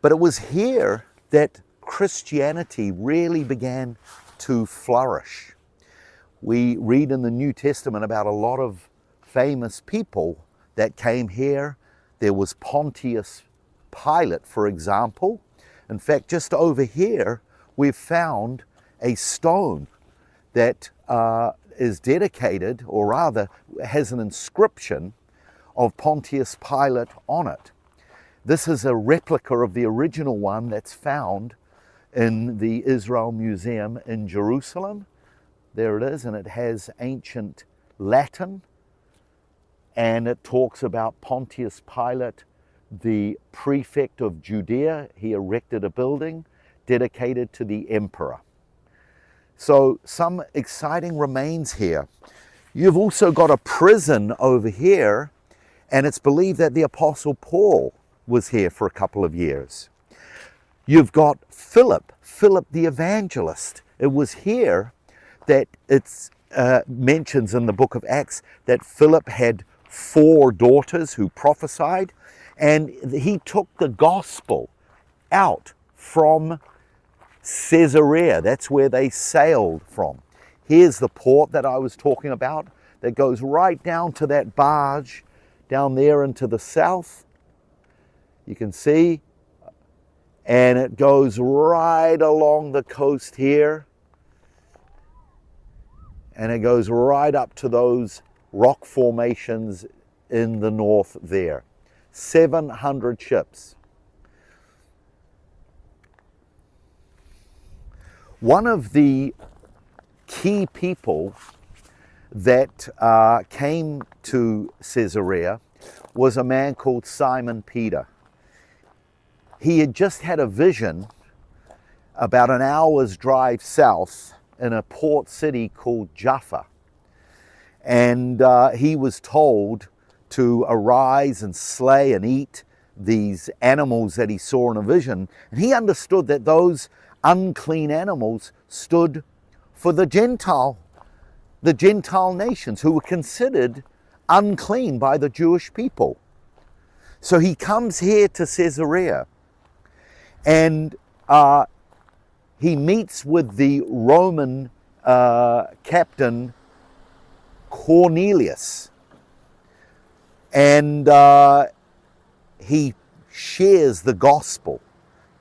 But it was here that Christianity really began to flourish. We read in the New Testament about a lot of famous people that came here. There was Pontius Pilate, for example. In fact, just over here, we've found a stone that is dedicated, or rather has an inscription of Pontius Pilate on it. This is a replica of the original one that's found in the Israel Museum in Jerusalem. There it is, and it has ancient Latin, and it talks about Pontius Pilate, the prefect of Judea. He erected a building dedicated to the emperor. So some exciting remains here. You've also got a prison over here, and it's believed that the Apostle Paul was here for a couple of years. You've got Philip the evangelist. It was here that it's mentions in the book of Acts that Philip had 4 daughters who prophesied, and he took the gospel out from Caesarea. That's where they sailed from. Here's the port that I was talking about that goes right down to that barge down there into the south. You can see, and it goes right along the coast here, and it goes right up to those rock formations in the north there. 700 ships. One of the key people that came to Caesarea was a man called Simon Peter. He had just had a vision about an hour's drive south in a port city called Jaffa. And he was told to arise and slay and eat these animals that he saw in a vision. And he understood that those unclean animals stood for the Gentile nations who were considered unclean by the Jewish people. So he comes here to Caesarea, and he meets with the Roman captain Cornelius, and he shares the gospel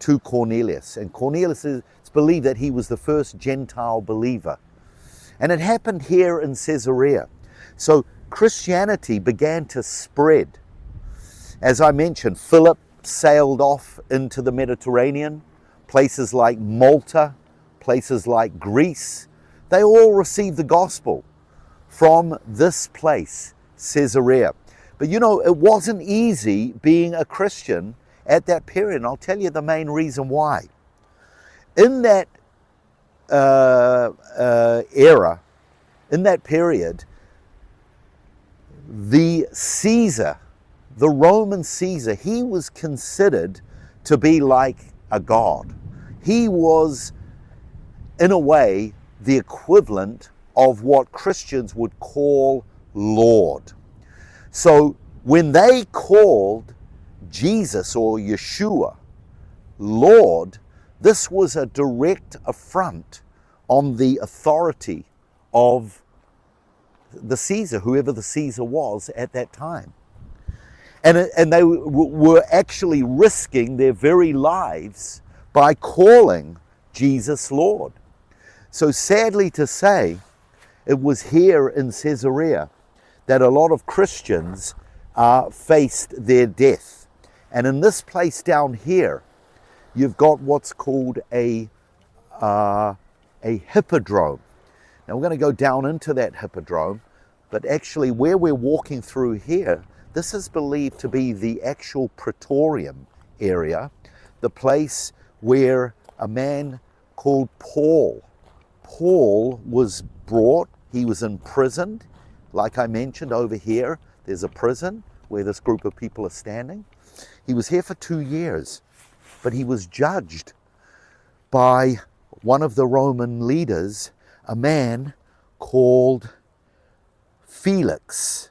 to Cornelius. And Cornelius is believed that he was the first Gentile believer. And it happened here in Caesarea. So Christianity began to spread. As I mentioned, Philip sailed off into the Mediterranean. Places like Malta, places like Greece, they all received the gospel from this place, Caesarea. But you know, it wasn't easy being a Christian at that period, and I'll tell you the main reason why. In that era, in that period, the Caesar, the Roman Caesar, he was considered to be like a god. He was, in a way, the equivalent of what Christians would call Lord. So when they called Jesus or Yeshua Lord, this was a direct affront on the authority of the Caesar, whoever the Caesar was at that time. And they were actually risking their very lives by calling Jesus Lord. So sadly to say, it was here in Caesarea that a lot of Christians faced their death. And in this place down here, you've got what's called a hippodrome. Now we're going to go down into that hippodrome, but actually where we're walking through here, this is believed to be the actual Praetorium area, the place where a man called Paul was brought. He was imprisoned. Like I mentioned over here, there's a prison where this group of people are standing. He was here for 2 years, but he was judged by one of the Roman leaders, a man called Felix.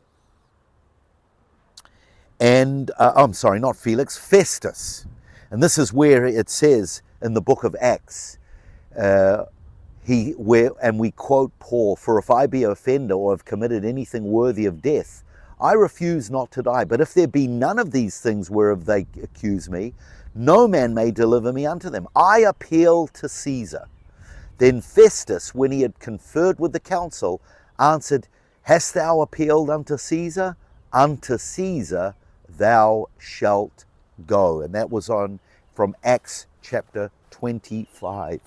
And, I'm sorry, not Felix, Festus. And this is where it says in the book of Acts, and we quote Paul, "For if I be an offender or have committed anything worthy of death, I refuse not to die. But if there be none of these things whereof they accuse me, no man may deliver me unto them. I appeal to Caesar." Then Festus, when he had conferred with the council, answered, "Hast thou appealed unto Caesar? Unto Caesar thou shalt go." And that was from Acts chapter 25.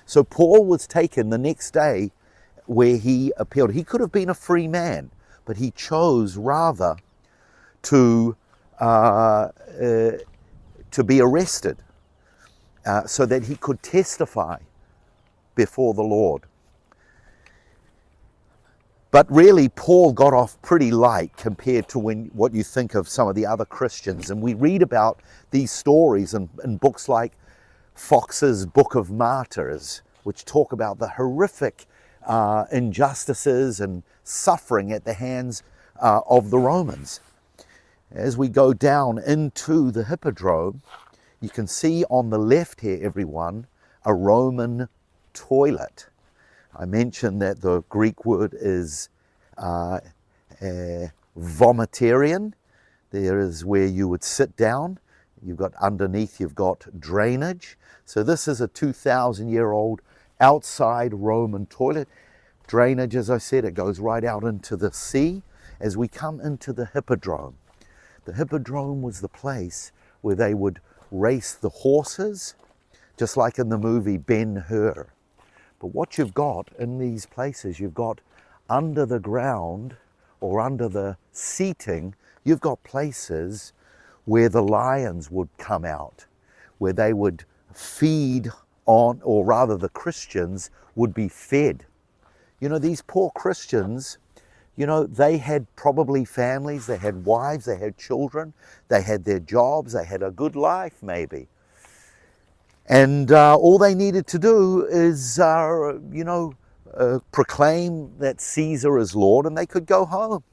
So Paul was taken the next day where he appealed. He could have been a free man, but he chose rather to be arrested so that he could testify before the Lord. But really, Paul got off pretty light compared to what you think of some of the other Christians. And we read about these stories in books like Fox's Book of Martyrs, which talk about the horrific injustices and suffering at the hands of the Romans. As we go down into the hippodrome, you can see on the left here, everyone, a Roman toilet. I mentioned that the Greek word is vomitarian. There is where you would sit down. You've got underneath, you've got drainage. So this is a 2,000-year-old outside Roman toilet. Drainage, as I said, it goes right out into the sea. As we come into the hippodrome was the place where they would race the horses, just like in the movie Ben-Hur. But what you've got in these places, you've got under the ground or under the seating, you've got places where the lions would come out, where they would feed on, or rather the Christians would be fed. You know, these poor Christians, you know, they had probably families, they had wives, they had children, they had their jobs, they had a good life maybe. And all they needed to do is, proclaim that Caesar is Lord, and they could go home.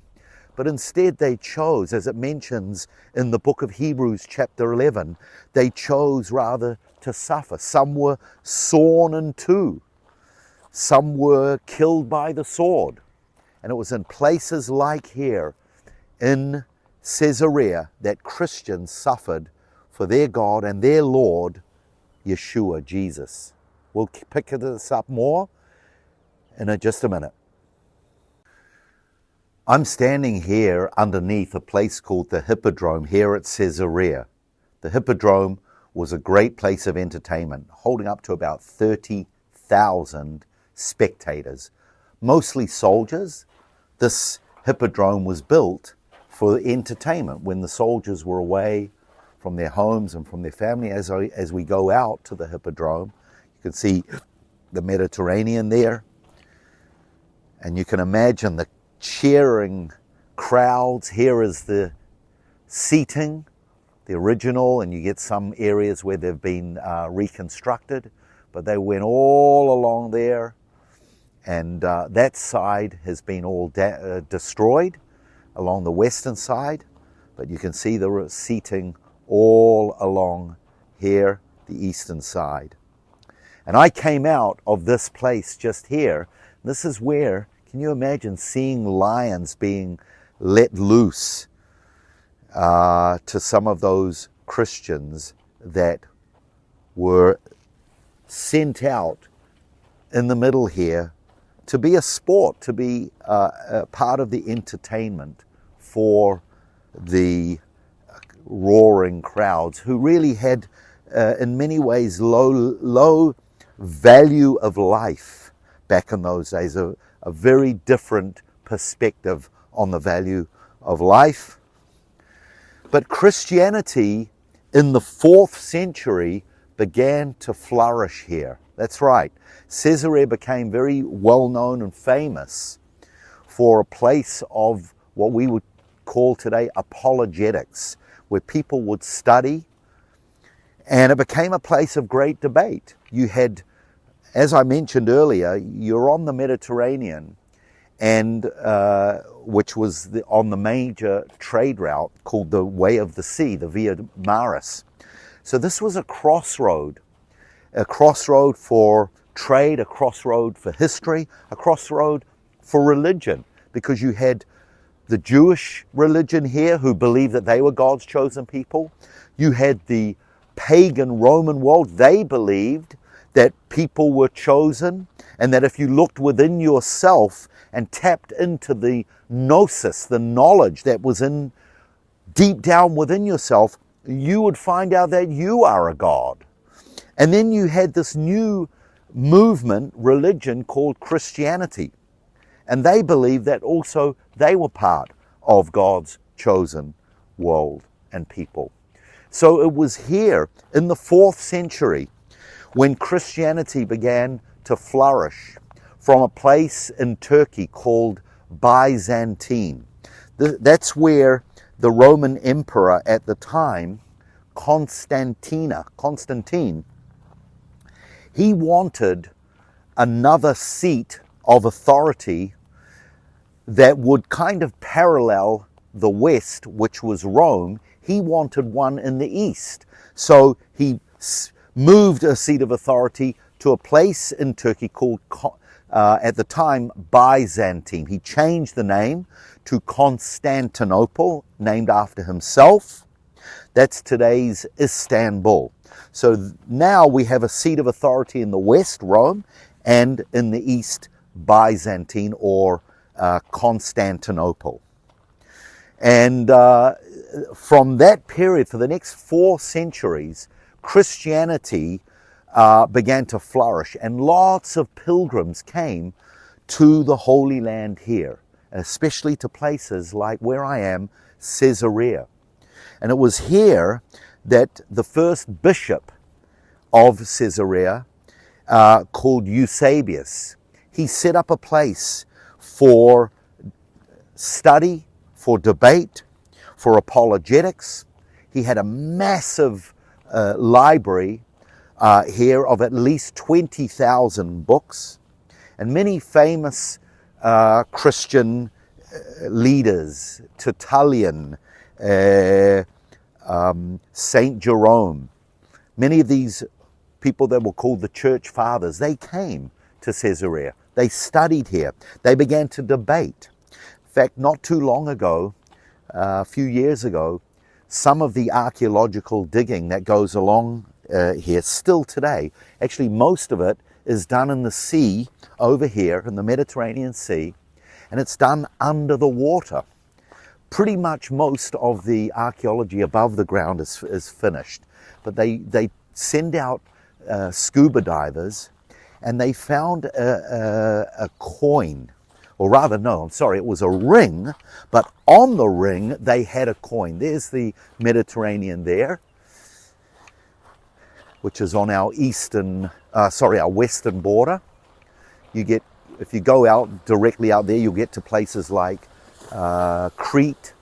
But instead they chose, as it mentions in the book of Hebrews chapter 11, they chose rather to suffer. Some were sawn in two. Some were killed by the sword. And it was in places like here in Caesarea that Christians suffered for their God and their Lord, Yeshua, Jesus. We'll pick this up more in just a minute. I'm standing here underneath a place called the Hippodrome here at Caesarea. The Hippodrome was a great place of entertainment, holding up to about 30,000 spectators, mostly soldiers. This Hippodrome was built for entertainment when the soldiers were away from their homes and from their family. As we go out to the Hippodrome, you can see the Mediterranean there, and you can imagine the cheering crowds. Here is the seating, the original, and you get some areas where they've been reconstructed, but they went all along there, and that side has been all destroyed along the western side, but you can see the seating all along here, the eastern side. And I came out of this place just here. This is where, can you imagine seeing lions being let loose to some of those Christians that were sent out in the middle here to be a sport, to be a part of the entertainment for the roaring crowds who really had, in many ways, low value of life back in those days. A very different perspective on the value of life. But Christianity in the 4th century began to flourish here. That's right. Caesarea became very well known and famous for a place of what we would call today apologetics, where people would study, and it became a place of great debate. You had, as I mentioned earlier, you're on the Mediterranean, and which was on the major trade route called the Way of the Sea, the Via Maris. So this was a crossroad for trade, a crossroad for history, a crossroad for religion, because you had the Jewish religion here who believed that they were God's chosen people. You had the pagan Roman world. They believed that people were chosen, and that if you looked within yourself and tapped into the gnosis, the knowledge that was in deep down within yourself, you would find out that you are a god. And then you had this new movement, religion called Christianity. And they believed that also they were part of God's chosen world and people. So it was here in the 4th century when Christianity began to flourish from a place in Turkey called Byzantine. That's where the Roman emperor at the time, Constantine, he wanted another seat of authority that would kind of parallel the West, which was Rome. He wanted one in the East. So he moved a seat of authority to a place in Turkey called, at the time, Byzantine. He changed the name to Constantinople, named after himself. That's today's Istanbul. So now we have a seat of authority in the west, Rome, and in the east, Byzantine or Constantinople. And from that period, for the next 4 centuries, Christianity began to flourish, and lots of pilgrims came to the Holy Land here, especially to places like where I am, Caesarea. And it was here that the first bishop of Caesarea, called Eusebius, he set up a place for study, for debate, for apologetics. He had a massive library here of at least 20,000 books, and many famous Christian leaders, Tertullian, Saint Jerome, many of these people that were called the church fathers, they came to Caesarea. They studied here. They began to debate. In fact, not too long ago, a few years ago, some of the archaeological digging that goes along here still today, actually most of it is done in the sea over here in the Mediterranean Sea, and it's done under the water. Pretty much most of the archaeology above the ground is finished, but they send out scuba divers, and they found a coin, or rather, no, I'm sorry, it was a ring, but on the ring they had a coin. There's the Mediterranean there, which is on our our western border. If you go out directly out there, you'll get to places like Crete,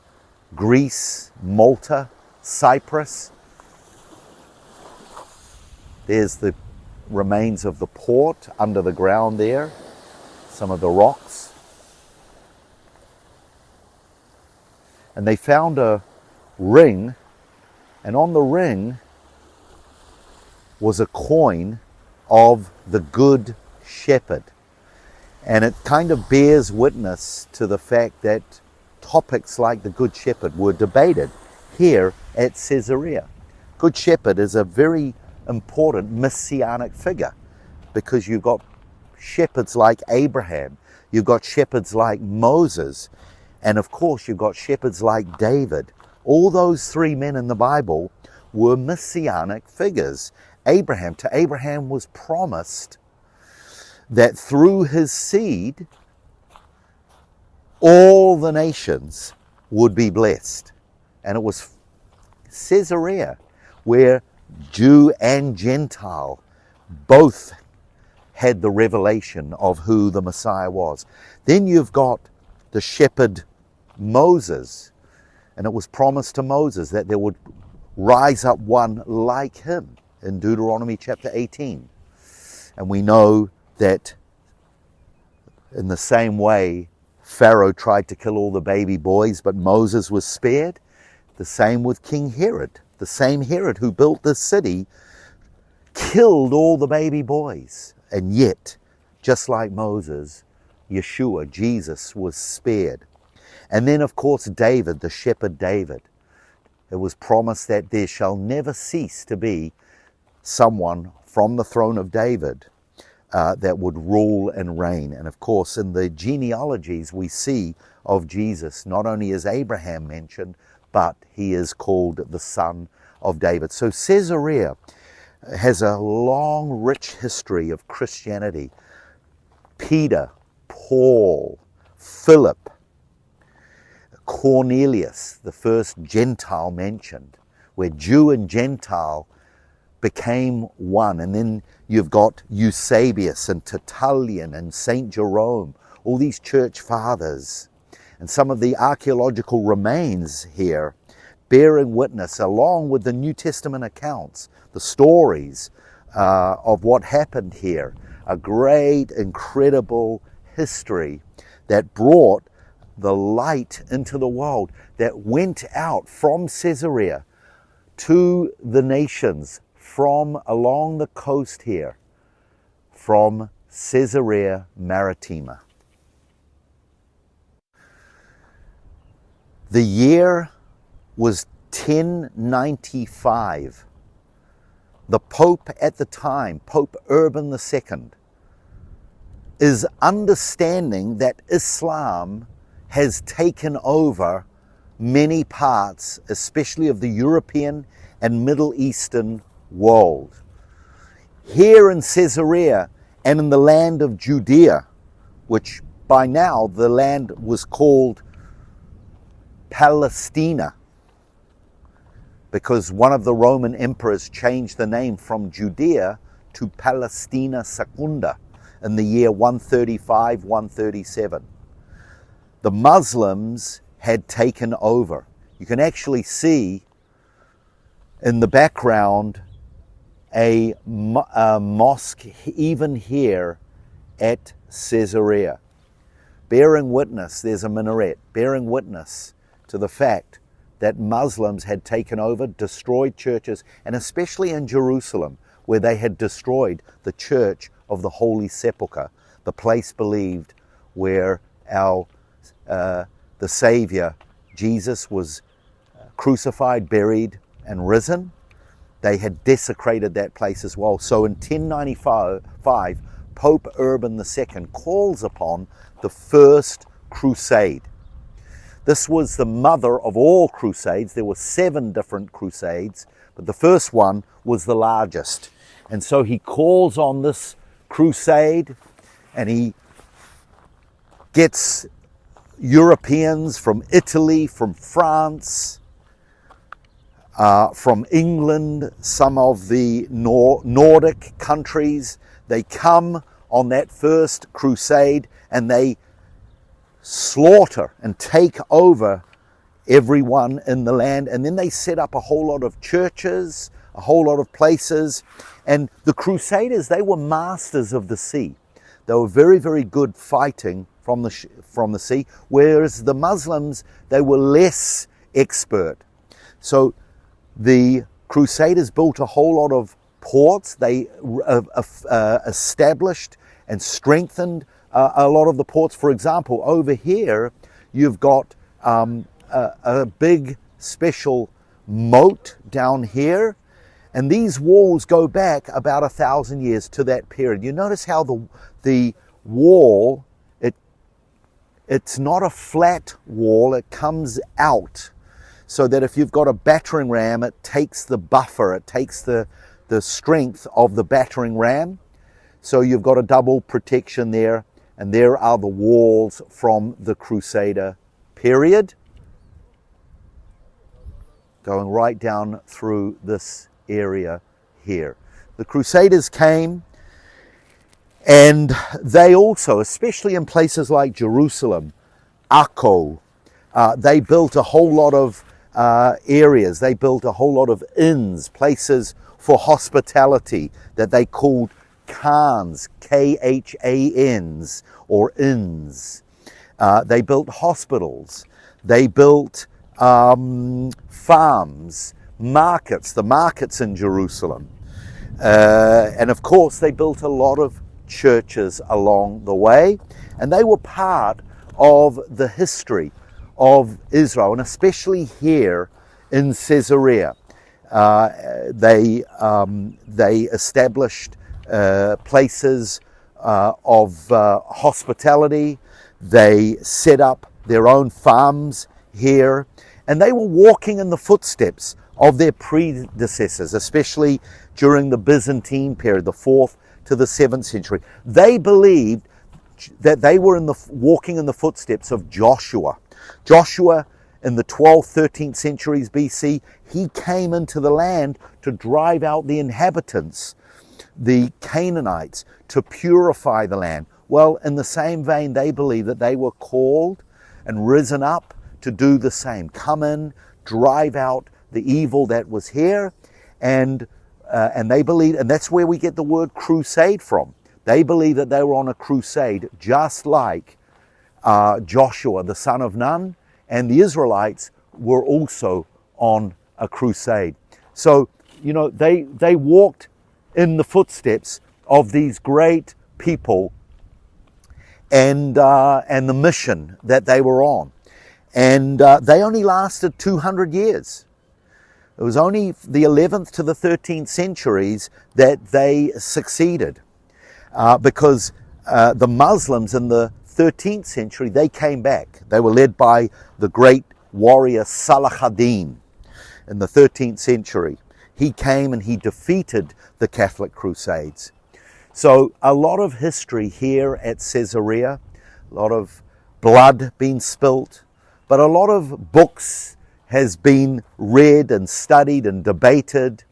Greece, Malta, Cyprus. There's the remains of the port under the ground there, some of the rocks. And they found a ring, and on the ring was a coin of the Good Shepherd. And it kind of bears witness to the fact that topics like the Good Shepherd were debated here at Caesarea. Good Shepherd is a very important messianic figure, because you've got shepherds like Abraham, you've got shepherds like Moses, and of course you've got shepherds like David. All those 3 men in the Bible were messianic figures. To Abraham was promised that through his seed all the nations would be blessed. And it was Caesarea where Jew and Gentile both had the revelation of who the Messiah was. Then you've got the shepherd Moses, and it was promised to Moses that there would rise up one like him in Deuteronomy chapter 18. And we know that in the same way Pharaoh tried to kill all the baby boys, but Moses was spared. The same with King Herod. The same Herod who built this city killed all the baby boys. And yet, just like Moses, Yeshua, Jesus, was spared. And then, of course, David, the shepherd David. It was promised that there shall never cease to be someone from the throne of David that would rule and reign. And of course, in the genealogies we see of Jesus, not only is Abraham mentioned, but he is called the son of David. So Caesarea has a long, rich history of Christianity. Peter, Paul, Philip, Cornelius, the first Gentile mentioned, where Jew and Gentile became one. And then you've got Eusebius and Tertullian and Saint Jerome, all these church fathers, and some of the archaeological remains here bearing witness, along with the New Testament accounts, the stories of what happened here. A great, incredible history that brought the light into the world, that went out from Caesarea to the nations, from along the coast here, from Caesarea Maritima. The year was 1095. The Pope at the time, Pope Urban II, is understanding that Islam has taken over many parts, especially of the European and Middle Eastern world. Here in Caesarea and in the land of Judea, which by now the land was called Palestina, because one of the Roman emperors changed the name from Judea to Palestina Secunda in the year 135, 137. The Muslims had taken over. You can actually see in the background a mosque even here at Caesarea, bearing witness, there's a minaret, bearing witness to the fact that Muslims had taken over, destroyed churches, and especially in Jerusalem, where they had destroyed the Church of the Holy Sepulchre, the place believed where the Savior, Jesus, was crucified, buried, and risen. They had desecrated that place as well. So in 1095, Pope Urban II calls upon the First Crusade. This was the mother of all crusades. There were 7 different crusades, but the first one was the largest. And so he calls on this crusade, and he gets Europeans from Italy, from France, from England, some of the Nordic countries. They come on that first crusade and they slaughter and take over everyone in the land, and then they set up a whole lot of churches, a whole lot of places. And the Crusaders, they were masters of the sea. They were very, very good fighting from the sea, whereas the Muslims, they were less expert. So the Crusaders built a whole lot of ports. They established and strengthened a lot of the ports. For example, over here, you've got a big special moat down here, and these walls go back about 1,000 years to that period. You notice how the wall, it's not a flat wall, it comes out, so that if you've got a battering ram, it takes the buffer, it takes the strength of the battering ram. So you've got a double protection there, and there are the walls from the Crusader period, going right down through this area here. The Crusaders came, and they also, especially in places like Jerusalem, Akko, they built a whole lot of areas. They built a whole lot of inns, places for hospitality that they called khans, Khans, or inns. They built hospitals. They built farms, markets, the markets in Jerusalem. And of course, they built a lot of churches along the way. And they were part of the history of Israel, and especially here in Caesarea. They established places of hospitality. They set up their own farms here, and they were walking in the footsteps of their predecessors, especially during the Byzantine period, the 4th to the 7th century. They believed that they were walking in the footsteps of Joshua. Joshua, in the 12th, 13th centuries BC, he came into the land to drive out the inhabitants, the Canaanites, to purify the land. Well, in the same vein, they believe that they were called and risen up to do the same. Come in, drive out the evil that was here, and they believe, and that's where we get the word crusade from. They believe that they were on a crusade, just like Joshua, the son of Nun, and the Israelites were also on a crusade. So, you know, they walked in the footsteps of these great people and the mission that they were on. And they only lasted 200 years. It was only the 11th to the 13th centuries that they succeeded, because the Muslims in the 13th century, they came back. They were led by the great warrior Salah ad-Din in the 13th century. He came and he defeated the Catholic Crusades. So a lot of history here at Caesarea, a lot of blood being spilt, but a lot of books has been read and studied and debated.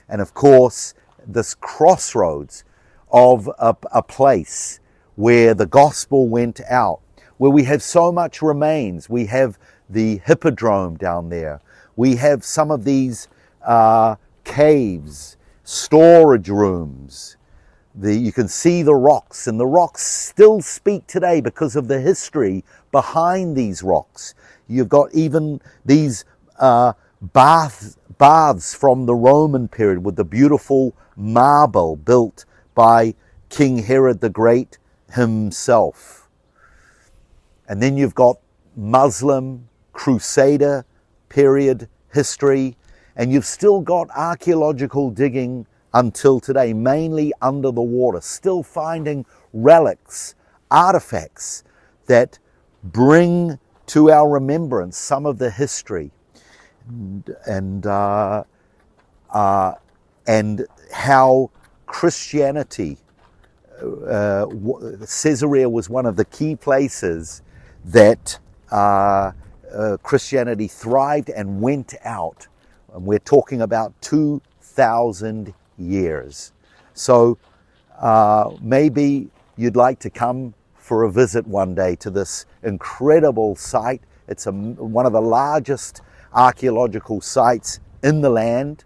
And of course, this crossroads of a place where the gospel went out, where we have so much remains. We have the hippodrome down there. We have some of these caves, storage rooms. You can see the rocks, and the rocks still speak today because of the history behind these rocks. You've got even these baths from the Roman period with the beautiful marble built by King Herod the Great himself. And then you've got Muslim, Crusader period history, and you've still got archaeological digging until today, mainly under the water, still finding relics, artifacts that bring to our remembrance some of the history and how Christianity, Caesarea was one of the key places that Christianity thrived and went out. And we're talking about 2,000 years. So maybe you'd like to come for a visit one day to this incredible site. It's one of the largest archaeological sites in the land.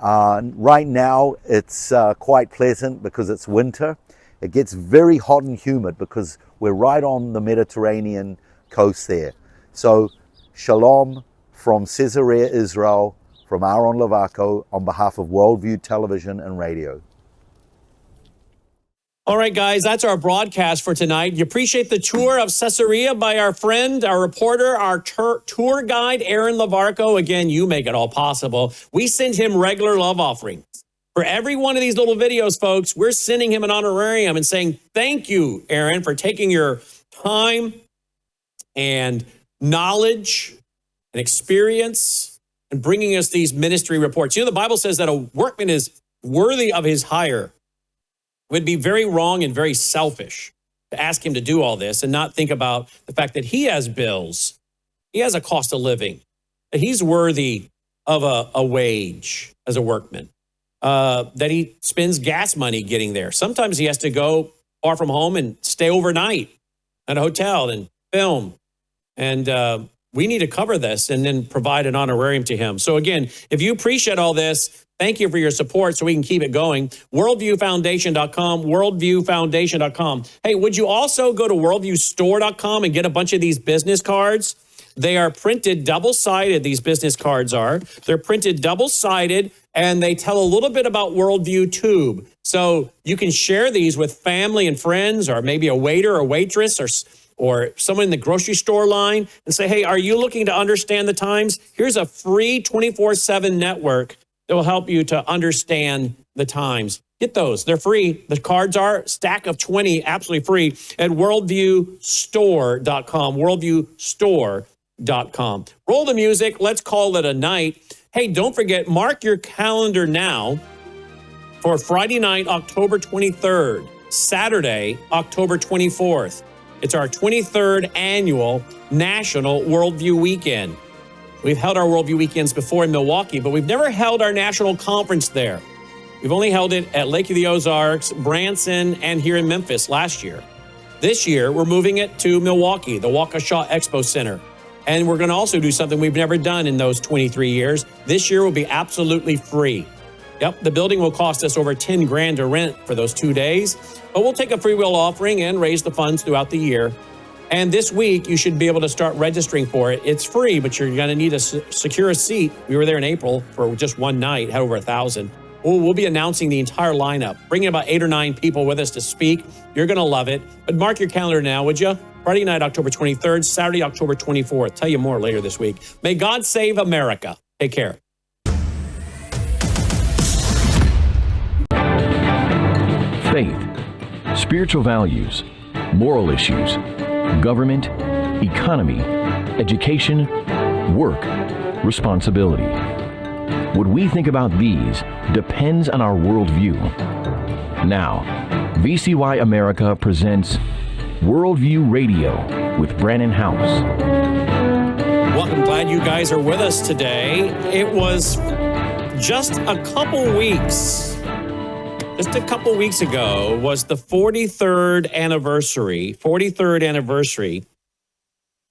Right now it's quite pleasant because it's winter. It gets very hot and humid because we're right on the Mediterranean coast there. So shalom from Caesarea, Israel, from Aharon Levarko on behalf of Worldview Television and Radio. All right, guys, that's our broadcast for tonight. You appreciate the tour of Caesarea by our friend, our reporter, our tour guide, Aharon Levarko. Again, you make it all possible. We send him regular love offerings. For every one of these little videos, folks, we're sending him an honorarium and saying, thank you, Aharon, for taking your time and knowledge and experience and bringing us these ministry reports. You know, the Bible says that a workman is worthy of his hire. It would be very wrong and very selfish to ask him to do all this and not think about the fact that he has bills. He has a cost of living. That he's worthy of a wage as a workman. That he spends gas money getting there. Sometimes he has to go far from home and stay overnight at a hotel and film. And we need to cover this and then provide an honorarium to him. So again, if you appreciate all this, thank you for your support so we can keep it going. Worldviewfoundation.com, worldviewfoundation.com. Hey, would you also go to worldviewstore.com and get a bunch of these business cards? They are printed double-sided, these business cards are. They're printed double-sided, and they tell a little bit about Worldview Tube. So you can share these with family and friends, or maybe a waiter or waitress, or someone in the grocery store line, and say, hey, are you looking to understand the times? Here's a free 24/7 network that will help you to understand the times. Get those. They're free. The cards are a stack of 20, absolutely free, at worldviewstore.com, worldviewstore.com. Roll the music. Let's call it a night. Hey, don't forget, mark your calendar now for Friday night, October 23rd, Saturday, October 24th. It's our 23rd annual National Worldview Weekend. We've held our Worldview Weekends before in Milwaukee, but we've never held our national conference there. We've only held it at Lake of the Ozarks, Branson, and here in Memphis last year. This year, we're moving it to Milwaukee, the Waukesha Expo Center. And we're going to also do something we've never done in those 23 years. This year will be absolutely free. Yep, the building will cost us over $10,000 to rent for those 2 days, but we'll take a free will offering and raise the funds throughout the year. And this week, you should be able to start registering for it. It's free, but you're going to need to secure a seat. We were there in April for just one night, had over 1,000. We'll be announcing the entire lineup, bringing about 8 or 9 people with us to speak. You're going to love it. But mark your calendar now, would you? Friday night, October 23rd, Saturday, October 24th. Tell you more later this week. May God save America. Take care. faith, spiritual values, moral issues, government, economy, education, work, responsibility. What we think about these depends on our worldview. Now, VCY America presents Worldview Radio with Brannon Howse. Welcome, glad you guys are with us today. It was just a couple weeks ago was the 43rd anniversary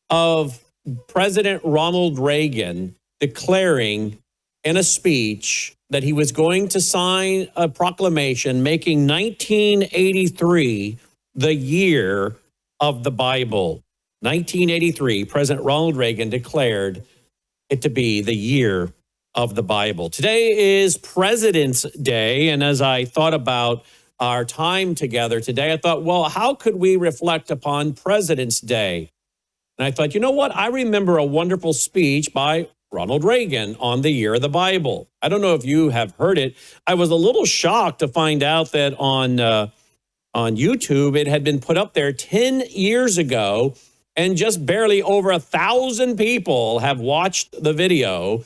of President Ronald Reagan declaring in a speech that he was going to sign a proclamation making 1983 the year of the Bible. 1983, President Ronald Reagan declared it to be the year of the Bible. Today is President's Day, and as I thought about our time together today, I thought, well, how could we reflect upon President's Day? And I thought, you know what? I remember a wonderful speech by Ronald Reagan on the year of the Bible. I don't know if you have heard it. I was a little shocked to find out that on YouTube, it had been put up there 10 years ago, and just barely over 1,000 people have watched the video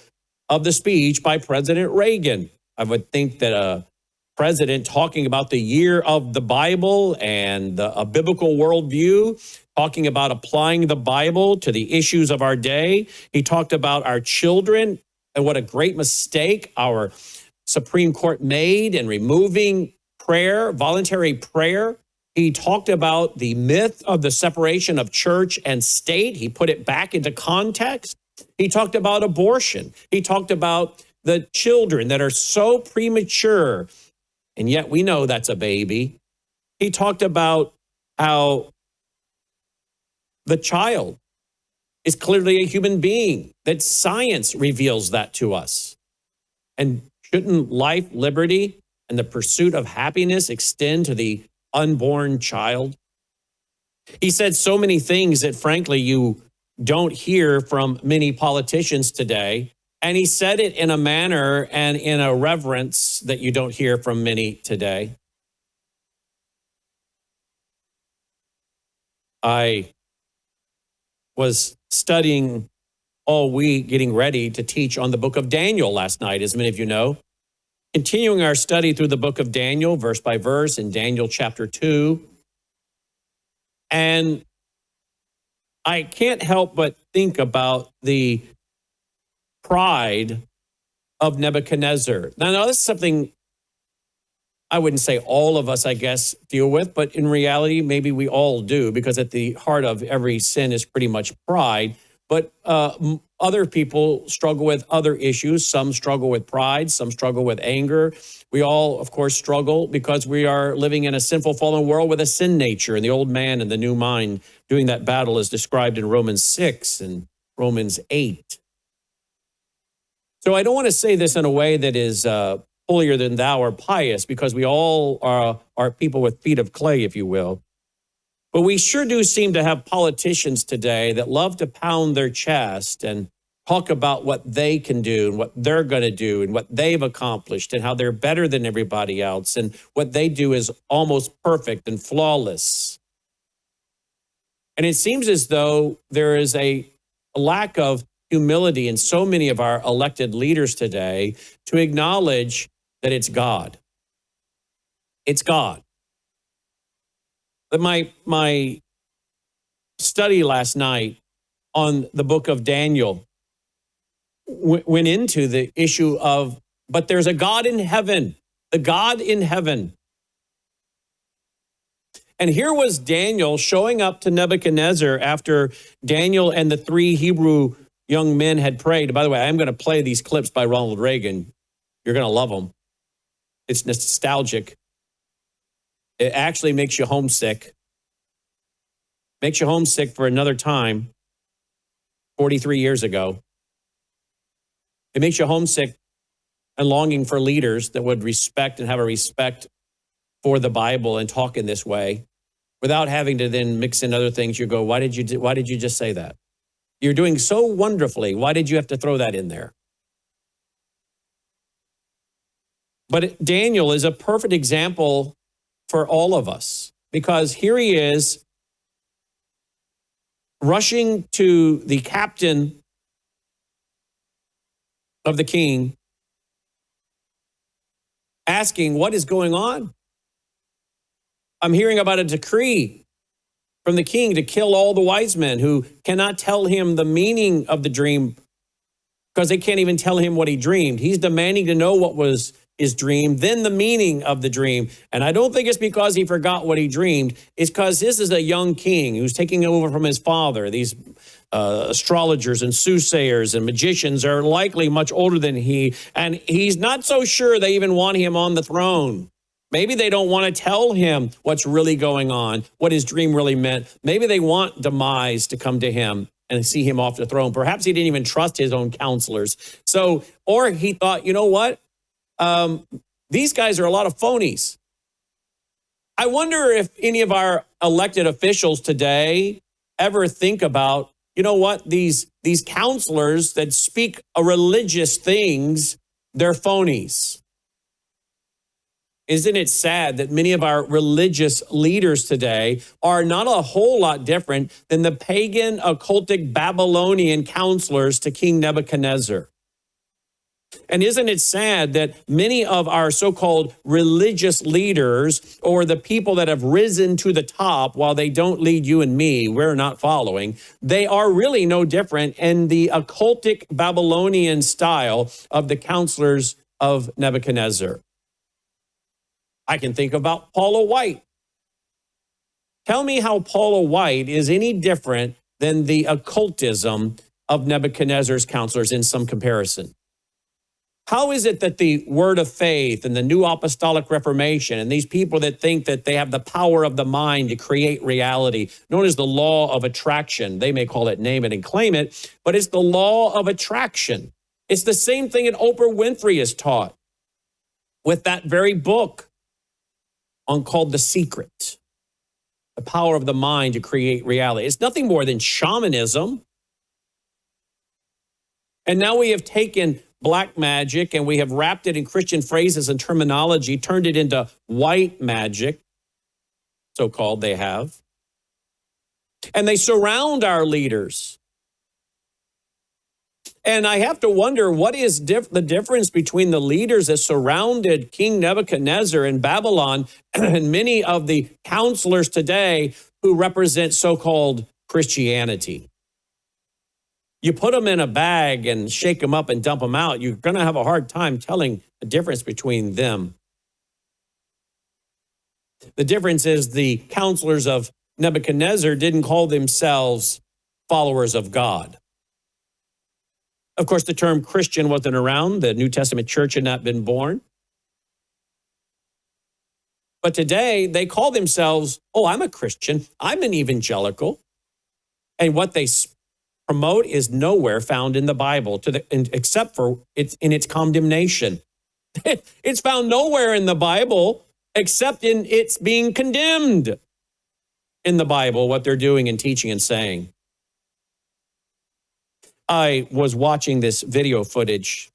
of the speech by President Reagan. I would think that a president talking about the year of the Bible and a biblical worldview, talking about applying the Bible to the issues of our day. He talked about our children and what a great mistake our Supreme Court made in removing prayer, voluntary prayer. He talked about the myth of the separation of church and state. He put it back into context. He talked about abortion. He talked about the children that are so premature, and yet we know that's a baby. He talked about how the child is clearly a human being, that science reveals that to us. And shouldn't life, liberty, and the pursuit of happiness extend to the unborn child? He said so many things that, frankly, you don't hear from many politicians today. And he said it in a manner and in a reverence that you don't hear from many today. I was studying all week, getting ready to teach on the book of Daniel last night, as many of you know. Continuing our study through the book of Daniel, verse by verse, in Daniel chapter 2. And I can't help but think about the pride of Nebuchadnezzar. Now, this is something I wouldn't say all of us, I guess, deal with, but in reality, maybe we all do, because at the heart of every sin is pretty much pride. But other people struggle with other issues. Some struggle with pride. Some struggle with anger. We all, of course, struggle because we are living in a sinful, fallen world with a sin nature, and the old man and the new mind doing that battle is described in Romans 6 and Romans 8. So I don't want to say this in a way that is holier than thou or pious, because we all are people with feet of clay, if you will. But we sure do seem to have politicians today that love to pound their chest and talk about what they can do and what they're going to do and what they've accomplished and how they're better than everybody else and what they do is almost perfect and flawless. And it seems as though there is a lack of humility in so many of our elected leaders today to acknowledge that it's God. It's God. But my study last night on the book of Daniel went into the issue of, but there's a God in heaven, the God in heaven. And here was Daniel showing up to Nebuchadnezzar after Daniel and the three Hebrew young men had prayed. By the way, I'm going to play these clips by Ronald Reagan. You're going to love them. It's nostalgic. It actually makes you homesick. Makes you homesick for another time, 43 years ago. It makes you homesick and longing for leaders that would respect and have a respect for the Bible and talk in this way without having to then mix in other things. You go, why did you just say that? You're doing so wonderfully. Why did you have to throw that in there? But Daniel is a perfect example for all of us, because here he is rushing to the captain of the king, asking, what is going on? I'm hearing about a decree from the king to kill all the wise men who cannot tell him the meaning of the dream because they can't even tell him what he dreamed. He's demanding to know what was his dream, then the meaning of the dream. And I don't think it's because he forgot what he dreamed. It's because this is a young king who's taking over from his father. These astrologers and soothsayers and magicians are likely much older than he, and he's not so sure they even want him on the throne. Maybe they don't want to tell him what's really going on, what his dream really meant. Maybe they want demise to come to him and see him off the throne. Perhaps he didn't even trust his own counselors. So, or he thought, you know what? These guys are a lot of phonies. I wonder if any of our elected officials today ever think about, you know what, these counselors that speak religious things, they're phonies. Isn't it sad that many of our religious leaders today are not a whole lot different than the pagan, occultic Babylonian counselors to King Nebuchadnezzar? And isn't it sad that many of our so-called religious leaders, or the people that have risen to the top, while they don't lead you and me, we're not following, they are really no different in the occultic Babylonian style of the counselors of Nebuchadnezzar? I can think about Paula White. Tell me how Paula White is any different than the occultism of Nebuchadnezzar's counselors in some comparison. How is it that the word of faith and the New Apostolic Reformation and these people that think that they have the power of the mind to create reality, known as the law of attraction, they may call it name it and claim it, but it's the law of attraction. It's the same thing that Oprah Winfrey is taught with that very book called The Secret, the power of the mind to create reality. It's nothing more than shamanism. And now we have taken black magic and we have wrapped it in Christian phrases and terminology, turned it into white magic, so-called they have. And they surround our leaders. And I have to wonder, what is the difference between the leaders that surrounded King Nebuchadnezzar in Babylon and many of the counselors today who represent so-called Christianity? You put them in a bag and shake them up and dump them out, you're going to have a hard time telling the difference between them. The difference is the counselors of Nebuchadnezzar didn't call themselves followers of God. Of course, the term Christian wasn't around. The New Testament church had not been born. But today, they call themselves, oh, I'm a Christian. I'm an evangelical. And what they promote is nowhere found in the Bible, except for its condemnation. It's found nowhere in the Bible except in its being condemned in the Bible, what they're doing and teaching and saying. I was watching this video footage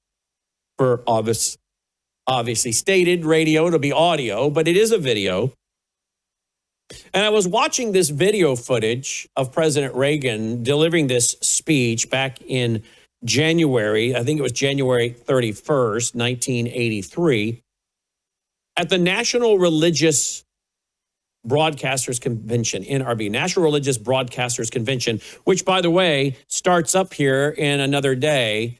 for obviously stated radio, it'll be audio, but it is a video. And I was watching this video footage of President Reagan delivering this speech back in January, I think it was January 31st, 1983, at the National Religious Broadcasters Convention, NRB, National Religious Broadcasters Convention, which, by the way, starts up here in another day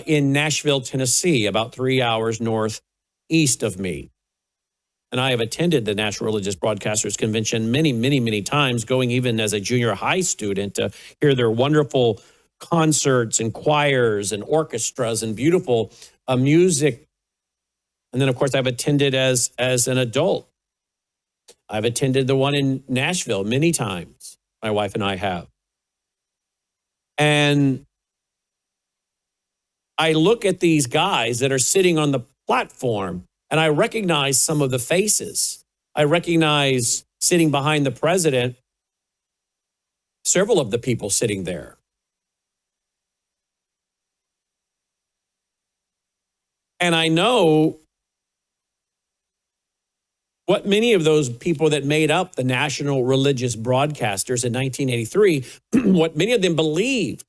in Nashville, Tennessee, about 3 hours northeast of me. And I have attended the National Religious Broadcasters Convention many, many, many times, going even as a junior high student to hear their wonderful concerts and choirs and orchestras and beautiful music. And then, of course, I've attended as an adult. I've attended the one in Nashville many times. My wife and I have. And I look at these guys that are sitting on the platform, and I recognize some of the faces. I recognize, sitting behind the president, several of the people sitting there. And I know what many of those people that made up the National Religious Broadcasters in 1983, what many of them believed